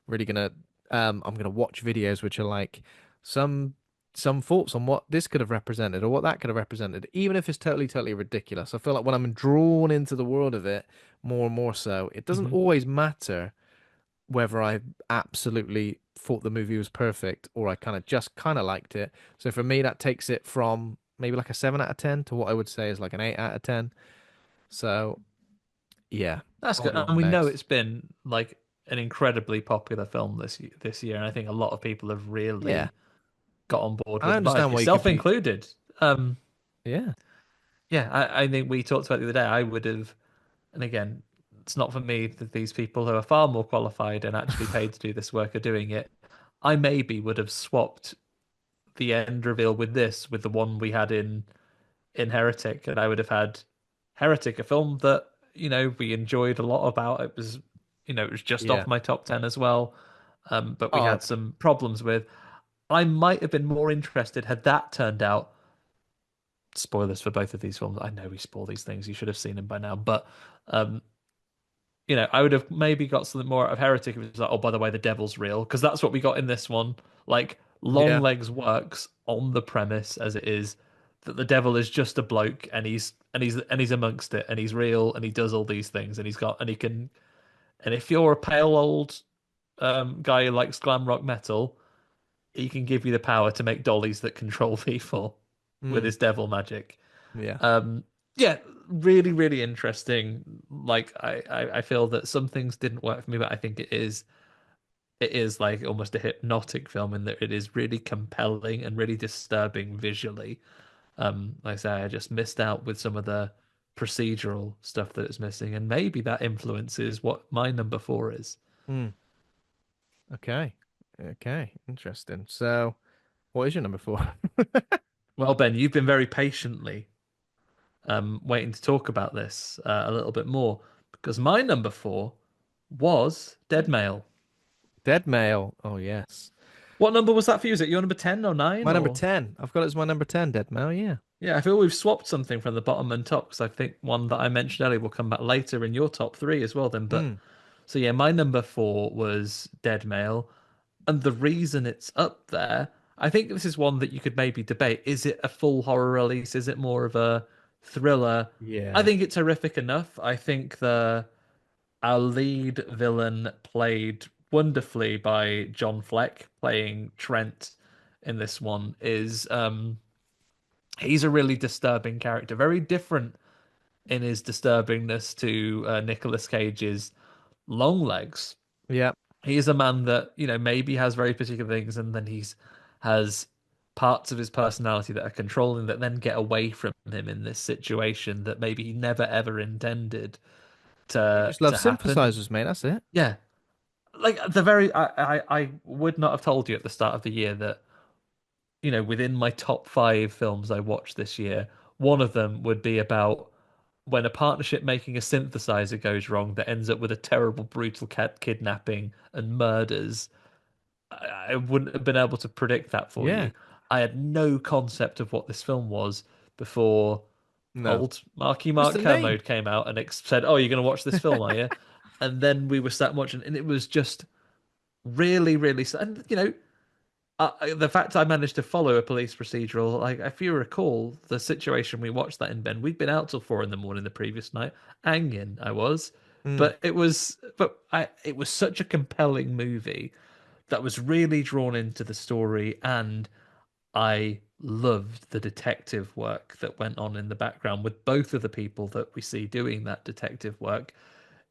really going to, I'm going to watch videos which are like some, some thoughts on what this could have represented or what that could have represented, even if it's totally ridiculous. I feel like when I'm drawn into the world of it more and more so, it doesn't Hmm. always matter whether I absolutely thought the movie was perfect or I kind of liked it. So for me, that takes it from maybe like a 7 out of 10 to what I would say is like an 8 out of 10. So yeah, That's good. Honourable And we know Megs. it's been like an incredibly popular film this year, and I think a lot of people have Yeah, really got on board I with the vibe, understand why you yourself compete. included. Um, Yeah, yeah, I think we talked about the other day. I would have, and again, it's not for me that these people who are far more qualified and actually paid to do this work are doing it. I maybe would have swapped the end reveal with this, with the one we had in Heretic, and I would have had Heretic, a film that we enjoyed a lot about. It was it was just yeah. off my top 10 as well, but we Oh, had some problems with. I might have been more interested had that turned out. Spoilers for both of these films. I know we spoil these things. You should have seen them by now, but um, I would have maybe got something more out of Heretic if it was like, oh, by the way, the devil's real, because that's what we got in this one. Like, yeah. Longlegs works on the premise as it is that the devil is just a bloke and he's amongst it and he's real and he does all these things and he can, and if you're a pale old guy who likes glam rock metal, he can give you the power to make dollies that control people with Mm, his devil magic. yeah. Um, yeah, really, really interesting. Like I feel that some things didn't work for me, but I think it is like almost a hypnotic film in that it is really compelling and really disturbing visually. Like I say, I just missed out with some of the procedural stuff that it's missing, and maybe that influences what my number four is. Mm, okay. Okay. Interesting. So, what is your number four? Well, Ben, you've been very patiently waiting to talk about this a little bit more because my number four was Dead Male. Dead Male. Oh, yes. What number was that for you? Is it your number 10 or 9 My number or? 10. I've got it as my number 10, Dead Male. Yeah. Yeah, I feel we've swapped something from the bottom and top because I think one that I mentioned earlier will come back later in your top three as well then. But Mm, so yeah, my number four was Dead Male. And the reason it's up there, I think this is one that you could maybe debate. Is it a full horror release? Is it more of a thriller? I yeah. think it's horrific enough. I think the our lead villain played wonderfully by John Fleck, playing Trent in this one, is he's a really disturbing character, very different in his disturbingness to Nicolas Cage's Longlegs. Yeah. He is a man that, maybe has very particular things and then he's has parts of his personality that are controlling that then get away from him in this situation that maybe he never ever intended He to just loves happen. synthesizers, mate. That's it. Yeah. Like the very I would not have told you at the start of the year that within my top five films I watched this year, one of them would be about when a partnership making a synthesizer goes wrong that ends up with a terrible, brutal cat kidnapping and murders. I wouldn't have been able to predict that for Yeah. you. I had no concept of what this film was before No. old Marky Just Mark the name. Kermode came out and said, "Oh, you're going to watch this film, are you?" And then we were sat watching, and it was just really, really. And the fact I managed to follow a police procedural, like if you recall the situation we watched that in, Ben, we'd been out till 4 in the morning the previous night, hanging. I was, Mm. but it was such a compelling movie that was really drawn into the story, and I loved the detective work that went on in the background with both of the people that we see doing that detective work.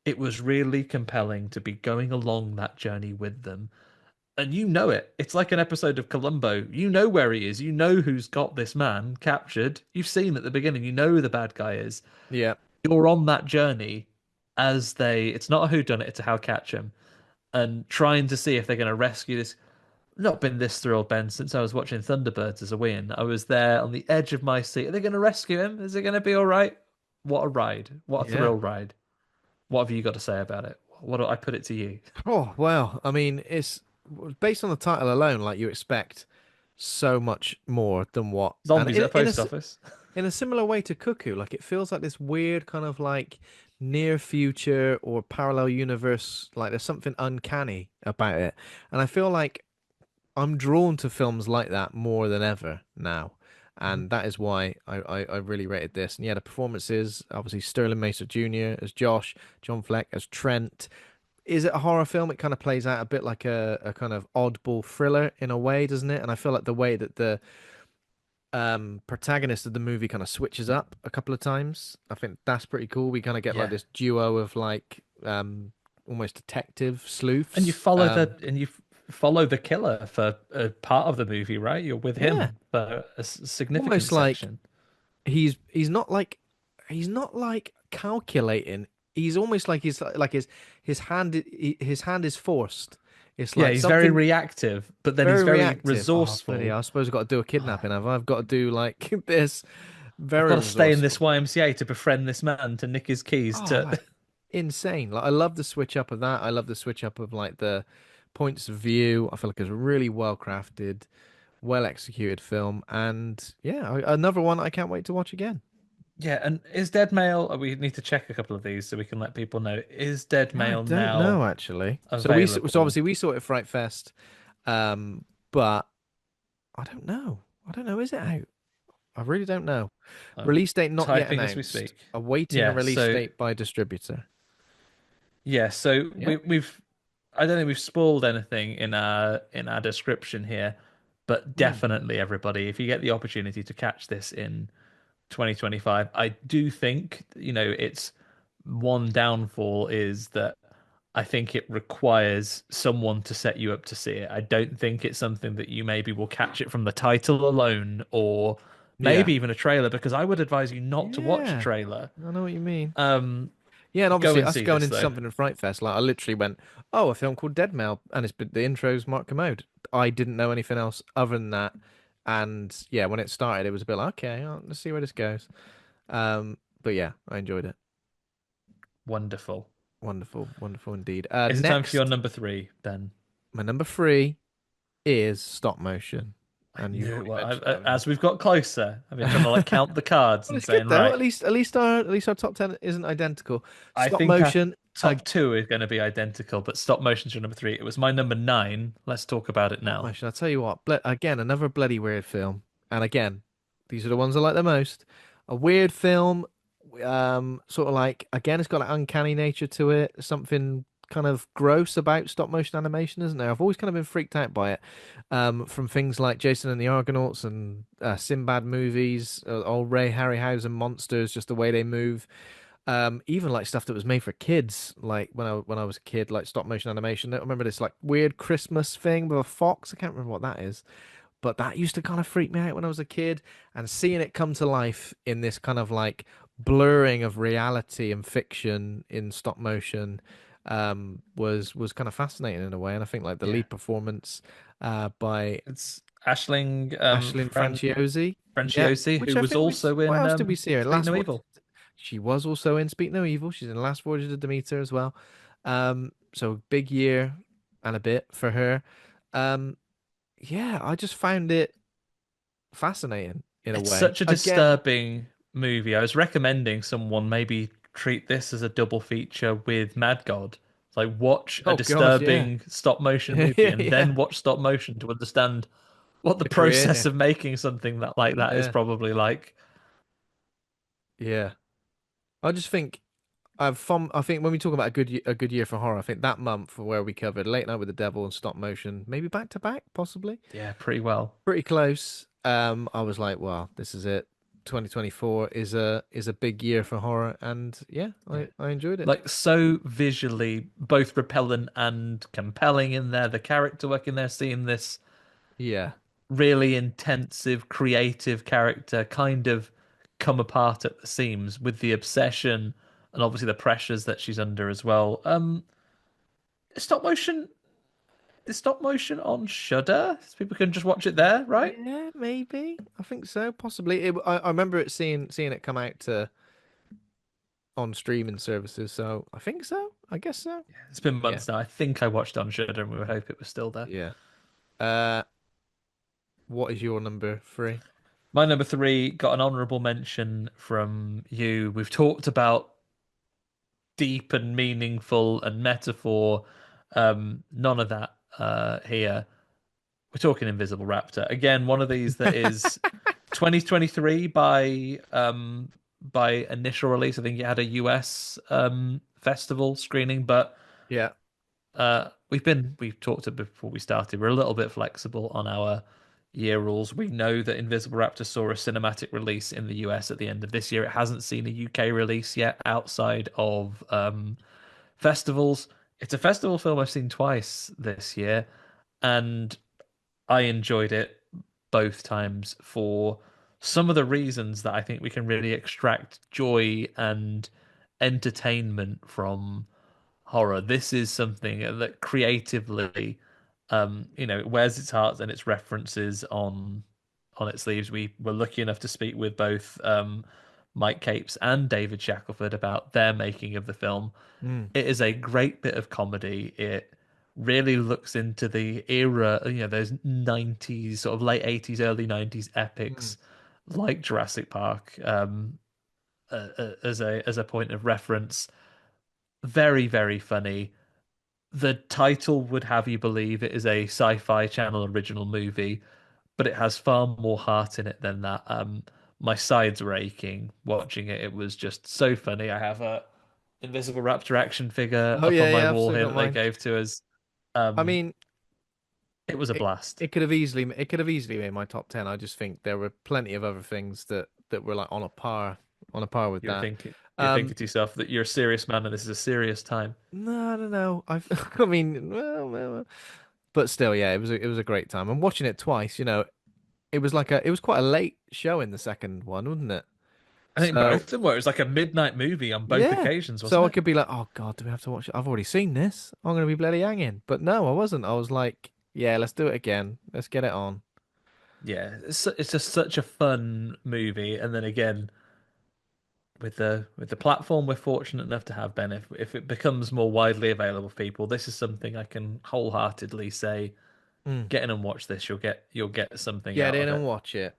It was really compelling to be going along that journey with them, and you know it. It's like an episode of Columbo. You know where he is. You know who's got this man captured. You've seen at the beginning. You know who the bad guy is. Yeah. You're on that journey as they. It's not a whodunit. It's a how catch 'em, and trying to see if they're going to rescue this. not been this thrilled, Ben, since I was watching Thunderbirds as a win. I was there on the edge of my seat. Are they going to rescue him? Is it going to be all right? What a ride. What a Yeah. thrill ride. What have you got to say about it? What do I put it to you? Oh, well, I mean, it's based on the title alone, like you expect so much more than what. And Zombies at a post office. in a similar way to Cuckoo, like it feels like this weird kind of like near future or parallel universe, like there's something uncanny about it. And I feel like I'm drawn to films like that more than ever now. Mhm. And that is why I really rated this. And yeah, the performances, obviously Sterling Macer Jr. as Josh, John Fleck as Trent. Is it a horror film? It kind of plays out a bit like a kind of oddball thriller in a way, doesn't it? And I feel like the way that the protagonist of the movie kind of switches up a couple of times, I think that's pretty cool. We kind of get like Yeah. this duo of like almost detective And you sleuths. follow the killer for a part of the movie, right? You're with Yeah, him for a significant almost like section. he's not like calculating. He's almost like his hand is forced. It's Yeah, like he's very something reactive, but then he's very very reactive. Oh, bloody resourceful. hell. I suppose I've got to do a kidnapping, have I? I've got to do like this. I've got Very to stay in this resourceful. YMCA to befriend this man, to nick his keys, Oh, to like insane. Like I love the switch up of that. I love the switch up of like the points of view. I feel like it's a really well crafted, well executed film. And yeah, another one I can't wait to watch again. Yeah, and is Dead Mail? We need to check a couple of these so we can let people know. Is Dead Yeah, I Mail don't now know actually. So available? obviously we saw it at Fright Fest, but I don't know. I don't know. Is it out? I really don't know. I'm Release date not yet typing as we announced. speak. Awaiting a Yeah, release so date by distributor. yeah, so Yeah. we've I don't think we've spoiled anything in our description here, but Hmm. definitely everybody, if you get the opportunity to catch this in 2025, I do think, its one downfall is that I think it requires someone to set you up to see it. I don't think it's something that you maybe will catch it from the title alone or Yeah. maybe even a trailer, because I would advise you not to watch a Yeah. trailer. I know what you mean. Um, Yeah, and Go obviously and us see going this into though. something in Fright Fest, like I literally went, "Oh, a film called Dead Mail," and the intro's Mark Commode. I didn't know anything else other than that, and yeah, when it started, it was a bit like, okay, let's see where this goes. But yeah, I enjoyed it. Wonderful. Wonderful, wonderful indeed. Is it time for your Next, number three, Ben? my number three is stop motion, I and you've knew it. already Well, mentioned that, as haven't we've got closer, I've been trying to you? like count the cards Well, and it's good saying, though. right, At least our top 10 isn't identical. I Stop think our motion. top two is going to be identical, but stop motion's your number three. It was my number nine. Let's talk about it Stop now. motion. I'll tell you what. Again, another bloody weird film. And again, these are the ones I like the most. A weird film. Sort of like again, it's got an uncanny nature to it. Something kind of gross about stop motion animation, isn't there? I've always kind of been freaked out by it. From things like Jason and the Argonauts and Sinbad movies, old Ray Harryhausen monsters, just the way they move. Even like stuff that was made for kids, like when I was a kid, like stop motion animation. I remember this like weird Christmas thing with a fox. I can't remember what that is, but that used to kind of freak me out when I was a kid. And seeing it come to life in this kind of like blurring of reality and fiction in stop motion, was kind of fascinating in a way. And I think like the Yeah, lead performance, by it's Ashling Ashlyn Franciozzi, yeah, Franciosi, which who I was think also what in else did we see her? Speak Last No Voyage. Evil. She was also in Speak No Evil. She's in Last Voyage of Demeter as well. So big year and a bit for her. Um, yeah, I just found it fascinating in a It's way. such a Again, disturbing movie. I was recommending someone maybe treat this as a double feature with Mad God. Like watch a oh gosh, yeah, disturbing stop motion movie and yeah, then watch stop motion to understand what the the process creator, of making something that like that is yeah, probably like. yeah. I just think I think when we talk about a good year for horror, I think that month where we covered Late Night with the Devil and stop motion, maybe back to back, possibly. Yeah, pretty well. Pretty close. I was like, wow, this is it. 2024 is a big year for horror, and yeah, Yeah. I enjoyed it. Like so visually both repellent and compelling in there. The character work in there, seeing this Yeah, really intensive, creative character kind of come apart at the seams with the obsession and obviously the pressures that she's under as well. Stop motion. the stop motion on Shudder, so people can just watch it there, right? Yeah, maybe. I think so, possibly. I remember seeing it come out to on streaming services, so I think so. I guess so. It's been Yeah, months now. I think I watched it on Shudder, and we would hope it was still there. yeah. Uh, what is your number three? My number three got an honourable mention from you. We've talked about deep and meaningful and metaphor. None of that here. We're talking Invisible Raptor. Again, one of these that is 2023 by initial release. I think it had a US festival screening, but Yeah. we've talked it before we started. We're a little bit flexible on our year rules. We know that Invisible Raptor saw a cinematic release in the US at the end of this year. It hasn't seen a UK release yet outside of festivals. It's a festival film I've seen twice this year, and I enjoyed it both times for some of the reasons that I think we can really extract joy and entertainment from horror. This is something that creatively, it wears its heart and its references on its sleeves. We were lucky enough to speak with both Mike Capes and David Shackelford about their making of the film. Mm, It is a great bit of comedy. It really looks into the era, those 90s, sort of late 80s, early 90s mm. epics like Jurassic Park, as a point of reference. Very, very funny. The title would have you believe it is a sci-fi channel original movie, but it has far more heart in it than that. My sides were aching watching it. It was just so funny. I have a Invisible Raptor action figure Oh up on yeah, my yeah. I've wall still here got that they mine. gave to us. I Um, mean, it was a it blast. it could have easily made my top 10. I just think there were plenty of other things that were like on a par with You're that. thinking, you're Um, thinking to yourself that you're a serious man and this is a serious time. no, no, no. I mean, but still, yeah, it was a great time. And watching it twice, it was quite a late show in the second one, wasn't it? I think So both of them were. It was like a midnight movie on both yeah. occasions, So wasn't I it? could be like, oh God, do we have to watch it? I've already seen this. I'm gonna be bloody hanging. But no, I wasn't. I was like, yeah, let's do it again. Let's get it on. Yeah, it's just such a fun movie. And then again, with the platform we're fortunate enough to have, Ben, if it becomes more widely available for people, this is something I can wholeheartedly say, Mm. get in and watch this. You'll get something Get out in of and it. watch it.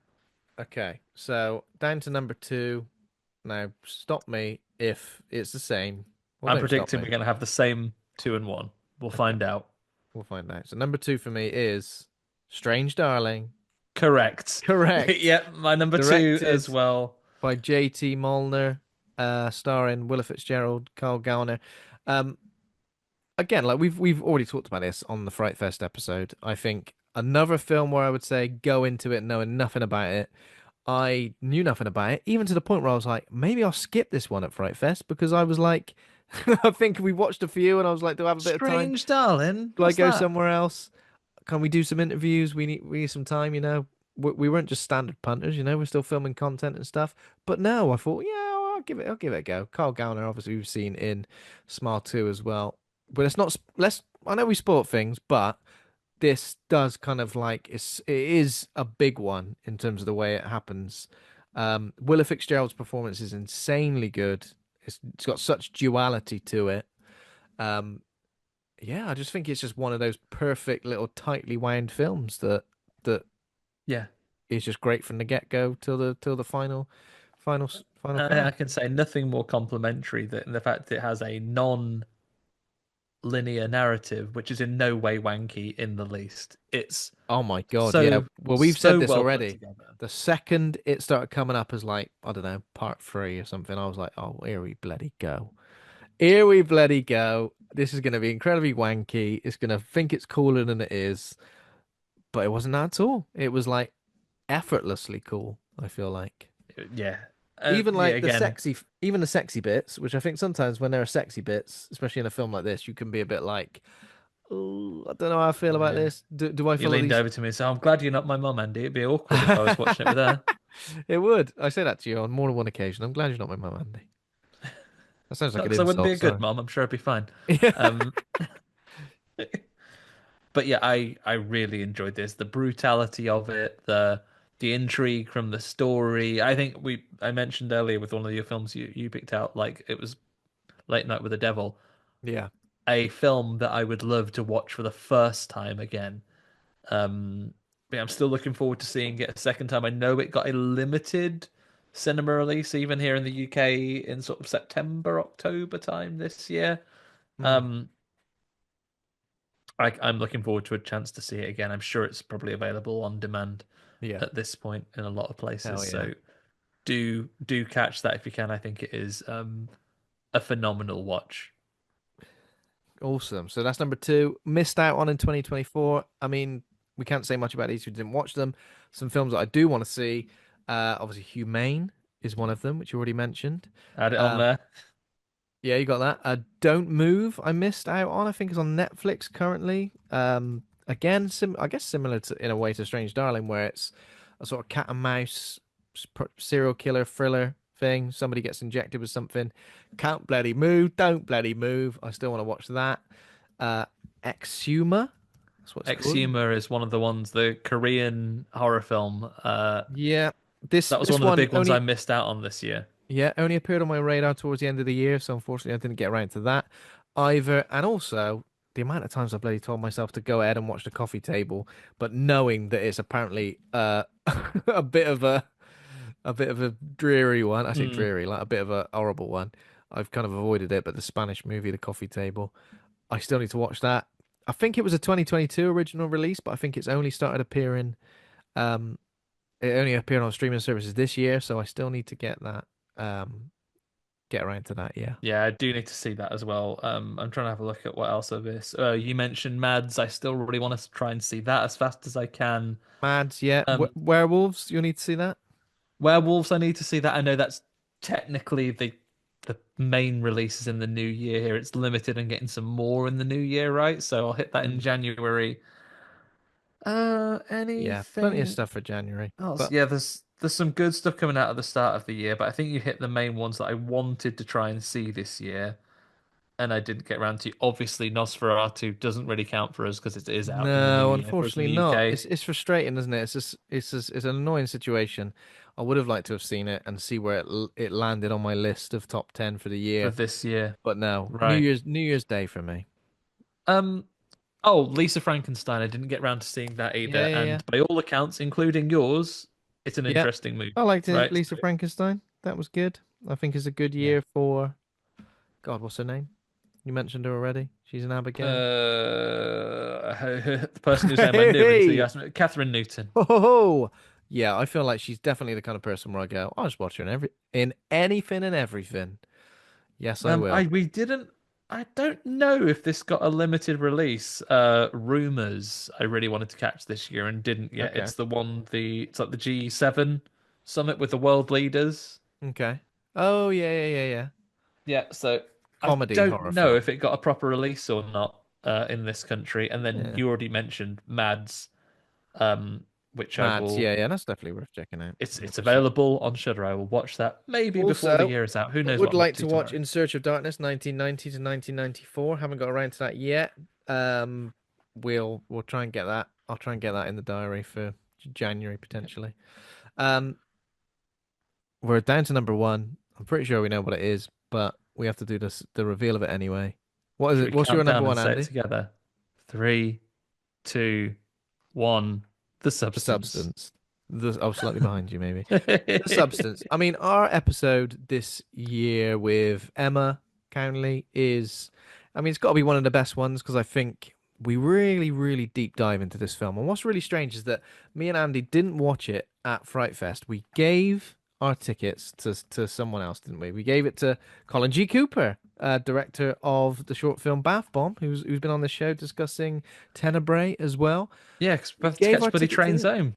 Okay, so down to number two. Now stop me if it's the same. Well, I'm don't stop predicting me. we're going to have the same two and one. We'll Okay, find out. we'll find out. So number two for me is Strange Darling. Correct. Correct. Yep, my number two as Directed well. by J.T. Molnar, starring Willa Fitzgerald, Carl Gallner. Um, Again, like we've already talked about this on the Fright Fest episode. I think another film where I would say go into it knowing nothing about it. I knew nothing about it, even to the point where I was like, maybe I'll skip this one at Fright Fest because I was like, I think we watched a few and I was like, do I have a bit of time? Strange Darling. Do I What's go that? somewhere else? Can we do some interviews? We need some time, you know. We weren't just standard punters, you know. We're still filming content and stuff. But no, I thought, yeah, well, I'll give it a go. Carl Gallner, obviously, we've seen in Smile 2 as well. But it's not. Let's. I know we sport things, but this does kind of like it is a big one in terms of the way it happens. Willa Fitzgerald's performance is insanely good. It's got such duality to it. Um, yeah, I just think it's just one of those perfect little tightly wound films that Yeah. is just great from the get go till the final I part. can say nothing more complimentary than the fact that it has a non-linear narrative, which is in no way wanky in the least. It's Oh my God, yeah. so Well, we've said so this well put already. together. The second it started coming up as like, I don't know, part three or something, I was like, oh, here we bloody go. Here we bloody go. This is going to be incredibly wanky. It's going to think it's cooler than it is, but it wasn't that at all. It was like effortlessly cool, I feel like. Yeah. Even Yeah, like again, even the sexy bits, which I think sometimes when there are sexy bits, especially in a film like this, you can be a bit like, oh, I don't know how I feel about yeah. this. Do I You follow leaned these? over to me and said, I'm glad you're not my mum, Andy. It'd be awkward if I was watching it with her. It would. I say that to you on more than one occasion. I'm glad you're not my mum, Andy. That sounds like Not an because I wouldn't be insult. a good Sorry. mum. I'm sure it'd be fine. Yeah. Um, But yeah, I really enjoyed this. The brutality of it, the intrigue from the story. I think I mentioned earlier with one of your films you picked out, like it was Late Night with the Devil, Yeah. a film that I would love to watch for the first time again. But yeah, I'm still looking forward to seeing it a second time. I know it got a limited cinema release even here in the UK in sort of September, October time this year. Mm. Um, I'm looking forward to a chance to see it again. I'm sure it's probably available on demand Yeah. at this point in a lot of places. Hell yeah. So do catch that if you can. I think it is a phenomenal watch. Awesome. So that's number two. Missed out on in 2024. I mean, we can't say much about these who didn't watch them. Some films that I do want to see. Obviously, Humane is one of them, which you already mentioned. Add it on Um, there. yeah, you got that. Don't Move. I missed out on. I think it's on Netflix currently. Again, I guess similar to in a way to Strange Darling, where it's a sort of cat and mouse serial killer thriller thing. Somebody gets injected with something. Can't bloody move. Don't bloody move. I still want to watch that. Uh, Exhumer. That's what it's called. Exhumer is one of the ones, the Korean horror film. Yeah. This That was this one of the one big ones I only missed out on this year. Yeah, only appeared on my radar towards the end of the year, so unfortunately I didn't get around to that either. And also, the amount of times I bloody told myself to go ahead and watch The Coffee Table, but knowing that it's apparently a bit of a bit of a dreary one. I say Mm. dreary, like a bit of a horrible one. I've kind of avoided it, but the Spanish movie, The Coffee Table, I still need to watch that. I think it was a 2022 original release, but I think it's only started appearing. Um, it only appeared on streaming services this year, so I still need to um get around to that. Yeah. Yeah, I do need to see that as well. I'm trying to have a look at what else of this. You mentioned Mads. I still really want to try and see that as fast as I can. Mads, yeah. Um, Werewolves, you'll need to see that. Werewolves, I need to see that. I know that's technically the main releases in the new year here. It's limited and getting some more in the new year, right? So I'll hit that in Mm. January. Yeah, plenty of Anything stuff for January. else? But Yeah, there's some good stuff coming out at the start of the year, but I think you hit the main ones that I wanted to try and see this year, and I didn't get around to. Obviously, Nosferatu doesn't really count for us because it is out in the new no, year for us in unfortunately the not. UK It's frustrating, isn't it? It's an annoying situation. I would have liked to have seen it and see where it landed on my list of top 10 for the for year. this year. But no, Right. New Year's Day for me. Um. Oh, Lisa Frankenstein. I didn't get round to seeing that Yeah, either, yeah, yeah. and by all accounts, including yours, it's an Yeah. interesting movie, I liked it, right? Lisa Frankenstein. That was good. I think it's a good Yeah. year for God, what's her name? You mentioned her already. She's an Abigail. The person whose name I knew until you Hey! asked me, Catherine Newton. Oh, yeah, I feel like she's definitely the kind of person where I go, I'll just watch her in anything and everything. Yes, I will. We didn't. I don't know if this got a limited release. Rumors I really wanted to catch this year and didn't yet. Okay. It's the one it's like the G7 summit with the world leaders. Okay. Oh, yeah, yeah, yeah, yeah. Yeah, so I Comedy don't horror know film. if it got a proper release or not in this country. And then Yeah. you already mentioned Mads, um, which I Mads, will. yeah, yeah, that's definitely worth checking out. It's 100%. available on Shudder. I will watch that maybe before the Also, year is out. Who I knows would what I'm up like to to watch tomorrow? In Search of Darkness 1990 to 1994. Haven't got around to that yet. Um, we'll try and get that. I'll try and get that in the diary for January potentially. Um, we're down to number one. I'm pretty sure we know what it is, but we have to do the reveal of it anyway. What is Should it? we What's your count number down and one, say it Andy? together? Three, two, one. The The substance. substance. Oh, slightly behind you, maybe. The substance. I mean, our episode this year with Emma Cownley is, I mean, it's got to be one of the best ones because I think we really, really deep dive into this film. And what's really strange is that me and Andy didn't watch it at Fright Fest. We gave our tickets to someone else, didn't we? We gave it to Colin G. Cooper, director of the short film Bath Bomb, who's been on the show discussing Tenebrae as well. Yeah, because we We have to gave catch our bloody ticket to trains him. home.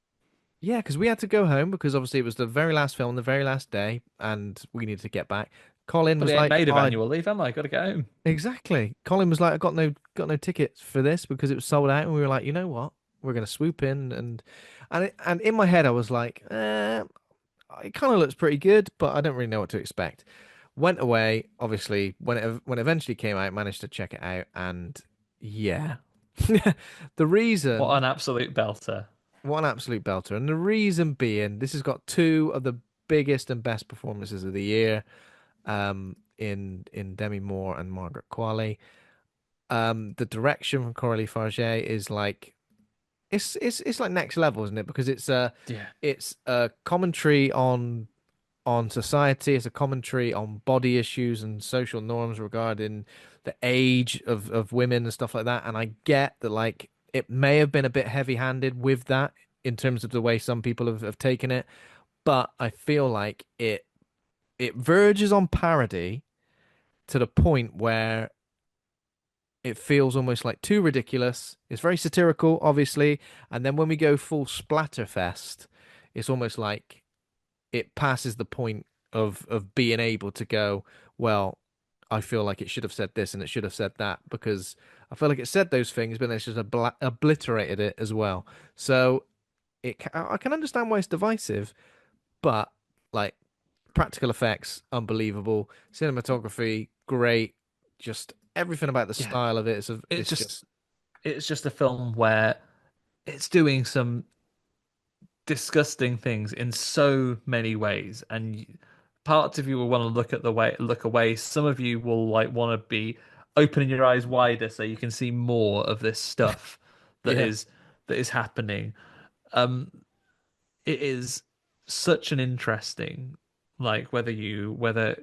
Yeah, because we had to go home because obviously it was the very last film, the very last day, and we needed to get back. Colin But was I ain't like, made of "Oh, annual leave, am I? Got to get home. exactly." Colin was like, "I got no tickets for this because it was sold out." And we were like, "You know what? We're gonna swoop in and in my head I was like, it kind of looks pretty good, but I don't really know what to expect." Went away, obviously when it eventually came out, managed to check it out, and yeah. The What reason, an absolute belter. what an absolute belter, and the reason being, this has got two of the biggest and best performances of the year, in Demi Moore and Margaret Qualley. The direction from Coralie Farge is like it's like next level, isn't it? Because Yeah. it's a commentary on society. It's a commentary on body issues and social norms regarding the age of women and stuff like that. And I get that like it may have been a bit heavy-handed with that in terms of the way some people have taken it, but I feel like it verges on parody to the point where it feels almost like too ridiculous. It's very satirical, obviously, and then when we go full splatterfest, it's almost like it passes the point of being able to go, well, I feel like it should have said this and it should have said that because I feel like it said those things, but then it's just obliterated it as well. So I can understand why it's divisive, but like practical effects, unbelievable. Cinematography, great. Just everything about the Yeah. style of it It is just just it's just a film where it's doing some disgusting things in so many ways, and parts of you will want to look away. Some of you will like want to be opening your eyes wider so you can see more of this stuff that yeah. is happening. Um, it is such an interesting, like whether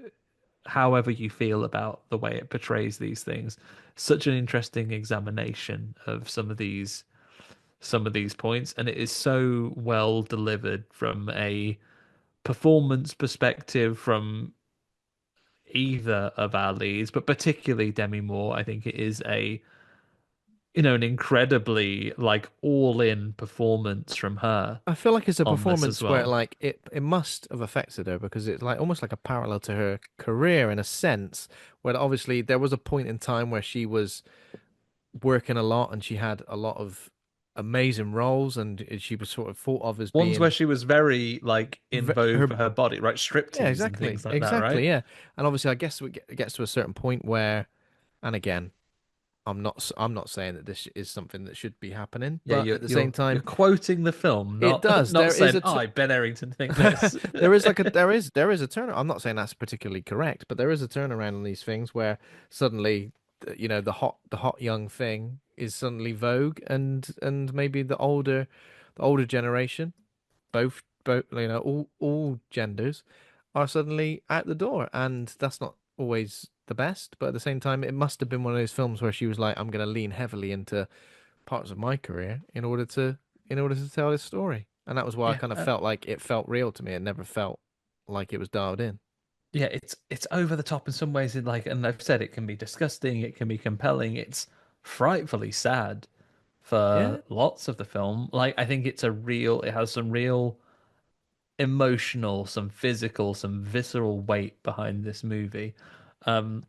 however you feel about the way it portrays these things, such an interesting examination of some of these points, and it is so well delivered from a performance perspective from either of our leads, but particularly Demi Moore. I think it is a an incredibly like all-in performance from her I feel like it's a on this as performance where well. like it must have affected her because it's like almost like a parallel to her career in a sense, where obviously there was a point in time where she was working a lot and she had a lot of amazing roles and she was sort of thought of as Ones where being she was very like in vogue her. for her body, right? Yeah, Striptease and exactly, things like that, exactly, right? yeah. And obviously, I guess it gets to a certain point where, and again, I'm not saying that this is something that should be happening, Yeah, but at the same you're time, quoting the film, it not does. not There is saying a I, Ben Errington, think this. there is like a there is a turn. I'm not saying that's particularly correct, but there is a turnaround on these things where suddenly, the hot young thing is suddenly vogue, and maybe the older generation, both all genders, are suddenly out the door, and that's not always the best. But at the same time, it must have been one of those films where she was like, "I'm going to lean heavily into parts of my career in order to tell this story." And that was why I Yeah, kind of felt like it felt real to me. It never felt like it was dialed in. yeah, it's over the top in some ways. In like, and I've said it can be disgusting, it can be compelling. It's frightfully sad Yeah, for lots of the film. Like, I think it has some real emotional, some physical, some visceral weight behind this movie. Um,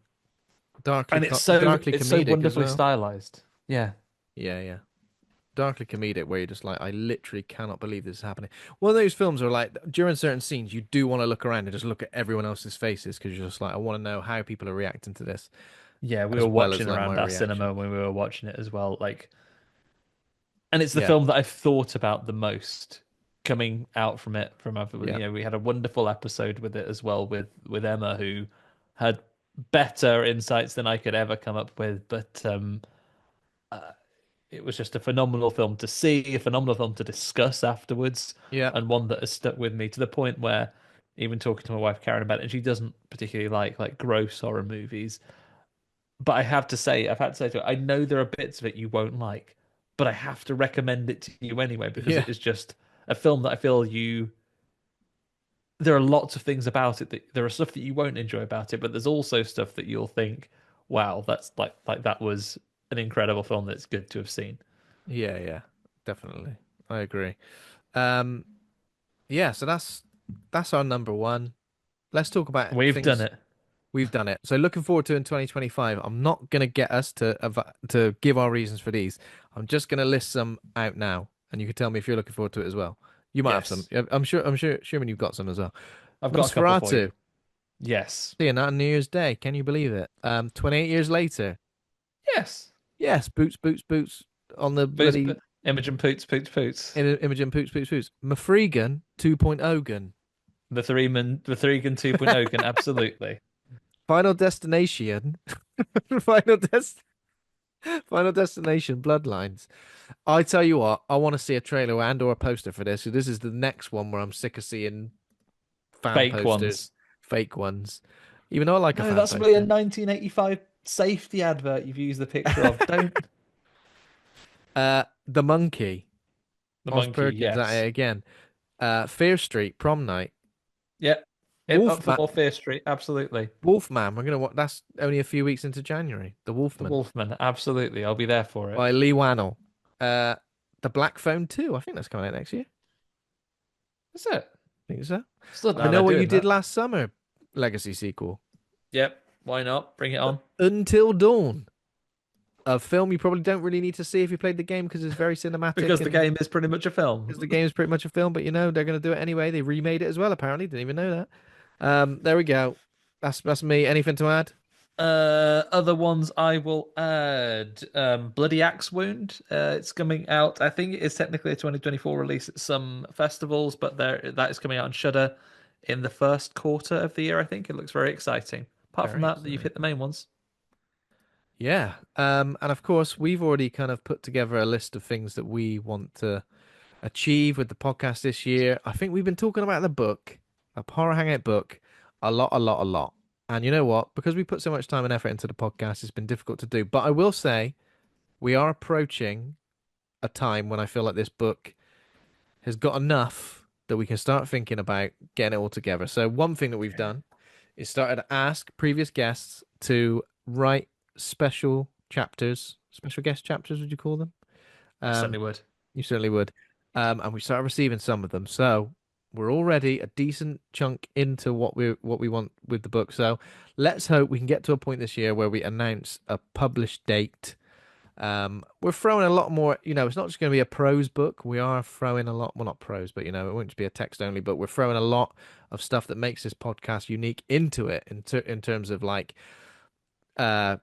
and darkly it's so comedic as wonderfully well. stylized. Yeah, Yeah, yeah. Darkly comedic where you're just like, I literally cannot believe this is happening. One of those films are like during certain scenes you do want to look around and just look at everyone else's faces because you're just like, I want to know how people are reacting to this yeah, we as were well as watching like my around our cinema reaction. when we were watching it as well. Like, and it's the Yeah, film that I've thought about the most coming out from it. yeah, We had a wonderful episode with it as well with Emma, who had better insights than I could ever come up with. But it was just a phenomenal film to see, a phenomenal film to discuss afterwards, yeah, and one that has stuck with me to the point where even talking to my wife Karen about it, and she doesn't particularly like gross horror movies. But I've had to say to her, I know there are bits of it you won't like, but I have to recommend it to you anyway because yeah, it is just a film that I feel there are lots of things about it that there are stuff that you won't enjoy about it, but there's also stuff that you'll think, wow, that's like that was an incredible film that's good to have seen. yeah, yeah. Definitely, I agree. Um, yeah. So that's our number one. Let's talk about We've done things it. we've done it. So looking forward to in 2025. I'm not gonna get us to give our reasons for these. I'm just gonna list some out now, and you can tell me if you're looking forward to it as well. You might have some. Yes. Assuming you've got some as well. I've got a couple for you. Nosferatu. Yes. Seeing that on New Year's Day. Can you believe it? 28 years later. Yes. Yes, boots, boots, boots. on the Boots, bloody Imogen Poots, Poots, Poots. Imogen Poots Poots Poots. Mafregan 2.0 gun. The Threegan 2.0 can absolutely. Final Destination. Final Des Final Destination Bloodlines. I tell you what, I want to see a trailer and or a poster for this. So this is the next one where I'm sick of seeing fan Fake posters, ones. fake ones. Even though I like a No, fan that's really a poster. 1985 safety advert you've used the picture of. Don't. The Monkey. The Oz monkey, Perkins at yes. it again. Fear Street Prom Night. Yep. Up for Wolfman. more Fear Street, absolutely. Wolfman. We're gonna watch. That's only a few weeks into January. The The Wolfman Wolfman, absolutely. I'll be there for it. by Lee Wannell. Uh, the Black Phone 2. I think that's coming out next year. That's it. I think so. Still don't know I how know they're what you doing did that. last summer. Legacy sequel. Yep. Why not? Bring it on. Until Dawn. A film you probably don't really need to see if you played the game because it's very cinematic Because the and game is pretty much a because the film. game is pretty much a film. But you know they're going to do it anyway. They remade it as well. Apparently, didn't even know that. There we go. That's me. Anything to add? Other ones I will add. Bloody Axe Wound. It's coming out. I think it is technically a 2024 release at some festivals, but that is coming out on Shudder in the first quarter of the year. I think it looks very exciting. Apart from Very that, you've exciting. hit the main ones. Yeah. And of course, we've already kind of put together a list of things that we want to achieve with the podcast this year. I think we've been talking about the book, a Horror Hangout book, a lot, a lot, a lot. And you know what? Because we put so much time and effort into the podcast, it's been difficult to do. But I will say we are approaching a time when I feel like this book has got enough that we can start thinking about getting it all together. So one thing that we've done is started to ask previous guests to write special chapters, special guest chapters, would you call them? I Um, certainly would. you certainly would. And we started receiving some of them. So we're already a decent chunk into what we want with the book. So let's hope we can get to a point this year where we announce a published date. We're throwing a lot more, it's not just going to be a prose book. We are throwing a lot, well, not prose, but it won't just be a text only, but we're throwing a lot of stuff that makes this podcast unique into it in terms of like uh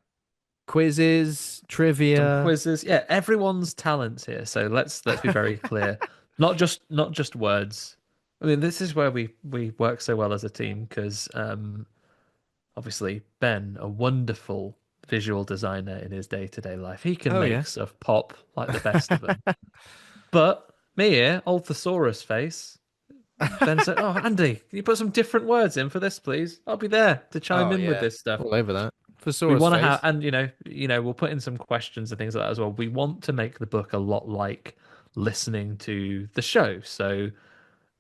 quizzes, Some trivia. quizzes. Yeah, everyone's talents here. So let's be very clear. Not just words. I mean, this is where we work so well as a team because obviously Ben, a wonderful visual designer in his day-to-day life, he can Oh make yeah. stuff pop like the best of them. But me here, old thesaurus face, Ben said, "Oh, Andy, can you put some different words in for this, please? I'll be there to chime Oh in with yeah. this stuff." All over that. We Thesaurus want to have, face. and we'll put in some questions and things like that as well. We want to make the book a lot like listening to the show. So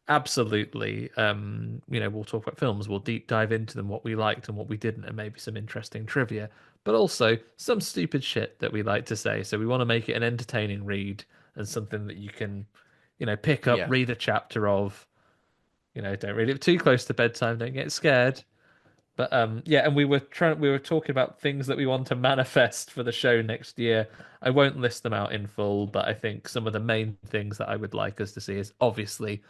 absolutely, we'll talk about films, we'll deep dive into them, what we liked and what we didn't, and maybe some interesting trivia, but also some stupid shit that we like to say. So we want to make it an entertaining read and something that you can, pick up, Yeah. read a chapter of. Don't read it too close to bedtime. Don't get scared. But yeah, and we were talking about things that we want to manifest for the show next year. I won't list them out in full, but I think some of the main things that I would like us to see is obviously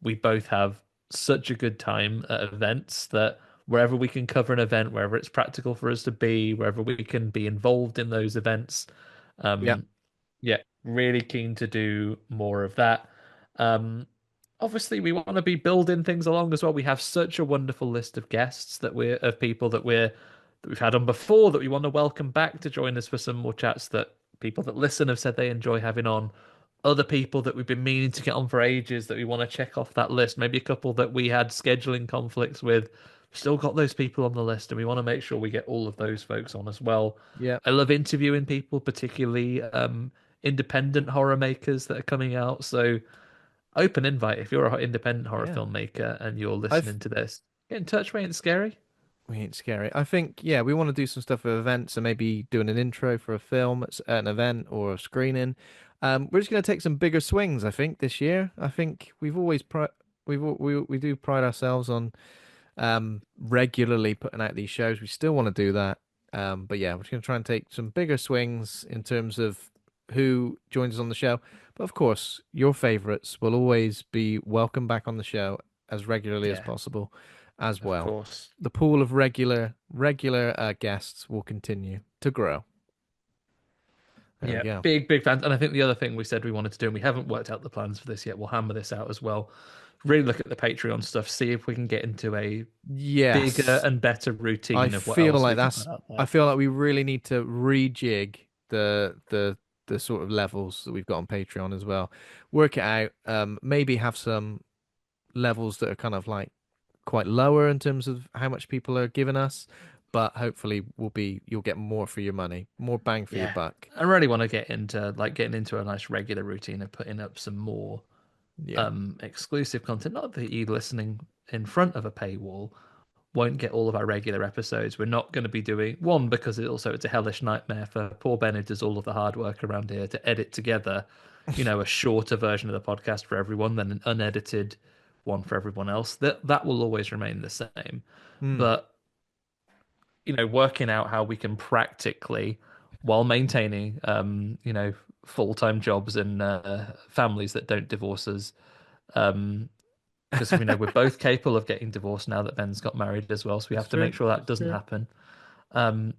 we both have such a good time at events that wherever we can cover an event, wherever it's practical for us to be, wherever we can be involved in those events, Yeah. um, yeah, really keen to do more of that. Um, Obviously, we want to be building things along as well. We have such a wonderful list of guests of people that we've had on before that we want to welcome back to join us for some more chats that people that listen have said they enjoy having on. Other people that we've been meaning to get on for ages that we want to check off that list. Maybe a couple that we had scheduling conflicts with. We've still got those people on the list, and we want to make sure we get all of those folks on as well. Yeah. I love interviewing people, particularly independent horror makers that are coming out. So open invite if you're an independent horror Yeah. filmmaker and you're I've listening to this. Get in touch, mate. It's scary. We ain't scary. I think, yeah, we want to do some stuff for events, so maybe doing an intro for a film at an event or a screening. We're just going to take some bigger swings, I think, this year. I think we've always we do pride ourselves on regularly putting out these shows. We still want to do that. But yeah, we're just going to try and take some bigger swings in terms of who joins us on the show. But of course, your favorites will always be welcome back on the show as regularly as Yeah, possible as of well. course. The pool of regular guests will continue to grow. There we Yeah, go. big fans. And I think the other thing we said we wanted to do, and we haven't worked out the plans for this yet, we'll hammer this out as well. Really look at the Patreon stuff, see if we can get into a bigger Yes, and better I routine of what feel else we like can put that's. out I there. feel like we really need to rejig the sort of levels that we've got on Patreon as well. Work it out. Maybe have some levels that are kind of like quite lower in terms of how much people are giving us, but hopefully will be you'll get more for your money, more bang for your Yeah. buck. I really want to get into like getting into a nice regular routine of putting up some more Yeah. exclusive content. Not that you listening in front of a paywall won't get all of our regular episodes. We're not going to be doing one because it's a hellish nightmare for poor Ben who does all of the hard work around here to edit together, a shorter version of the podcast for everyone than an unedited one for everyone else. That will always remain the same. Hmm. But working out how we can practically, while maintaining, full-time jobs and families that don't divorce us, um, because we know we're both capable of getting divorced now that Ben's got married as well, so we It's have to make true. sure that It's doesn't true. happen.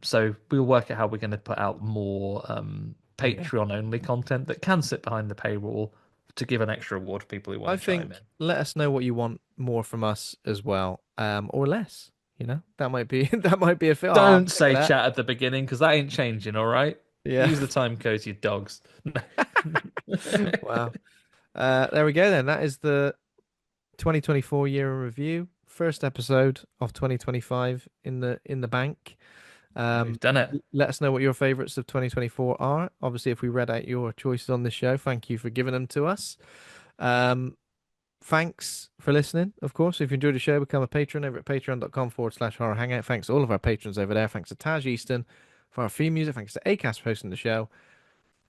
So we'll work out how we're going to put out more Yeah. Patreon only content that can sit behind the paywall to give an extra reward for people who want I to chime think in. let us know what you want more from us as well, or less. That might be that might be a fit. Oh, Don't sick of say that. chat at the beginning because that ain't changing, all right? Yeah. Use the time codes, you dogs. Wow. There we go then. That is the 2024 year in review. First episode of 2025 in the bank. We've done it. Let us know what your favorites of 2024 are. Obviously, if we read out your choices on this show, thank you for giving them to us. Um, Thanks for listening. Of course, if you enjoyed the show, become a patron over at patreon.com/horror hangout. Thanks to all of our patrons over there. Thanks to Taj Easton for our theme music. Thanks to Acast for hosting the show.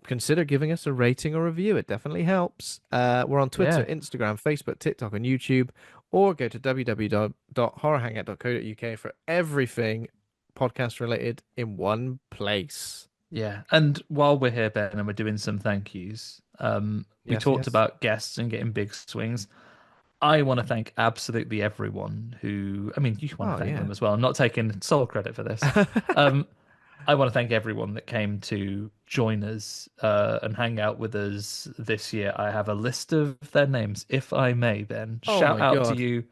Consider giving us a rating or review. It definitely helps. We're on Twitter, Yeah. Instagram, Facebook, TikTok, and YouTube. Or go to www.horrorhangout.co.uk for everything podcast related in one place. Yeah. And while we're here, Ben, and we're doing some thank yous, we Yes, talked yes. about guests and getting big swings. I want to thank absolutely everyone who, I mean, you want to Oh, thank yeah. them as well. I'm not taking sole credit for this. Um, I want to thank everyone that came to join us and hang out with us this year. I have a list of their names, if I may, Ben. Oh, Shout my out to God. you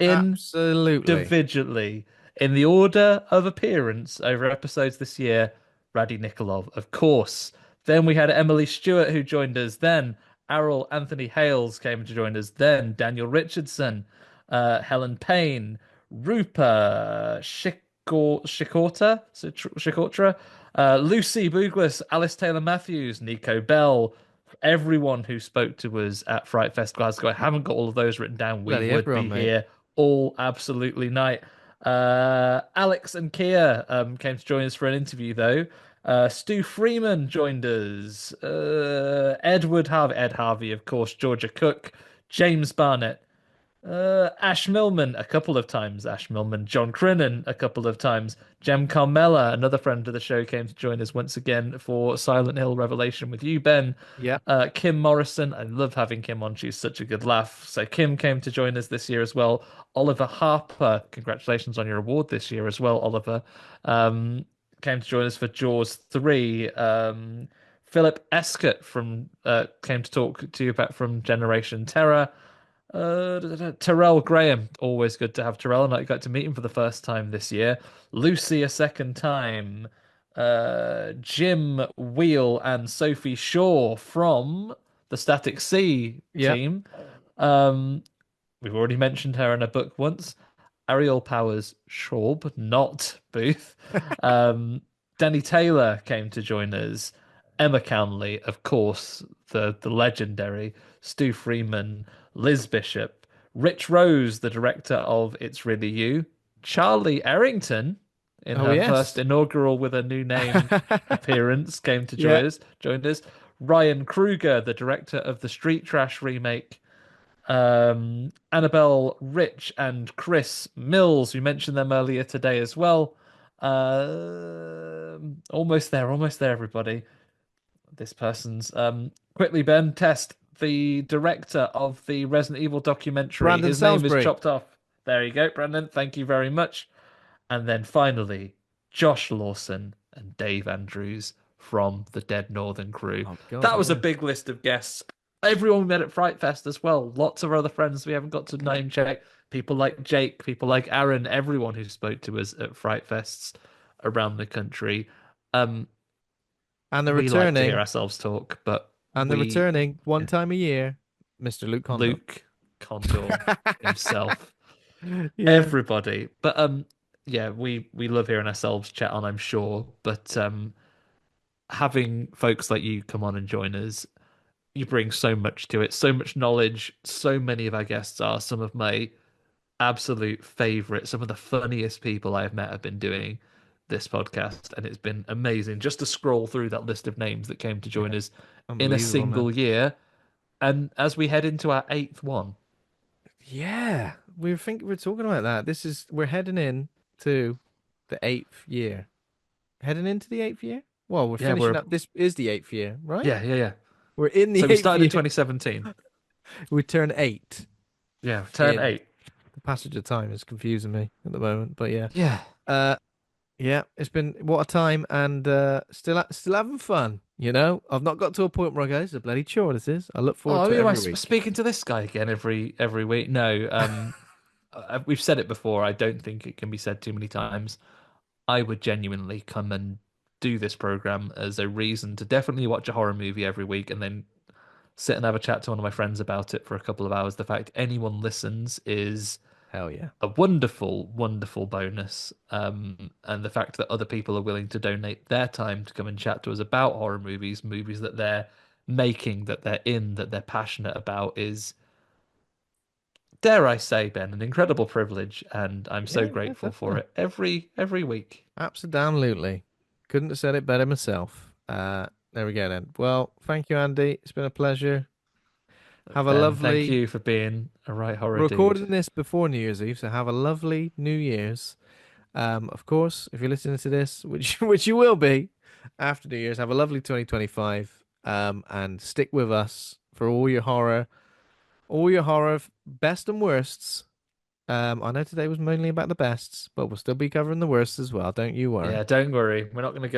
Absolutely. individually in the order of appearance over episodes this year. Raddy Nikolov, of course. Then we had Emily Stewart who joined us. Then Errol Anthony Hales came to join us. Then Daniel Richardson, Helen Payne, Rupa Shikorta, Lucy Bouglas, Alice Taylor Matthews, Nico Bell, everyone who spoke to us at Fright Fest Glasgow. I haven't got all of those written down. We Bloody would everyone, be mate. here all absolutely night. Alex and Kia came to join us for an interview, though. Stu Freeman joined us. Ed Harvey, of course. Georgia Cook, James Barnett, Ash Millman a couple of times. Ash Millman, John Crinnan a couple of times. Jem Carmella, another friend of the show, came to join us once again for Silent Hill Revelation with you, Ben. Yeah. Kim Morrison, I love having Kim on. She's such a good laugh. So Kim came to join us this year as well. Oliver Harper, congratulations on your award this year as well, Oliver. Um, Came to join us for Jaws 3. Philip Escott came to talk to you about from Generation Terror. Terrell Graham, always good to have Terrell, and I got to meet him for the first time this year. Lucy a second time. Jim Wheel and Sophie Shaw from the Static Sea Yeah. team. Um, we've already mentioned her in a book once. Ariel Powers Schwab, not Booth. Um, Danny Taylor came to join us. Emma Cownley, of course, the legendary Stu Freeman, Liz Bishop, Rich Rose, the director of It's Really You, Charlie Errington in Oh, her first yes. inaugural with a new name appearance came to Yeah. join us. Ryan Kruger, the director of the Street Trash remake, Annabelle Rich and Chris Mills. We mentioned them earlier today as well. Almost there, everybody. This person's quickly, Ben, test the director of the Resident Evil documentary. Brandon His name is Salisbury. chopped off. There you go, Brandon. Thank you very much. And then finally, Josh Lawson and Dave Andrews from the Dead Northern Crew. Oh God, That was a yeah. big list of guests. Everyone we met at Fright Fest as well. Lots of other friends we haven't got to name check. People like Jake, people like Aaron, everyone who spoke to us at Fright Fests around the country. Um, And the we like to hear returning, ourselves talk, but and the we, returning one yeah, time a year, Mr. Luke Condor. Luke Condor himself, Yeah. everybody. But yeah, we love hearing ourselves chat on, I'm sure. But having folks like you come on and join us, you bring so much to it, so much knowledge. So many of our guests are some of my absolute favorite, some of the funniest people I have met have been doing this podcast, and it's been amazing just to scroll through that list of names that came to join Yeah. us in a Unbelievable, man. single year. And as we head into our eighth one, Yeah. We're talking about that. We're heading in to the eighth year. Heading into the eighth year? Well, we're yeah, finishing up. This is the eighth year, right? yeah. We're in So the we eighth started in year. 2017. We turn eight Yeah, turn in. eight. The passage of time is confusing me at the moment, but yeah. Yeah. Uh, yeah, it's been what a time, and still having fun. I've not got to a point where I go, "This is a bloody chore. This is." I look forward Oh, to it am I every week. speaking to this guy again every week? No. We've said it before. I don't think it can be said too many times. I would genuinely come and do this program as a reason to definitely watch a horror movie every week and then sit and have a chat to one of my friends about it for a couple of hours. The fact anyone listens is Hell yeah. a wonderful, wonderful bonus. And the fact that other people are willing to donate their time to come and chat to us about horror movies, movies that they're making, that they're in, that they're passionate about is, dare I say, Ben, an incredible privilege, and I'm so Yeah, yeah, grateful for definitely. it every week. Absolutely. Couldn't have said it better myself. There we go then. Well, thank you, Andy. It's been a pleasure. Have a Ben, thank lovely. you for being a right horror We're dude. recording this before New Year's Eve, so have a lovely New Year's. Of course, if you're listening to this, which which you will be after New Year's, have a lovely 2025. And stick with us for all your horror, best and worsts. I know today was mainly about the bests, but we'll still be covering the worsts as well. Don't you Yeah, worry. don't worry. We're not gonna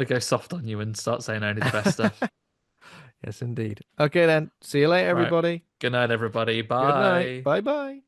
go soft on you and start saying only the best stuff. Yes, indeed. Okay, then. See you later, Right. everybody. Good night, everybody. Good night. Bye. Bye bye.